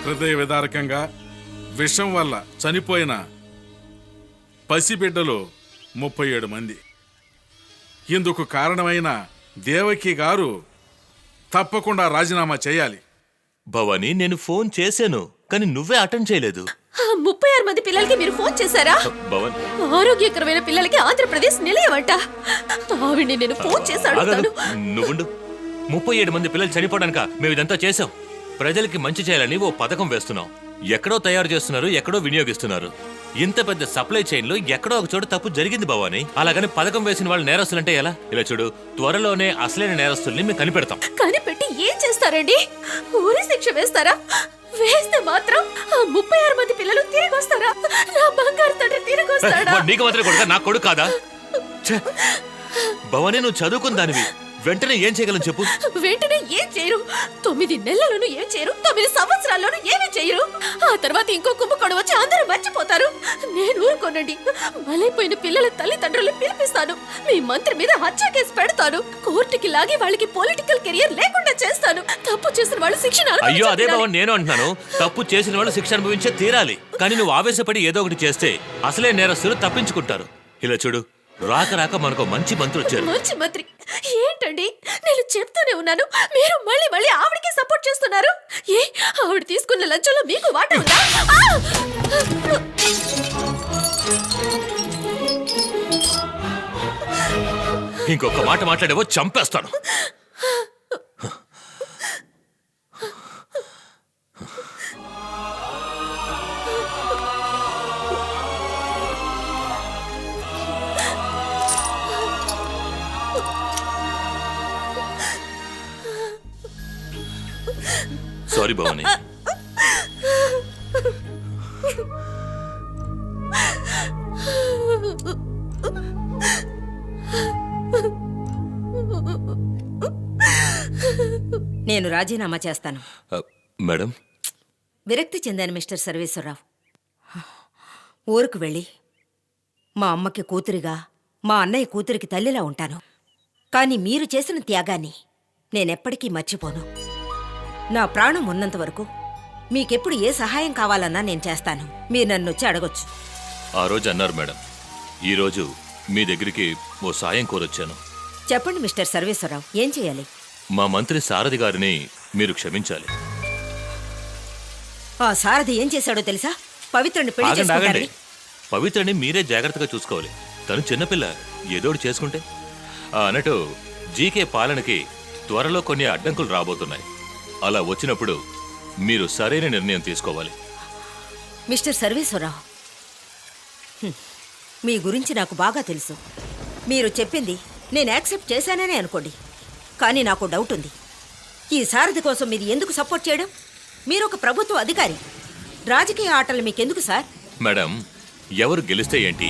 హృదయ విదారకంగా విషం వల్ల చనిపోయిన పసిబిడ్డలు 37 మంది. ఇందుకు కారణమైన దేవకి గారు తప్పకుండా రాజీనామా చేయాలి. భవానీ, నేను ఫోన్ చేశాను, కానీ నువ్వే అటెండ్ చేయలేదు. 36 మంది పిల్లలకి మీరు ఫోన్ చేశారా? భవానీ, ఆరోగ్యకరమైన పిల్లలకి ఆంధ్రప్రదేశ్ నిలయమంట. ఆవిడ్ని నేను ఫోన్ చేసి అడుగుతాను. నువ్వుండు. 37 మంది పిల్లలు చనిపోవడానిక మేము ఇదంతా చేసాం. ప్రజలకి మంచి చేయాలని ఓ పథకం వేస్తున్నాం. ఎక్కడో తయారు చేస్తున్నారు, ఎక్కడో వినియోగిస్తున్నారు. ఇంత పెద్ద సప్లై చైన్ లో ఎక్కడో ఒక చోట తప్పు జరిగింది భవానీ. అలాగని పథకం వేసిన వాళ్ళు నేరస్తులంటే ఎలా? ఇలా చూడు, త్వరలోనే అసలైన నేరస్తుల్ని మేము కనిపెడతాం. కనిపెట్టి ఏం చేస్తారండి? ఊరి శిక్ష వేస్తారా? వేస్తే మాత్రం ఆ 36 మంది పిల్లలు తిరిగి వస్తారా? నా బంగారు తండ్రి తిరిగి వస్తాడా? వాడు నీకు మాత్రం కొడుకా, నాకు కొడుకు కాదా? ఛే! భవానీ, నువ్వు చదువుకున్న దానివి, వెంటనే ఏం చేయగలను చెప్పు? వెంటనే ఏం చేయరు. 9 నెలల్లోనూ ఏం చేయరు, 9 సంవత్సరాల్లోనూ ఏమీ చేయరు. ఆ తర్వాత ఇంకో కుంభకోణం వచ్చి అందరూ మర్చిపోతారు. నేను ఊరుకోనండి. బలైపోయిన పిల్లల తల్లిదండ్రులు పిలిపిస్తాను. మీ మంత్రి మీద హత్య కేసు పెడతాను. కోర్టుకి లాగి వాళ్ళకి పొలిటికల్ కెరియర్ లేకుండా చేస్తాను. తప్పు చేసిన వాళ్ళు శిక్షణ అయ్యో అదే భవన్, నేను అంటున్నాను, తప్పు చేసిన వాళ్ళు శిక్ష అనుభవించే తీరాలి. కానీ నువ్వు ఆవేశపడి ఏదో ఒకటి చేస్తే అసలే నేరస్తులు తప్పించుకుంటారు. ఇలా చూడు, రాక రాక మనకు మంచి మంత్రి వచ్చారు. మంచి మంత్రి ఏంటండి? నేను చెప్తూనే ఉన్నాను, మీరు మళ్ళీ మళ్ళీ ఆవిడకే సపోర్ట్ చేస్తున్నారు. ఏ ఆవిడ తీసుకున్న లంచంలో మీకు వాటా ఉందా? ఇంకొక మాట మాట్లాడేవో చంపేస్తాను. సారీ భవానీ. నేను రాజీనామా చేస్తాను. మేడం, విరక్తి చెందాను మిస్టర్ సర్వేశ్వరరావు. ఊరుకు వెళ్ళి మా అమ్మకి కూతురిగా, మా అన్నయ్య కూతురికి తల్లిలా ఉంటాను. కానీ మీరు చేసిన త్యాగాన్ని నేనెప్పటికీ మర్చిపోను. నా ప్రాణం ఉన్నంత వరకు మీకెప్పుడు ఏ సహాయం కావాలన్నా నేను చేస్తాను. మీరు నన్ను వచ్చి అడగొచ్చు. ఆ రోజు అన్నారు మేడం, ఈరోజు మీ దగ్గరికి ఓ సాయం కోరొచ్చాను. చెప్పండి మిస్టర్ సర్వేశ్వరరావు, ఏం చేయాలి? మా మంత్రి సారథి గారిని మీరు క్షమించాలి. ఆ సారథి ఏం చేశాడో తెలుసా? పవిత్రుని పెళ్లి ఆగండి, ఆగండి. చేసుకుంటారని. పవిత్రని మీరే జాగ్రత్తగా చూసుకోవాలి. తను చిన్నపిల్ల, ఏదోడు చేసుకుంటే. అన్నట్టు జీకే పాలనకి త్వరలో కొన్ని అడ్డంకులు రాబోతున్నాయి. అలా వచ్చినప్పుడు మీరు సరైన నిర్ణయం తీసుకోవాలి. మిస్టర్ సర్వేశ్వరరావు, మీ గురించి నాకు బాగా తెలుసు. మీరు చెప్పింది నేను యాక్సెప్ట్ చేశాననే అనుకోండి, కానీ నాకు డౌట్ ఉంది. ఈ సారథి కోసం మీరు ఎందుకు సపోర్ట్ చేయడం? మీరు ఒక ప్రభుత్వ అధికారి. రాజకీయ ఆటలు మీకెందుకు సార్? మేడం, ఎవరు గెలిస్తే ఏంటి,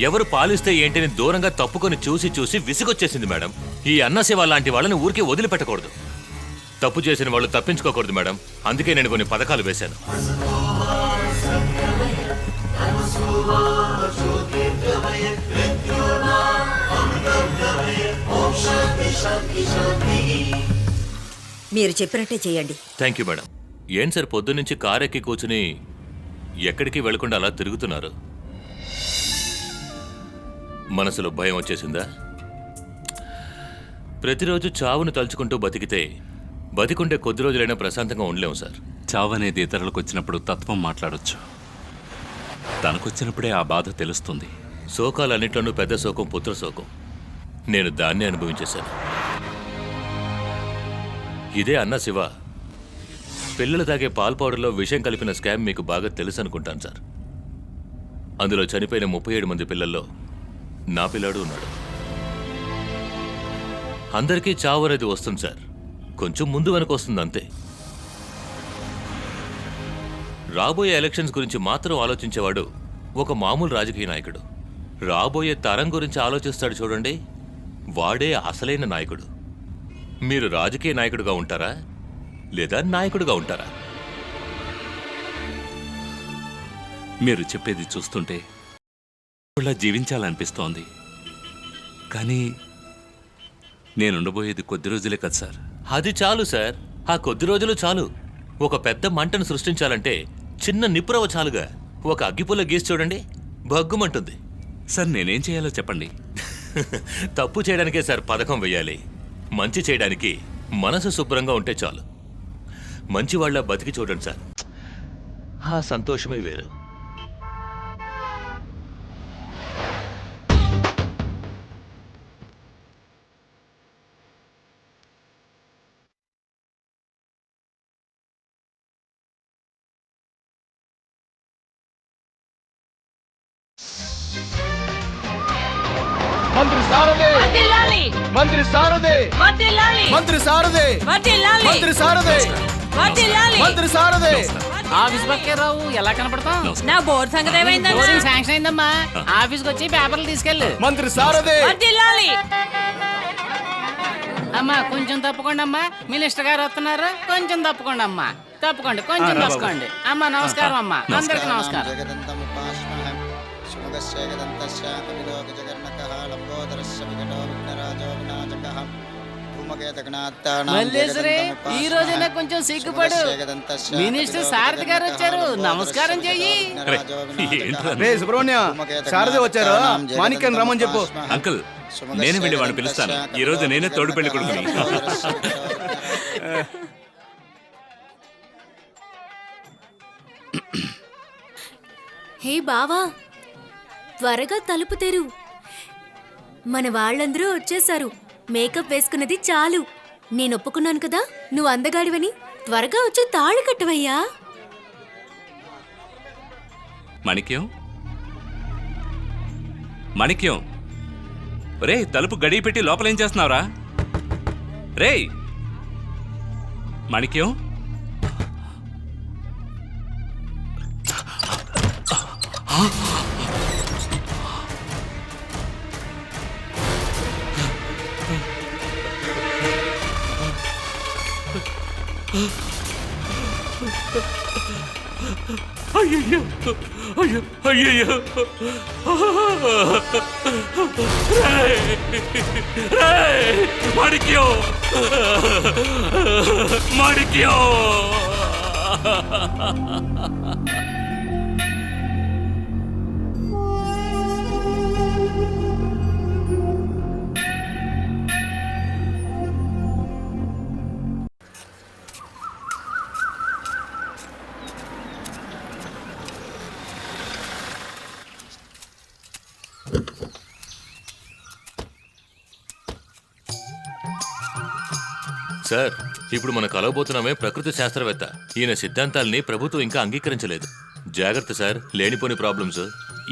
ఎవరు పాలిస్తే ఏంటిని దూరంగా తప్పుకొని చూసి చూసి విసుగొచ్చేసింది మేడం. ఈ అన్నశివ లాంటి వాళ్ళని ఊరికే వదిలిపెట్టకూడదు. తప్పు చేసిన వాళ్ళు తప్పించుకోకూడదు మేడం. అందుకే నేను కొన్ని పథకాలు వేశాను. మీరు చెప్పినట్టే చేయండి. Thank you madam. ఏం సార్, పొద్దున్నుంచి కారెక్కి కూర్చుని ఎక్కడికి వెళ్లకుండా అలా తిరుగుతున్నారు? మనసులో భయం వచ్చేసిందా? ప్రతిరోజు చావును తలుచుకుంటూ బతికితే బతికుంటే కొద్ది రోజులైనా ప్రశాంతంగా ఉండలేము సార్. చావు అనేది ఇతరులకు వచ్చినప్పుడు తత్వం మాట్లాడొచ్చు, తనకొచ్చినప్పుడే ఆ బాధ తెలుస్తుంది. శోకాలన్నిట్లోనూ పెద్ద శోకం పుత్రశోకం. నేను దాన్ని అనుభవించేశాను. ఇదే అన్న శివ. పిల్లలు తాగే పాల్ పౌడర్లో విషం కలిపిన స్కామ్ మీకు బాగా తెలుసు అనుకుంటాను సార్. అందులో చనిపోయిన 37 మంది పిల్లల్లో నా పిల్లాడు ఉన్నాడు. అందరికీ చావు అనేది వస్తుంది సార్, కొంచెం ముందు వెనక వస్తుంది అంతే. రాబోయే ఎలక్షన్స్ గురించి మాత్రం ఆలోచించేవాడు ఒక మామూలు రాజకీయ నాయకుడు. రాబోయే తరం గురించి ఆలోచిస్తాడు చూడండి, వాడే అసలైన నాయకుడు. మీరు రాజకీయ నాయకుడుగా ఉంటారా లేదా నాయకుడుగా ఉంటారా? మీరు చెప్పేది చూస్తుంటే ఇలా జీవించాలనిపిస్తోంది. కానీ నేనుండబోయేది కొద్ది రోజులే కదా సార్. అది చాలు సార్, ఆ కొద్ది రోజులు చాలు. ఒక పెద్ద మంటను సృష్టించాలంటే చిన్న నిప్పురవ చాలుగా. ఒక అగ్గిపుల్ల గీసి చూడండి, భగ్గుమంటుంది. సార్ నేనేం చేయాలో చెప్పండి. తప్పు చేయడానికే సార్ పథకం వెయ్యాలి. మంచి చేయడానికి మనసు శుభ్రంగా ఉంటే చాలు. మంచివాళ్ళ బతికి చూడండి సార్, ఆ సంతోషమే వేరు. మంత్రి సారథి, మంత్రి సారథి, మంత్రి సారథి, మంత్రి సారథి, మంత్రి సారథి. ఆఫీస్ పక్కే రావు, ఎలా కనపడతాం? నా బోర్డు సంగతి ఏమైందన్నా? బోర్డింగ్ శాంక్షన్ అయిందమ్మా. ఆఫీస్కి వచ్చి పేపర్లు తీసుకెళ్ళు. మంత్రి సారథి. అమ్మా కొంచెం తప్పుకోండి అమ్మా, మినిస్టర్ గారు వస్తున్నారు. కొంచెం తప్పుకోండి అమ్మా, తప్పుకోండి, కొంచెం తప్పుకోండి. అమ్మా నమస్కారం అమ్మా, అందరికి నమస్కారం. మల్లేశ్వరి, ఈ రోజైనా కొంచెం సిగ్గుపడు. మినిస్టర్ సారథి గారు వచ్చారు, నమస్కారం చెయ్యి. రే సుబ్రహ్మణ్య, సారథి వచ్చారు, మాణిక్యం రమ్మని చెప్పు. అంకుల్, నేను వెళ్ళి వాడిని పిలుస్తాను. ఈ రోజు నేనే తోడు పెళ్లి కొడుకుని. హే బావా, త్వరగా తలుపు తెరు. మన వాళ్ళందరూ వచ్చేసారు. మేకప్ వేసుకున్నది చాలు. నేను ఒప్పుకున్నాను కదా నువ్వు అందగాడివని. త్వరగా వచ్చి తాళి కట్టవయ్యా. మాణిక్యం, మాణిక్యం, రే తలుపు గడియ పెట్టి లోపలేం చేస్తున్నావురా? రే మాణిక్యం, అయ్యయ్యో అయ్యో అయ్యయ్యో మాణిక్యో మాణిక్యో సార్ ఇప్పుడు మనం కలవబోతున్నామే ప్రకృతి శాస్త్రవేత్త. ఈయన సిద్ధాంతాల్ని ప్రభుత్వం ఇంకా అంగీకరించలేదు. జాగ్రత్త సార్, లేనిపోని ప్రాబ్లమ్స్.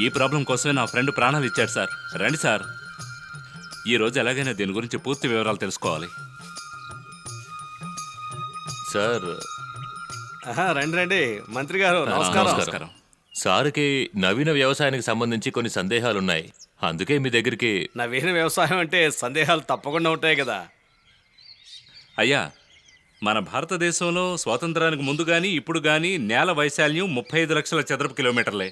ఈ ప్రాబ్లం కోసమే నా ఫ్రెండ్ ప్రాణాలు ఇచ్చాడు సార్. రండి సార్, ఈ రోజు ఎలాగైనా దీని గురించి పూర్తి వివరాలు తెలుసుకోవాలి. సార్ రండి రండి మంత్రి గారు, నమస్కారం. సార్కి నవీన వ్యవసాయానికి సంబంధించి కొన్ని సందేహాలున్నాయి, అందుకే మీ దగ్గరికి. నవీన వ్యవసాయం అంటే సందేహాలు తప్పకుండా ఉంటాయి కదా. అయ్యా, మన భారతదేశంలో స్వాతంత్రానికి ముందు కానీ ఇప్పుడు కానీ నేల వైశాల్యం 35 లక్షల చదరపు కిలోమీటర్లే.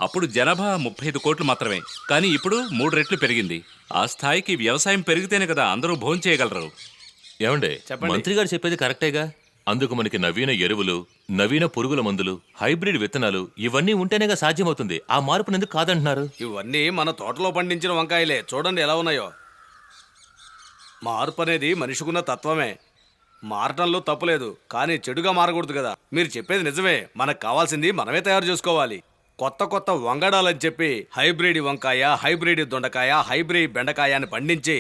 అప్పుడు జనాభా 35 కోట్లు మాత్రమే. కానీ ఇప్పుడు 3 రెట్లు పెరిగింది. ఆ స్థాయికి వ్యవసాయం పెరిగితేనే కదా అందరూ భోజనం చేయగలరు. ఏమండే, మంత్రి గారు చెప్పేది కరెక్టేగా. అందుకు మనకి నవీన ఎరువులు, నవీన పురుగుల మందులు, హైబ్రిడ్ విత్తనాలు ఇవన్నీ ఉంటేనేగా సాధ్యమవుతుంది. ఆ మార్పును ఎందుకు కాదంటున్నారు? ఇవన్నీ మన తోటలో పండించిన వంకాయలే. చూడండి ఎలా ఉన్నాయో. మార్పు అనేది మనిషికున్న తత్వమే. మారటంలో తప్పులేదు, కానీ చెడుగా మారకూడదు కదా. మీరు చెప్పేది నిజమే. మనకు కావాల్సింది మనమే తయారు చేసుకోవాలి. కొత్త కొత్త వంగడాలని చెప్పి హైబ్రిడ్ వంకాయ, హైబ్రిడ్ దొండకాయ, హైబ్రిడ్ బెండకాయ అని పండించి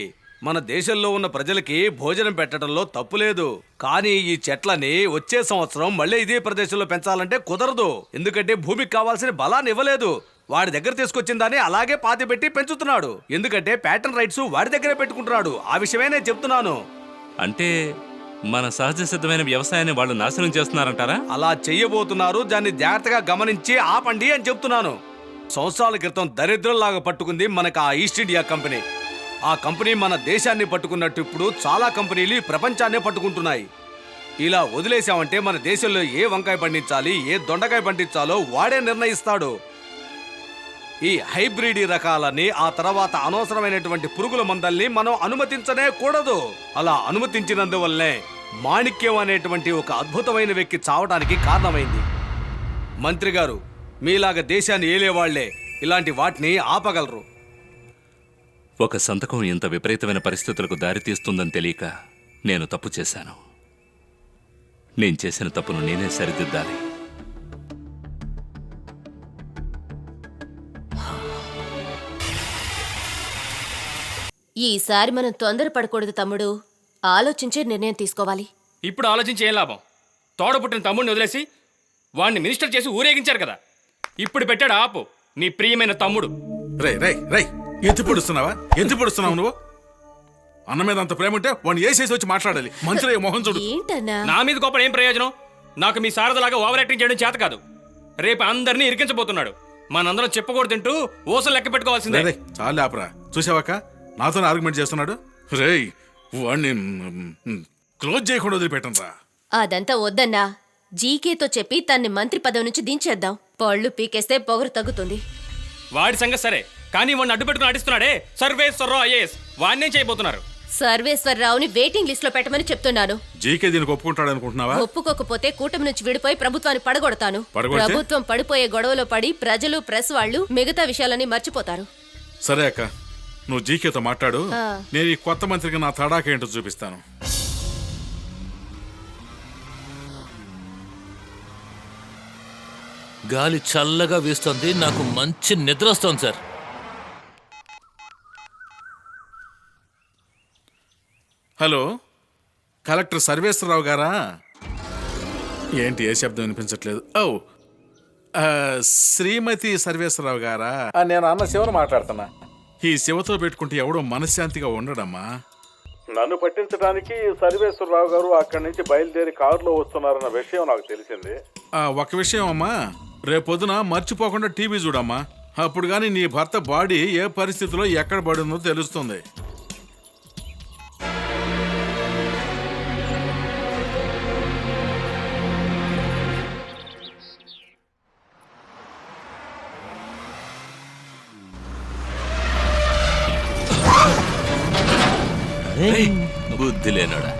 మన దేశంలో ఉన్న ప్రజలకి భోజనం పెట్టడంలో తప్పు లేదు. కానీ ఈ చెట్లని వచ్చే సంవత్సరం మళ్ళీ ఇదే ప్రదేశంలో పెంచాలంటే కుదరదు. ఎందుకంటే భూమికి కావాల్సిన బలాన్ని ఇవ్వలేదు. వాడి దగ్గర తీసుకొచ్చిన దాన్ని అలాగే పాతి పెట్టి పెంచుతున్నాడు. ఎందుకంటే ప్యాటర్న్ రైట్స్ వాడి దగ్గరే పెట్టుకుంటున్నాడు. ఆ విషయమే నేను చెప్తున్నాను. అంటే మన సహజ సిద్ధమైన వ్యవసాయాన్ని వాళ్ళు నాశనం చేస్తున్నారంటారా? అలా చెయ్యబోతున్నారు. దాన్ని జాగ్రత్తగా గమనించి ఆపండి అని చెప్తున్నాను. సంవత్సరాల క్రితం దరిద్రంలాగా పట్టుకుంది మనకు ఆ ఈస్ట్ ఇండియా కంపెనీ. ఆ కంపెనీ మన దేశాన్ని పట్టుకున్నట్టు ఇప్పుడు చాలా కంపెనీలు ఈ ప్రపంచాన్నే పట్టుకుంటున్నాయి. ఇలా వదిలేసామంటే మన దేశంలో ఏ వంకాయ పండించాలి, ఏ దొండకాయ పండించాలో వాడే నిర్ణయిస్తాడు. ఈ హైబ్రిడ్ రకాలని, ఆ తర్వాత అనవసరమైనటువంటి పురుగుల మందల్ని మనం అనుమతించనే కూడదు. అలా అనుమతించినందువల్లనే మాణిక్యం అనేటువంటి ఒక అద్భుతమైన వ్యక్తి చావడానికి కారణమైంది. మంత్రి గారు, మీలాగా దేశాన్ని ఏలేవాళ్లే ఇలాంటి వాటిని ఆపగలరు. ఒక సంతకం ఇంత విపరీతమైన పరిస్థితులకు దారితీస్తుందని తెలియక నేను తప్పు చేశాను. నేను చేసిన తప్పును నేనే సరిదిద్దాలి. ఈసారి మనం తొందరపడకూడదు తమ్ముడు. ఆలోచించే నిర్ణయం తీసుకోవాలి. ఇప్పుడు ఆలోచించి ఏం లాభం? తోడ పుట్టిన తమ్ముడిని వదిలేసి వాడిని మినిస్టర్ చేసి ఊరేగించారు కదా. ఇప్పుడు పెట్టాడు ఆపు నీ ప్రియమైన తమ్ముడు. రై రై రై ఎత్తి పొడుస్తున్నావు నువ్వు? అన్న మీద అంత ప్రేమ ఉంటే వాడిని ఏసేసి వచ్చి మాట్లాడాలి. మంత్రి మొహం చూడు. నా మీద కోపం ఏం ప్రయోజనం? నాకు మీ శారదలాగా ఓవర్ యాక్టింగ్ చేయడం చేత కాదు. రేపు అందరినీ ఇరికించబోతున్నాడు. మనందరం చెప్పకూడదు తింటూ ఓసలు లెక్క పెట్టుకోవాల్సిందే. చాలు ఆపరా. చూసావాక నాతో ఆర్గ్యుమెంట్ చేస్తున్నాడు. రేయ్, వాడిని క్లోజ్ చేయకుండా వదిలిపెట్టను రా. అదంతా వద్దన్నా. జీకేతో చెప్పి తన్ని మంత్రి పదవి నుంచి దించేద్దాం. పళ్ళు పీకేస్తే పొగరు తగ్గుతుంది. వాడి సంగతి సరే, కానీ వాడిని అడ్డు పెట్టుకుని నటిస్తున్నాడే సర్వేశ్వరరావు ఐఏఎస్. వాడినేం చేయబోతున్నారు? సర్వేశ్వరరావుని వెయిటింగ్ లిస్ట్ లో పెట్టమని చెప్తున్నాను. జీకే దీనికి ఒప్పుకుంటాడు అనుకుంటున్నావా? ఒప్పుకోకపోతే కూటమి నుంచి విడిపోయి ప్రభుత్వాన్ని పడగొడతాను. పడగొడితే? ప్రభుత్వం పడిపోయే గొడవలో పడి ప్రజలు, ప్రెస్ వాళ్ళు మిగతా విషయాలని మర్చిపోతారు. సరే అక్క, నువ్వు జీకేతో మాట్లాడు. ఆ. నేను ఈ కొత్త మంత్రికి నా తడాకేంటో చూపిస్తాను. గాలి చల్లగా వీస్తోంది, నాకు మంచి నిద్ర వస్తోంది సార్. హలో, కలెక్టర్ సర్వేశ్వరరావు గారా? ఏంటి ఏ శబ్దం వినిపించట్లేదు? ఓ, శ్రీమతి సర్వేశ్వరరావు గారా? నేను అన్న శివను మాట్లాడుతున్నా. ఈ శివతో పెట్టుకుంటే ఎవడో మనశ్శాంతిగా ఉండడమ్మా. నన్ను పట్టించడానికి సర్వేశ్వరరావు గారు అక్కడి నుంచి బయలుదేరి కారులో వస్తున్నారన్న విషయం నాకు తెలిసింది. ఒక విషయం అమ్మా, రేపొద్దున మర్చిపోకుండా టీవీ చూడమ్మా. అప్పుడు కానీ నీ భర్త బాడీ ఏ పరిస్థితిలో ఎక్కడ పడిందో తెలుస్తుంది. బుద్ధి లేనోడా.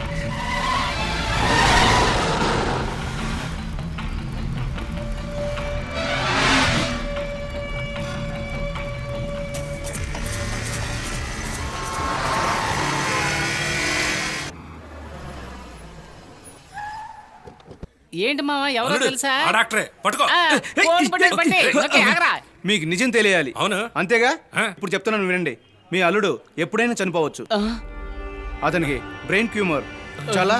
ఏంటి మావా ఎవరో తెలుసా? ఆ డాక్టరే పట్టుకో. ఆ, ఫోన్ పట్టు, పట్టు. ఓకే, ఆగరా. మీకు నిజం తెలియాలి. అవును. అంతేగా? ఇప్పుడు చెప్తున్నాను వినండి. మీ అల్లుడు ఎప్పుడైనా చనిపోవచ్చు. అతనికి బ్రెయిన్ ట్యూమర్. చాలా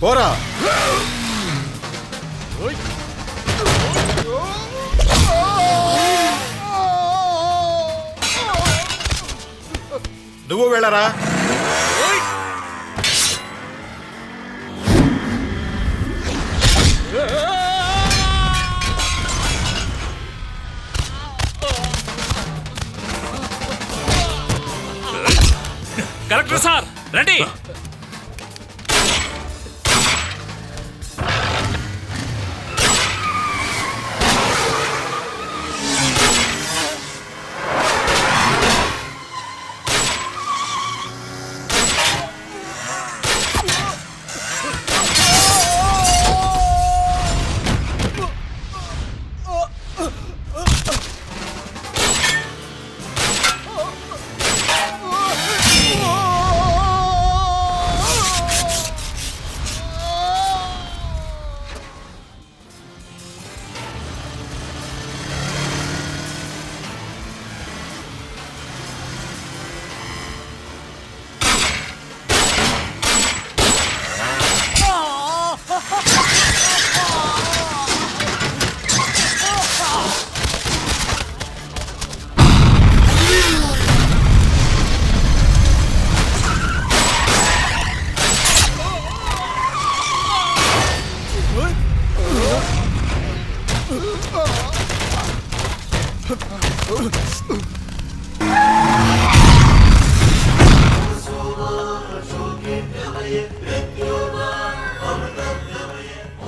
పోరా. నువ్వు వెళ్ళరా. కలెక్టర్ సార్ రండి.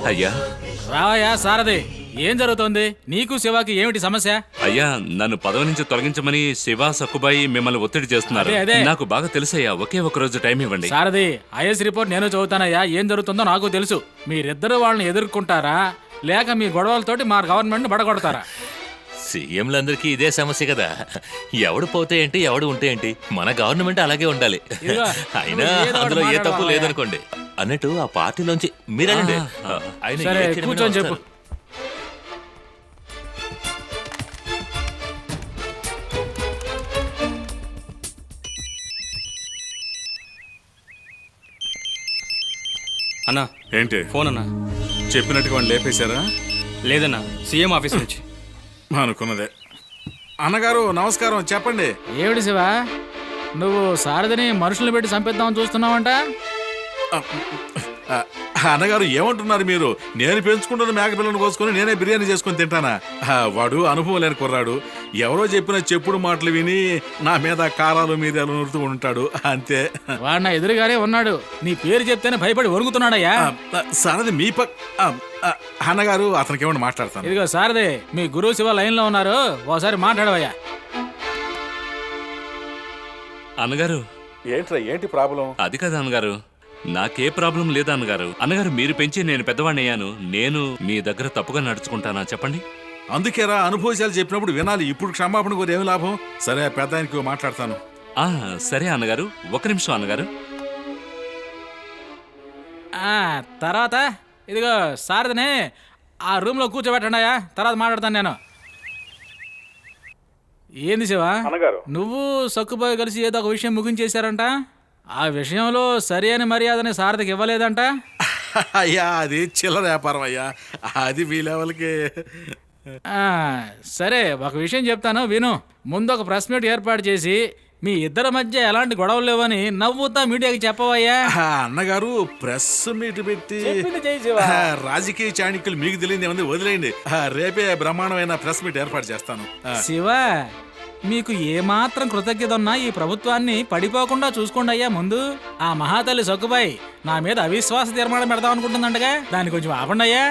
అయ్యా రావయ్యా సారథి, ఏం జరుగుతోంది? నీకు శివాకి ఏమిటి సమస్య? అయ్యా నన్ను పదవి నుంచి తొలగించమని శివ సక్కుబాయి మిమ్మల్ని ఒత్తిడి చేస్తున్నారు. అదే. నాకు బాగా తెలుసయ్యా, ఒకే ఒక రోజు టైం ఇవ్వండి. సారథి, ఐఎస్ రిపోర్ట్ నేను చదువుతానయ్యా. ఏం జరుగుతుందో నాకు తెలుసు. మీరిద్దరు వాళ్ళని ఎదుర్కొంటారా లేక మీ గొడవలతోటి మా గవర్నమెంట్ బడగొడతారా? సీఎంలందరికీ ఇదే సమస్య కదా. ఎవడు పోతే ఏంటి, ఎవడు ఉంటే ఏంటి, మన గవర్నమెంట్ అలాగే ఉండాలి. ఇదిగో, అయినా నువ్వు ఏదో ఒకటి అందులో ఏ తప్పు మాట్లాడవా? లేదనుకోండి. అన్నట్టు ఆ పార్టీలోంచి మీరండి. ఆయన సరే, ఏ క్షణమైనా కూర్చొని చెప్పు. వస్తారు. అన్నా ఏంటి ఫోన్ అన్నా. చెప్పినట్టుగా వాళ్ళు లేపేశారా? లేదన్నా, సీఎం ఆఫీస్ నుంచి. అనుకున్నదే. అన్నగారు నమస్కారం, చెప్పండి. ఏమిటి శివ, నువ్వు సారథిని మనుషులు పెట్టి చంపేద్దామని చూస్తున్నావంట? అన్నగారు ఏమంటున్నారు మీరు? నేను పెంచుకుంటున్న మేకపిల్లను కోసుకొని నేనే బిర్యానీ చేసుకొని తింటానా? వాడు అనుభవం లేని కుర్రాడు. ఎవరో చెప్పిన చెప్పుడు మాటలు విని నా మీద కారాలు మీద నూరుతూ ఉంటాడు అంతే. వాడు నా ఎదురుగానే ఉన్నాడు. నీ పేరు చెప్తేనే భయపడి వణుకుతున్నాడయ్యా. సారది మీ అన్నగారు అతనికి ఏమన్నా మాట్లాడతాను. ఇదిగో సారథి, మీ గురువు శివ లైన్ లో ఉన్నారు, ఒకసారి మాట్లాడవయ్యా. అన్నగారు ఏంట్రా ఏంటి ప్రాబ్లం? అది కాదు అన్నగారు, నాకే ప్రాబ్లం లేదు అన్నగారు. అన్నగారు మీరు పెంచి నేను పెద్దవాడిని అయ్యాను. నేను మీ దగ్గర తప్పుగా నడుచుకుంటానా చెప్పండి? అందుకేరా అనుభవశాలు చెప్పినప్పుడు వినాలి. ఇప్పుడు క్షమాపణ కూడా ఏమి లాభం? సరే ఆ పెద్ద ఆయనకి మాట్లాడతాను. సరే అన్నగారు, ఒక నిమిషం అన్నగారు. తర్వాత ఇదిగో సారథిని ఆ రూమ్లో కూర్చోబెట్టండియా, తర్వాత మాట్లాడతాను నేను. ఏంది శివ, నువ్వు సక్కుబాయ్ కలిసి ఏదో ఒక విషయం ముగించేశారంట. ఆ విషయంలో సరి అయిన మర్యాదని సారథికి ఇవ్వలేదంట. అయ్యా అది చిల్లర వ్యాపారం అయ్యా, అది మీ లెవెల్కి. సరే ఒక విషయం చెప్తాను విను. ముందు ఒక ప్రెస్ మీట్ ఏర్పాటు చేసి మీ ఇద్దరి మధ్య ఎలాంటి గొడవలు లేవని నవ్వుతా మీడియాకి చెప్పవయ్యా. అన్నగారు ప్రెస్ మీట్ పెట్టి రాజకీయ చాణక్యులు మీకు తెలియదు ఏముంది, వదిలేయండి. రేపే బ్రహ్మాండమైన ప్రెస్ మీట్ ఏర్పాటు చేస్తాను. శివ, మీకు ఏమాత్రం కృతజ్ఞత ఉన్నా ఈ ప్రభుత్వాన్ని పడిపోకుండా చూసుకోండి అయ్యా. ముందు ఆ మహాతల్లి సక్కుబాయి నా మీద అవిశ్వాస తీర్మానం పెడదాం అనుకుంటుందంటగా, దాన్ని కొంచెం ఆపండి అయ్యా.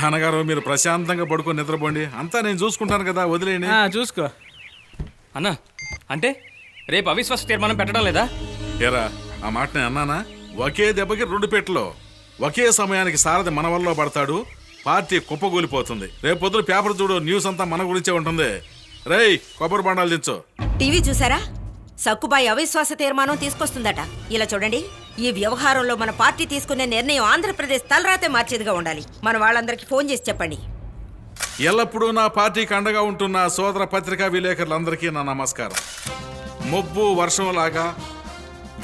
అన్నగారు మీరు ప్రశాంతంగా పడుకొని నిద్రపోండి, అంతా నేను చూసుకుంటాను కదా, వదిలేయండి. చూసుకో అన్నా. అంటే రేపు అవిశ్వాస తీర్మానం పెట్టడం లేదా? ఏరా ఆ మాట నేను అన్నానా? ఒకే దెబ్బకి రెండు పెట్టలో ఒకే సమయానికి సారథి మన వల్ల పడతాడు, పార్టీ కుప్పగూలిపోతుంది. రేపు పొద్దున పేపర్ చూడు, న్యూస్ అంతా మన గురించే ఉంటుంది. రేయ్ కొబ్బరి బండాలు దించు. టీవీ చూసారా? సక్కుబాయి అవిశ్వాస తీర్మానం తీసుకొస్తుందట. ఇలా చూడండి, ఈ వ్యవహారంలో మన పార్టీ తీసుకునే నిర్ణయం ఆంధ్రప్రదేశ్ తలరాతే మార్చేదిగా ఉండాలి. మన వాళ్ళందరికీ ఫోన్ చేసి చెప్పండి. ఎల్లప్పుడూ నా పార్టీకి అండగా ఉంటున్న సోదర పత్రికా విలేకరులందరికీ నా నమస్కారం. మొబ్బు వర్షంలాగా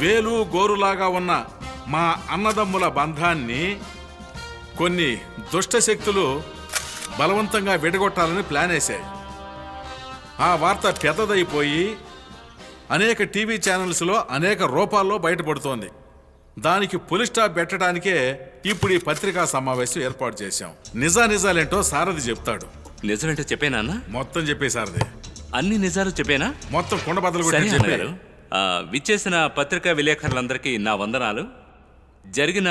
వేలు గోరులాగా ఉన్న మా అన్నదమ్ముల బంధాన్ని కొన్ని దుష్ట శక్తులు బలవంతంగా విడగొట్టాలని ప్లాన్ వేశాయి. ఆ వార్త పెద్దదైపోయి అనేక టీవీ ఛానల్స్లో అనేక రూపాల్లో బయటపడుతోంది. దానికి పులి స్టాప్ పెట్టడానికే ఇప్పుడు ఈ పత్రికా సమావేశం ఏర్పాటు చేశాం. నిజాలేంటో సారథి చెప్తాడు. నిజమేంటో చెప్పేనా అన్న? మొత్తం చెప్పే సారథి. అన్ని నిజాలు చెప్పేనా? మొత్తం కొండ బద్దలు సరే కొట్టి చెప్పారు. అన్నగారు, విచ్చేసిన పత్రికా విలేకరులందరికీ నా వందనాలు. జరిగిన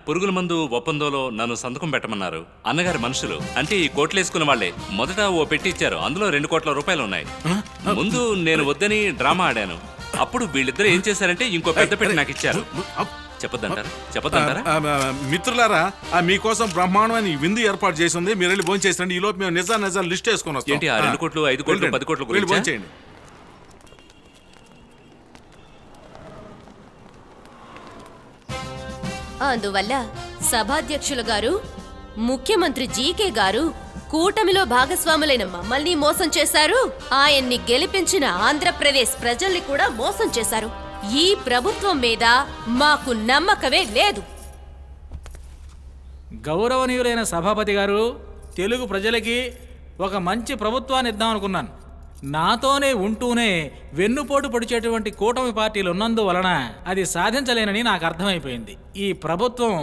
పురుగుల మందు ఒప్పందంలో నన్ను సంతకం పెట్టమన్నారు. అన్నగారి మనుషులు అంటే ఈ కోట్లేసుకున్న వాళ్లే మొదట ఓ పెట్టి ఇచ్చారు. అందులో 2 కోట్ల రూపాయలు ఉన్నాయి. ముందు నేను వద్దని డ్రామా ఆడాను. అప్పుడు వీళ్ళిద్దరు ఏం చేశారంటే ఇంకో పెద్ద పెట్టి నాకు ఇచ్చారు. చెప్పొద్దంటారా? మిత్రులారా, మీకోసం బ్రహ్మాండమైన విందు ఏర్పాటు చేసింది. మీరు వెళ్ళి భోజనం చేసండి. ఈ లోపు మేము నిజాలు లిస్ట్ వేసుకుని వస్తాం. ఏంటి 2 కోట్లు 5 కోట్లు 10 కోట్ల గురించి భోజనం చేయండి. అందువల్ల సభాధ్యక్షులు గారు, ముఖ్యమంత్రి జీకే గారు కూటమిలో భాగస్వాములైన మమ్మల్ని మోసం చేశారు. ఆయన్ని గెలిపించిన ఆంధ్రప్రదేశ్ ప్రజల్ని కూడా మోసం చేశారు. ఈ ప్రభుత్వం మీద మాకు నమ్మకమే లేదు. గౌరవనీయులైన సభాపతి గారు, తెలుగు ప్రజలకి ఒక మంచి ప్రభుత్వాన్ని ఇద్దాం అనుకున్నాను. నాతోనే ఉంటూనే వెన్నుపోటు పొడిచేటువంటి కూటమి పార్టీలు ఉన్నందువలన అది సాధించలేనని నాకు అర్థమైపోయింది. ఈ ప్రభుత్వం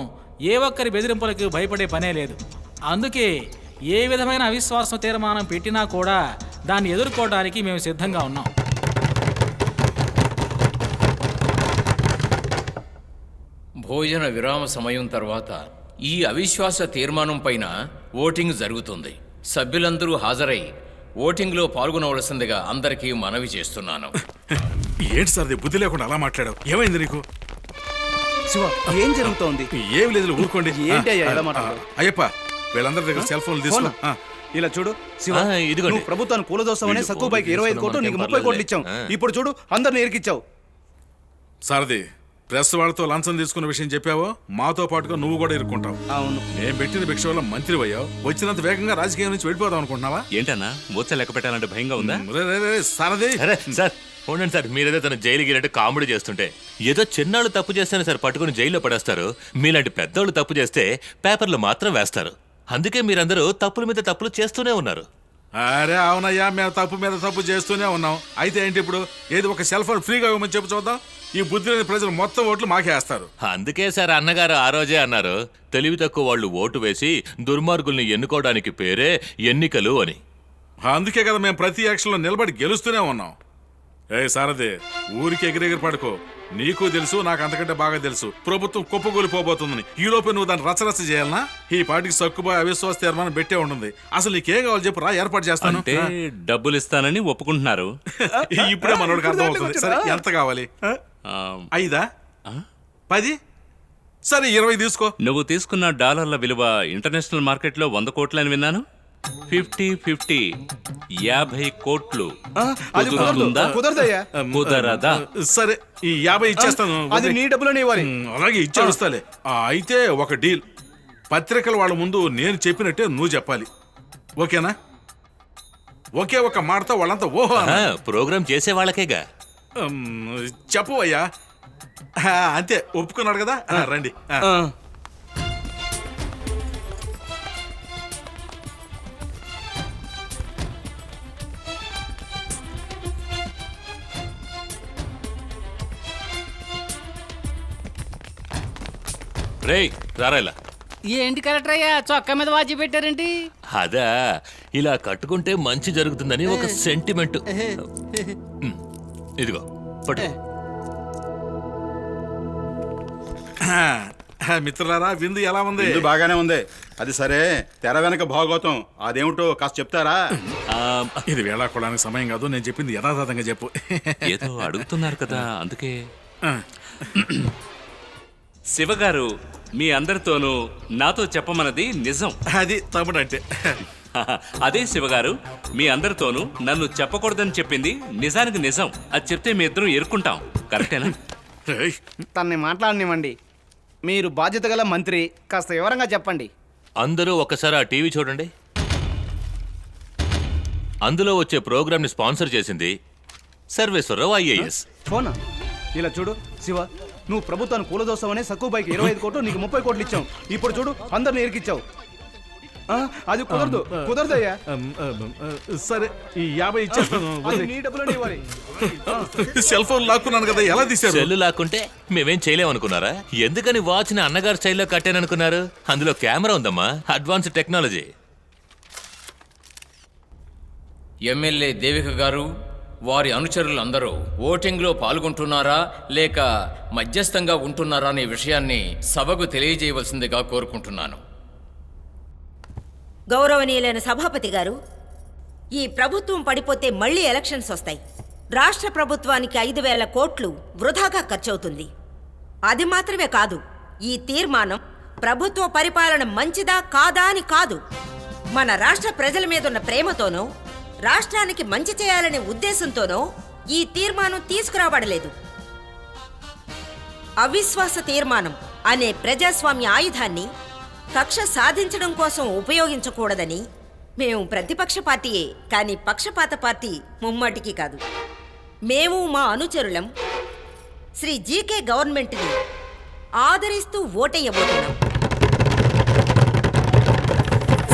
ఏ ఒక్కరి బెదిరింపులకు భయపడే పనే లేదు. అందుకే ఏ విధమైన అవిశ్వాసం తీర్మానం పెట్టినా కూడా దాన్ని ఎదుర్కోవడానికి మేము సిద్ధంగా ఉన్నాం. భోజన విరామ సమయం తర్వాత ఈ అవిశ్వాస తీర్మానం పైన ఓటింగ్ జరుగుతుంది. సభ్యులందరూ హాజరై ఓటింగ్లో పాల్గొనవలసిందిగా అందరికీ మనవి చేస్తున్నాను. ఏంటి సార్ బుద్ధి లేకుండా అలా మాట్లాడావు? ఏమైంది నీకు? శివ, ఏం జరుగుతోంది? ఏమి లేదు, ఊరుకోండి. ఏంటి అయ్యా ఎలా మాట్లాడు? అయ్యప్ప, వీళ్ళందరి దగ్గర సెల్ ఫోన్లు తీసుకో. ఇలా చూడు శివ, నువ్వు ప్రభుత్వాన్ని కూలదోస్తామని సక్కుబాయికి 25 కోట్లు, నీకు 30 కోట్లు ఇచ్చాం. ఇప్పుడు చూడు అందరిని ఎరికిచ్చావు. సారథి, ప్రెస్ వాళ్ళతో లంచం తీసుకున్న విషయం చెప్పావో మాతో పాటుగా నువ్వు కూడా ఇరుక్కుంటావు. అవును, నేను పెట్టిన భిక్ష వల్ల మంత్రి అయ్యావు. వచ్చినంత వేగంగా రాజకీయం నుంచి వెళ్ళిపోదాం అనుకుంటున్నావా? ఏంటన్నా మూర్చ లెక్క పెట్టాలంటే భయంగా ఉందా? సారథి సార్ ఉండండి సార్, మీరేదో తను జైలుకి వెళ్ళినట్టు కామెడీ చేస్తుంటే ఏదో చిన్నాళ్ళు తప్పు చేస్తేనే సార్ పట్టుకుని జైల్లో పడేస్తారు. మీలాంటి పెద్దోళ్ళు తప్పు చేస్తే పేపర్లు మాత్రం వేస్తారు. అందుకే మీరందరూ తప్పుల మీద తప్పులు చేస్తూనే ఉన్నారు. అరే అవునయ్యా, మేము తప్పు మీద తప్పు చేస్తూనే ఉన్నాం. అయితే ఏంటి ఇప్పుడు? ఏది ఒక సెల్ ఫోన్ ఫ్రీగా ఇవ్వమని చెప్పు చూద్దాం. ఈ బుద్ధి లేని ప్రజలు మొత్తం ఓట్లు మాకేస్తారు. అందుకే సార్ అన్నగారు ఆ రోజే అన్నారు, తెలివి తక్కువ వాళ్ళు ఓటు వేసి దుర్మార్గుల్ని ఎన్నుకోవడానికి పేరే ఎన్నికలు అని. అందుకే కదా మేము ప్రతి ఎలక్షన్లో నిలబడి గెలుస్తూనే ఉన్నాం. ఏ సారథి, ఊరికి ఎగిరెగిరి పడుకో. నీకు తెలుసు, నాకు అంతకంటే బాగా తెలుసు ప్రభుత్వం కుప్పగూలిపోబోతుందని. ఈ లోపే నువ్వు దాన్ని రచరచ చేయాలనా? ఈ పార్టీకి సక్కుబాయ్ అవిశ్వాస తీర్మానం పెట్టే ఉంటుంది. అసలు నీకేం కావాలి చెప్పు రా, ఏర్పాటు చేస్తాను. అంటే డబ్బులు ఇస్తానని ఒప్పుకుంటున్నారు. ఇప్పుడే మనోడికి అర్థం అవుతుంది. సరే, ఎంత కావాలి? 5, 10, సరే 20 తీసుకో. నువ్వు తీసుకున్న డాలర్ల విలువ ఇంటర్నేషనల్ మార్కెట్లో 100 కోట్లని విన్నాను. 50-50 50 కోట్లు కుదురుతుందా? కుదరదా? సరే, ఈ 50 ఇచ్చేస్తాను. అది నీ డబ్బులోనే ఇవ్వాలి. అలాగే ఇచ్చేస్తాలే. అయితే ఒక డీల్. పత్రికల వాళ్ళ ముందు నేను చెప్పినట్టే నువ్వు చెప్పాలి, ఓకేనా? ఒకే ఒక మాటతో వాళ్ళంతా ఓహో ప్రోగ్రామ్ చేసే వాళ్ళకేగా. చెప్పు అయ్యా. అంతే, ఒప్పుకున్నాడు కదా. రండి. రేయ్ రారా ఇలా. ఏంటి కలెక్టర్ అయ్యా చొక్కా మీద వాచి పెట్టారేంటి? అదా, ఇలా కట్టుకుంటే మంచి జరుగుతుందని ఒక సెంటిమెంట్. ఇదిగో పట్టు. మిత్రులారా, విందు ఎలా ఉంది? విందు బాగానే ఉంది. అది సరే, తెర వెనక భాగవతం అదేమిటో కాస్త చెప్తారా? ఇది వేళాకోవడానికి సమయం కాదు. నేను చెప్పింది యథాతథంగా చెప్పు. ఏదో అడుగుతున్నారు కదా, అందుకే. శివగారు, మీ అందరితోనూ నాతో చెప్పమన్నది నిజం. అది తమ్ముడు అంటే. అదే శివగారు, మీ అందరితోనూ నన్ను చెప్పకూడదని చెప్పింది నిజానికి నిజం. అది చెప్తే మీ ఇద్దరం ఎరుక్కుంటాం. కరెక్టేనా? తన్ని మాట్లాడనివ్వండి. మీరు బాధ్యత గల మంత్రి, కాస్త వివరంగా చెప్పండి. అందరూ ఒకసారి ఆ టీవీ చూడండి. అందులో వచ్చే ప్రోగ్రామ్ ని స్పాన్సర్ చేసింది సర్వేశ్వరరావు ఐఏఎస్. ఫోనా? ఇలా చూడు శివ, నువ్వు ప్రభుత్వాన్ని కూలదోస్తావనే సక్కుబాయికి 25 కోట్లు, నీకు 30 కోట్లు ఇచ్చావు. ఇప్పుడు చూడు, అందరిని ఇరికిచ్చావు. అది కుదరదు, కుదరదయ్యా. సరే, ఈ 50 ఇచ్చేస్తాను. అది నీ డబ్బులోనే ఇవ్వాలి. సెల్ ఫోన్ లాక్కున్నాను కదా, ఎలా తీశారు? సెల్లు లాక్కుంటే మేమేం చేయలేమనుకున్నారా? ఎందుకని వాచ్ ని అన్నగారు స్టైల్లో కట్టాననుకున్నారు? అందులో కెమెరా ఉందమ్మా, అడ్వాన్స్ టెక్నాలజీ. ఎమ్మెల్యే దేవిక గారు, వారి అనుచరులందరూ ఓటింగ్లో పాల్గొంటున్నారా లేక మధ్యస్థంగా ఉంటున్నారా అనే విషయాన్ని సభకు తెలియజేయవలసిందిగా కోరుకుంటున్నాను. గౌరవనీయులైన సభాపతి గారు, ఈ ప్రభుత్వం పడిపోతే మళ్ళీ ఎలక్షన్స్ వస్తాయి. రాష్ట్ర ప్రభుత్వానికి 5,000 కోట్లు వృధాగా ఖర్చవుతుంది. అది మాత్రమే కాదు, ఈ తీర్మానం ప్రభుత్వ పరిపాలన మంచిదా కాదా అని కాదు, మన రాష్ట్ర ప్రజల మీదున్న ప్రేమతోనో రాష్ట్రానికి మంచి చేయాలనే ఉద్దేశంతోనో ఈ తీర్మానం తీసుకురాబడలేదు. అవిశ్వాస తీర్మానం అనే ప్రజాస్వామ్య ఆయుధాన్ని కక్ష సాధించడం కోసం ఉపయోగించకూడదని మేము ప్రతిపక్ష పార్టీయే, కానీ పక్షపాత పార్టీ ముమ్మాటికి కాదు. మేము మా అనుచరులం శ్రీ జీకే గవర్నమెంట్ని ఆదరిస్తూ ఓటేయబోతున్నాం.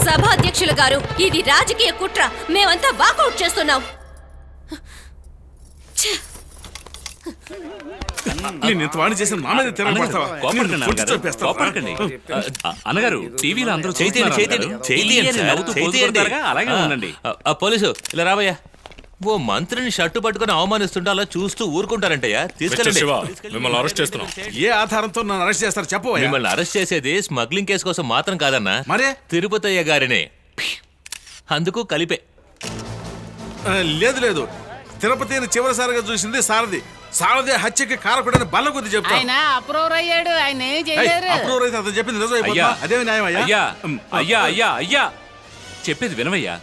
సభాధ్యక్షులు గారు, ఇది రాజకీయ కుట్ర. మేమంతా వాకౌట్ చేస్తున్నాం. నేను ఇంత వాణి చేసిన నా మీద తిరగబడతావా? అన్నగారు, టీవీలో అందరూ అలాగే ఉండండి. పోలీసు ఇలా రావయ్యా. ఓ మంత్రిని షర్టు పట్టుకుని అవమానిస్తుంటే అలా చూస్తూ ఊరుకుంటారంటయ్యా. తీసుకెళ్ళండి. మిమ్మల్ని అరెస్ట్ చేస్తున్నాం. ఏ ఆధారంతో నన్ను అరెస్ట్ చేస్తారు చెప్పు. మిమ్మల్ని అరెస్ట్ చేసేది స్మగ్లింగ్ కేసు కోసం మాత్రం కాదన్నా, మరే తిరుపతయ్య గారినే అందుకు కలిపే. లేదు లేదు, తిరుపతిని చివరిసారిగా చూసింది సారథి. సారథి హత్యకి కారకుడని బల్ల కొద్ది చెప్తా. ఆయన అప్రూవర్ అయ్యాడు, ఆయన ఏం చేయలేరు. అప్రూవర్ అయితే అతను చెప్పింది నిజం అయిపోతుందా? అదేమి న్యాయం అయ్యా? అయ్యా అయ్యా అయ్యా అయ్యా చెప్పేది వినవయ్యా.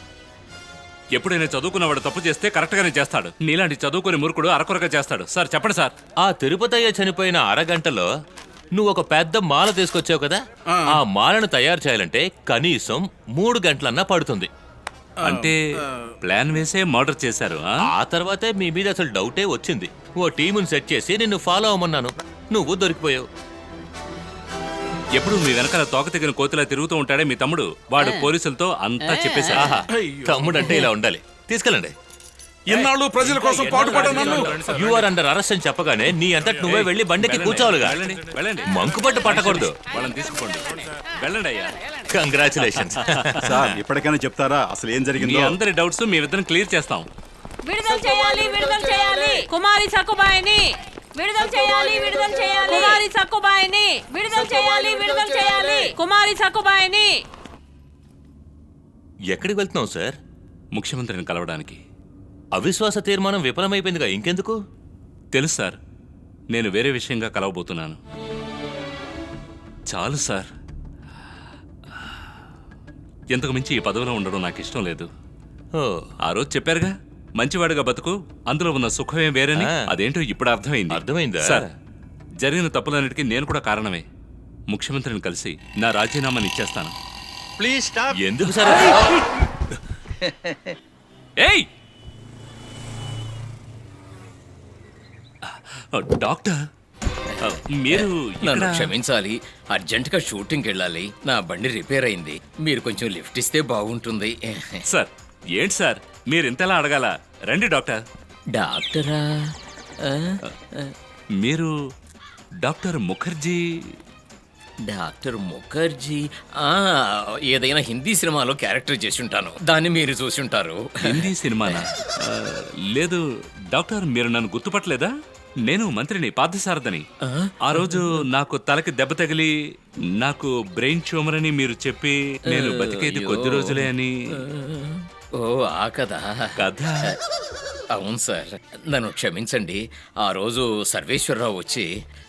ఎప్పుడైనా చదువుకున్నవాడు తప్పు చేస్తే కరెక్ట్ గానే చేస్తాడు. నీలాంటి చదువుకుని మూర్ఖుడు అరకొరగా చేస్తాడు. సార్ చెప్పండి సార్. ఆ తిరుపతయ్య చనిపోయిన అరగంటలో నువ్వు ఒక పెద్ద మాల తీసుకొచ్చావు కదా, ఆ మాలను తయారు చేయాలంటే కనీసం 3 గంటలన్నా పడుతుంది. అంటే ప్లాన్ వేసే మర్డర్ చేశారు. ఆ తర్వాతే మీ మీద అసలు డౌటే వచ్చింది. ఓ టీముని సెట్ చేసి నిన్ను ఫాలో అవ్వమన్నాను, నువ్వు దొరికిపోయావు. ఎప్పుడు మీ వెనకాల తోక తెగిన కోతిలా తిరుగుతూ ఉంటాడే మీ తమ్ముడు. వాడు పోలీసులతో అంతా చెప్పేశాడు. తమ్ముడు అంటే ఇలా ఉండాలి. తీసుకెళ్ళండి. ఇన్నాళ్ళు ప్రజల కోసం పాటుపడ్డా నన్ను యు ఆర్ అండర్ అరెస్ట్ అని చెప్పగానే నీ అంతటి నువ్వే వెళ్ళి బండికి కూర్చోవాలిగా. మంకుపట్టు పట్టకూడదు. వాళ్ళని తీసుకోండి, వెళ్ళండి అయ్యా. కంగ్రాచులేషన్స్ సార్, ఇప్పటికైనా చెప్తారా అసలు ఏం జరిగింది? మీ అందరి డౌట్స్ మీ ఇద్దరిని క్లియర్ చేస్తాం. విడుదల చేయాలి, విడుదల చేయాలి. కుమారి సక్కుబాయిని విడుదల చేయాలి, విడుదల చేయాలి. కుమారి సక్కుబాయిని విడుదల చేయాలి, విడుదల చేయాలి. కుమారి సక్కుబాయిని. ఎక్కడికి వెళ్తున్నావు సార్? ముఖ్యమంత్రిని కలవడానికి. అవిశ్వాస తీర్మానం విఫలమైపోయిందిగా, ఇంకెందుకు? తెలుసు సార్, నేను వేరే విషయంగా కలవబోతున్నాను. చాలు సార్, ఇంతకు మించి ఈ పదవిలో ఉండడం నాకు ఇష్టం లేదు. ఆ రోజు చెప్పారుగా, మంచివాడిగా బతుకు, అందులో ఉన్న సుఖమే వేరని. అదేంటో ఇప్పుడు అర్థమైంది. అర్థమైందా సార్? జరిగిన తప్పులన్నిటికీ నేను కూడా కారణమే. ముఖ్యమంత్రిని కలిసి నా రాజీనామాని ఇచ్చేస్తాను. Please stop. ఎందుకు సార్? ఏయ్ డాక్టర్, మీరు నన్ను క్షమించాలి, అర్జెంటుగా షూటింగ్కి వెళ్ళాలి. నా బండి రిపేర్ అయింది. మీరు కొంచెం లిఫ్ట్ ఇస్తే బాగుంటుంది. సార్, ఏంటి సార్ మీరు ఇంతలా అడగాల? రండి డాక్టర్. డాక్టరా? మీరు డాక్టర్ ముఖర్జీ? డాక్టర్ ముఖర్జీ? ఏదైనా హిందీ సినిమాలో క్యారెక్టర్ చేసి ఉంటాను, దాన్ని మీరు చూసి ఉంటారు. హిందీ సినిమానా? లేదు డాక్టర్, మీరు నన్ను గుర్తుపట్టలేదా? నేను మంత్రిని, పార్థసారథని. ఆ రోజు నాకు తలకి దెబ్బ తగిలి నాకు బ్రెయిన్ ట్యూమర్ అని మీరు చెప్పి నేను బతికేది కొద్ది రోజులే అని. ఓ ఆ కదా. అవును సార్, నన్ను క్షమించండి. ఆ రోజు సర్వేశ్వరరావు వచ్చి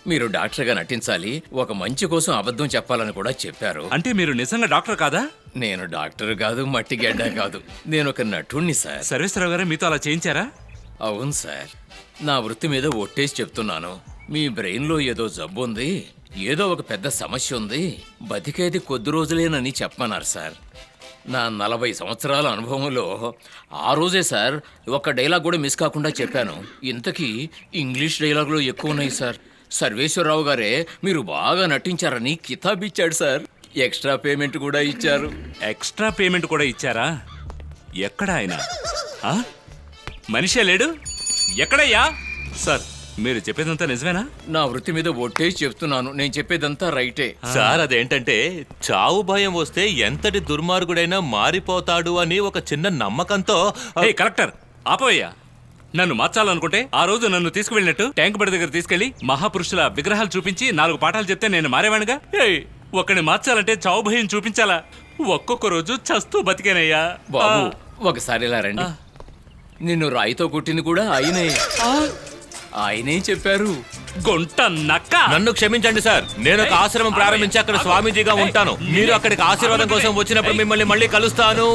మీరు డాక్టర్గా నటించాలి, ఒక మంచి కోసం అబద్ధం చెప్పాలని కూడా చెప్పారు. అంటే మీరు నిజంగా డాక్టర్ కాదా? నేను డాక్టర్ కాదు, మట్టి గడ్డ కాదు, నేను ఒక నటుణ్ణి సార్. సర్వేశ్వరరావు గారు మీతో అలా చేయించారా? అవును సార్, నా వృత్తి మీద ఒట్టేసి చెప్తున్నాను. మీ బ్రెయిన్లో ఏదో జబ్బు ఉంది, ఏదో ఒక పెద్ద సమస్య ఉంది, బతికేది కొద్ది రోజులేనని చెప్పమన్నారు సార్. నా 40 సంవత్సరాల అనుభవంలో ఆ రోజే సార్ ఒక డైలాగ్ కూడా మిస్ కాకుండా చెప్పాను. ఇంతకీ ఇంగ్లీష్ డైలాగులు ఎక్కువ ఉన్నాయి సార్. సర్వేశ్వరరావు గారే మీరు బాగా నటించారని కితాబ్ ఇచ్చాడు సార్. ఎక్స్ట్రా పేమెంట్ కూడా ఇచ్చారు. ఎక్స్ట్రా పేమెంట్ కూడా ఇచ్చారా? ఎక్కడ ఆయన? మనిషే లేడు, ఎక్కడయ్యా? సార్, మీరు చెప్పేదంతా నిజమేనా? నా వృత్తి మీద ఒట్టేసి చెప్తున్నాను, నేను చెప్పేదంతా రైటే సార్. అదేంటంటే చావు భయం వస్తే ఎంతటి దుర్మార్గుడైనా మారిపోతాడు అని ఒక చిన్న నమ్మకంతో. కలెక్టర్ ఆపోయ్యా, నన్ను మార్చాలనుకుంటే ఆ రోజు నన్ను తీసుకువెళ్ళినట్టు ట్యాంక్ బండి దగ్గర తీసుకెళ్లి మహాపురుషుల విగ్రహాలు చూపించి 4 పాఠాలు చెప్తే నేను మారేవాడిగా. ఒకరిని మార్చాలంటే చావు భయం చూపించాలా? ఒక్కొక్క రోజు చస్తూ బతికేనయ్యా. బాబు ఒకసారి ఇలా రండి. నిన్ను రాయితో కొట్టింది కూడా ఆయనే. ఆయనే చెప్పారు. గుంట నక్క. నన్ను క్షమించండి సార్, నేను ఒక ఆశ్రమం ప్రారంభించి అక్కడ స్వామీజీగా ఉంటాను. మీరు అక్కడికి ఆశీర్వాదం కోసం వచ్చినప్పుడు మిమ్మల్ని మళ్ళీ కలుస్తాను.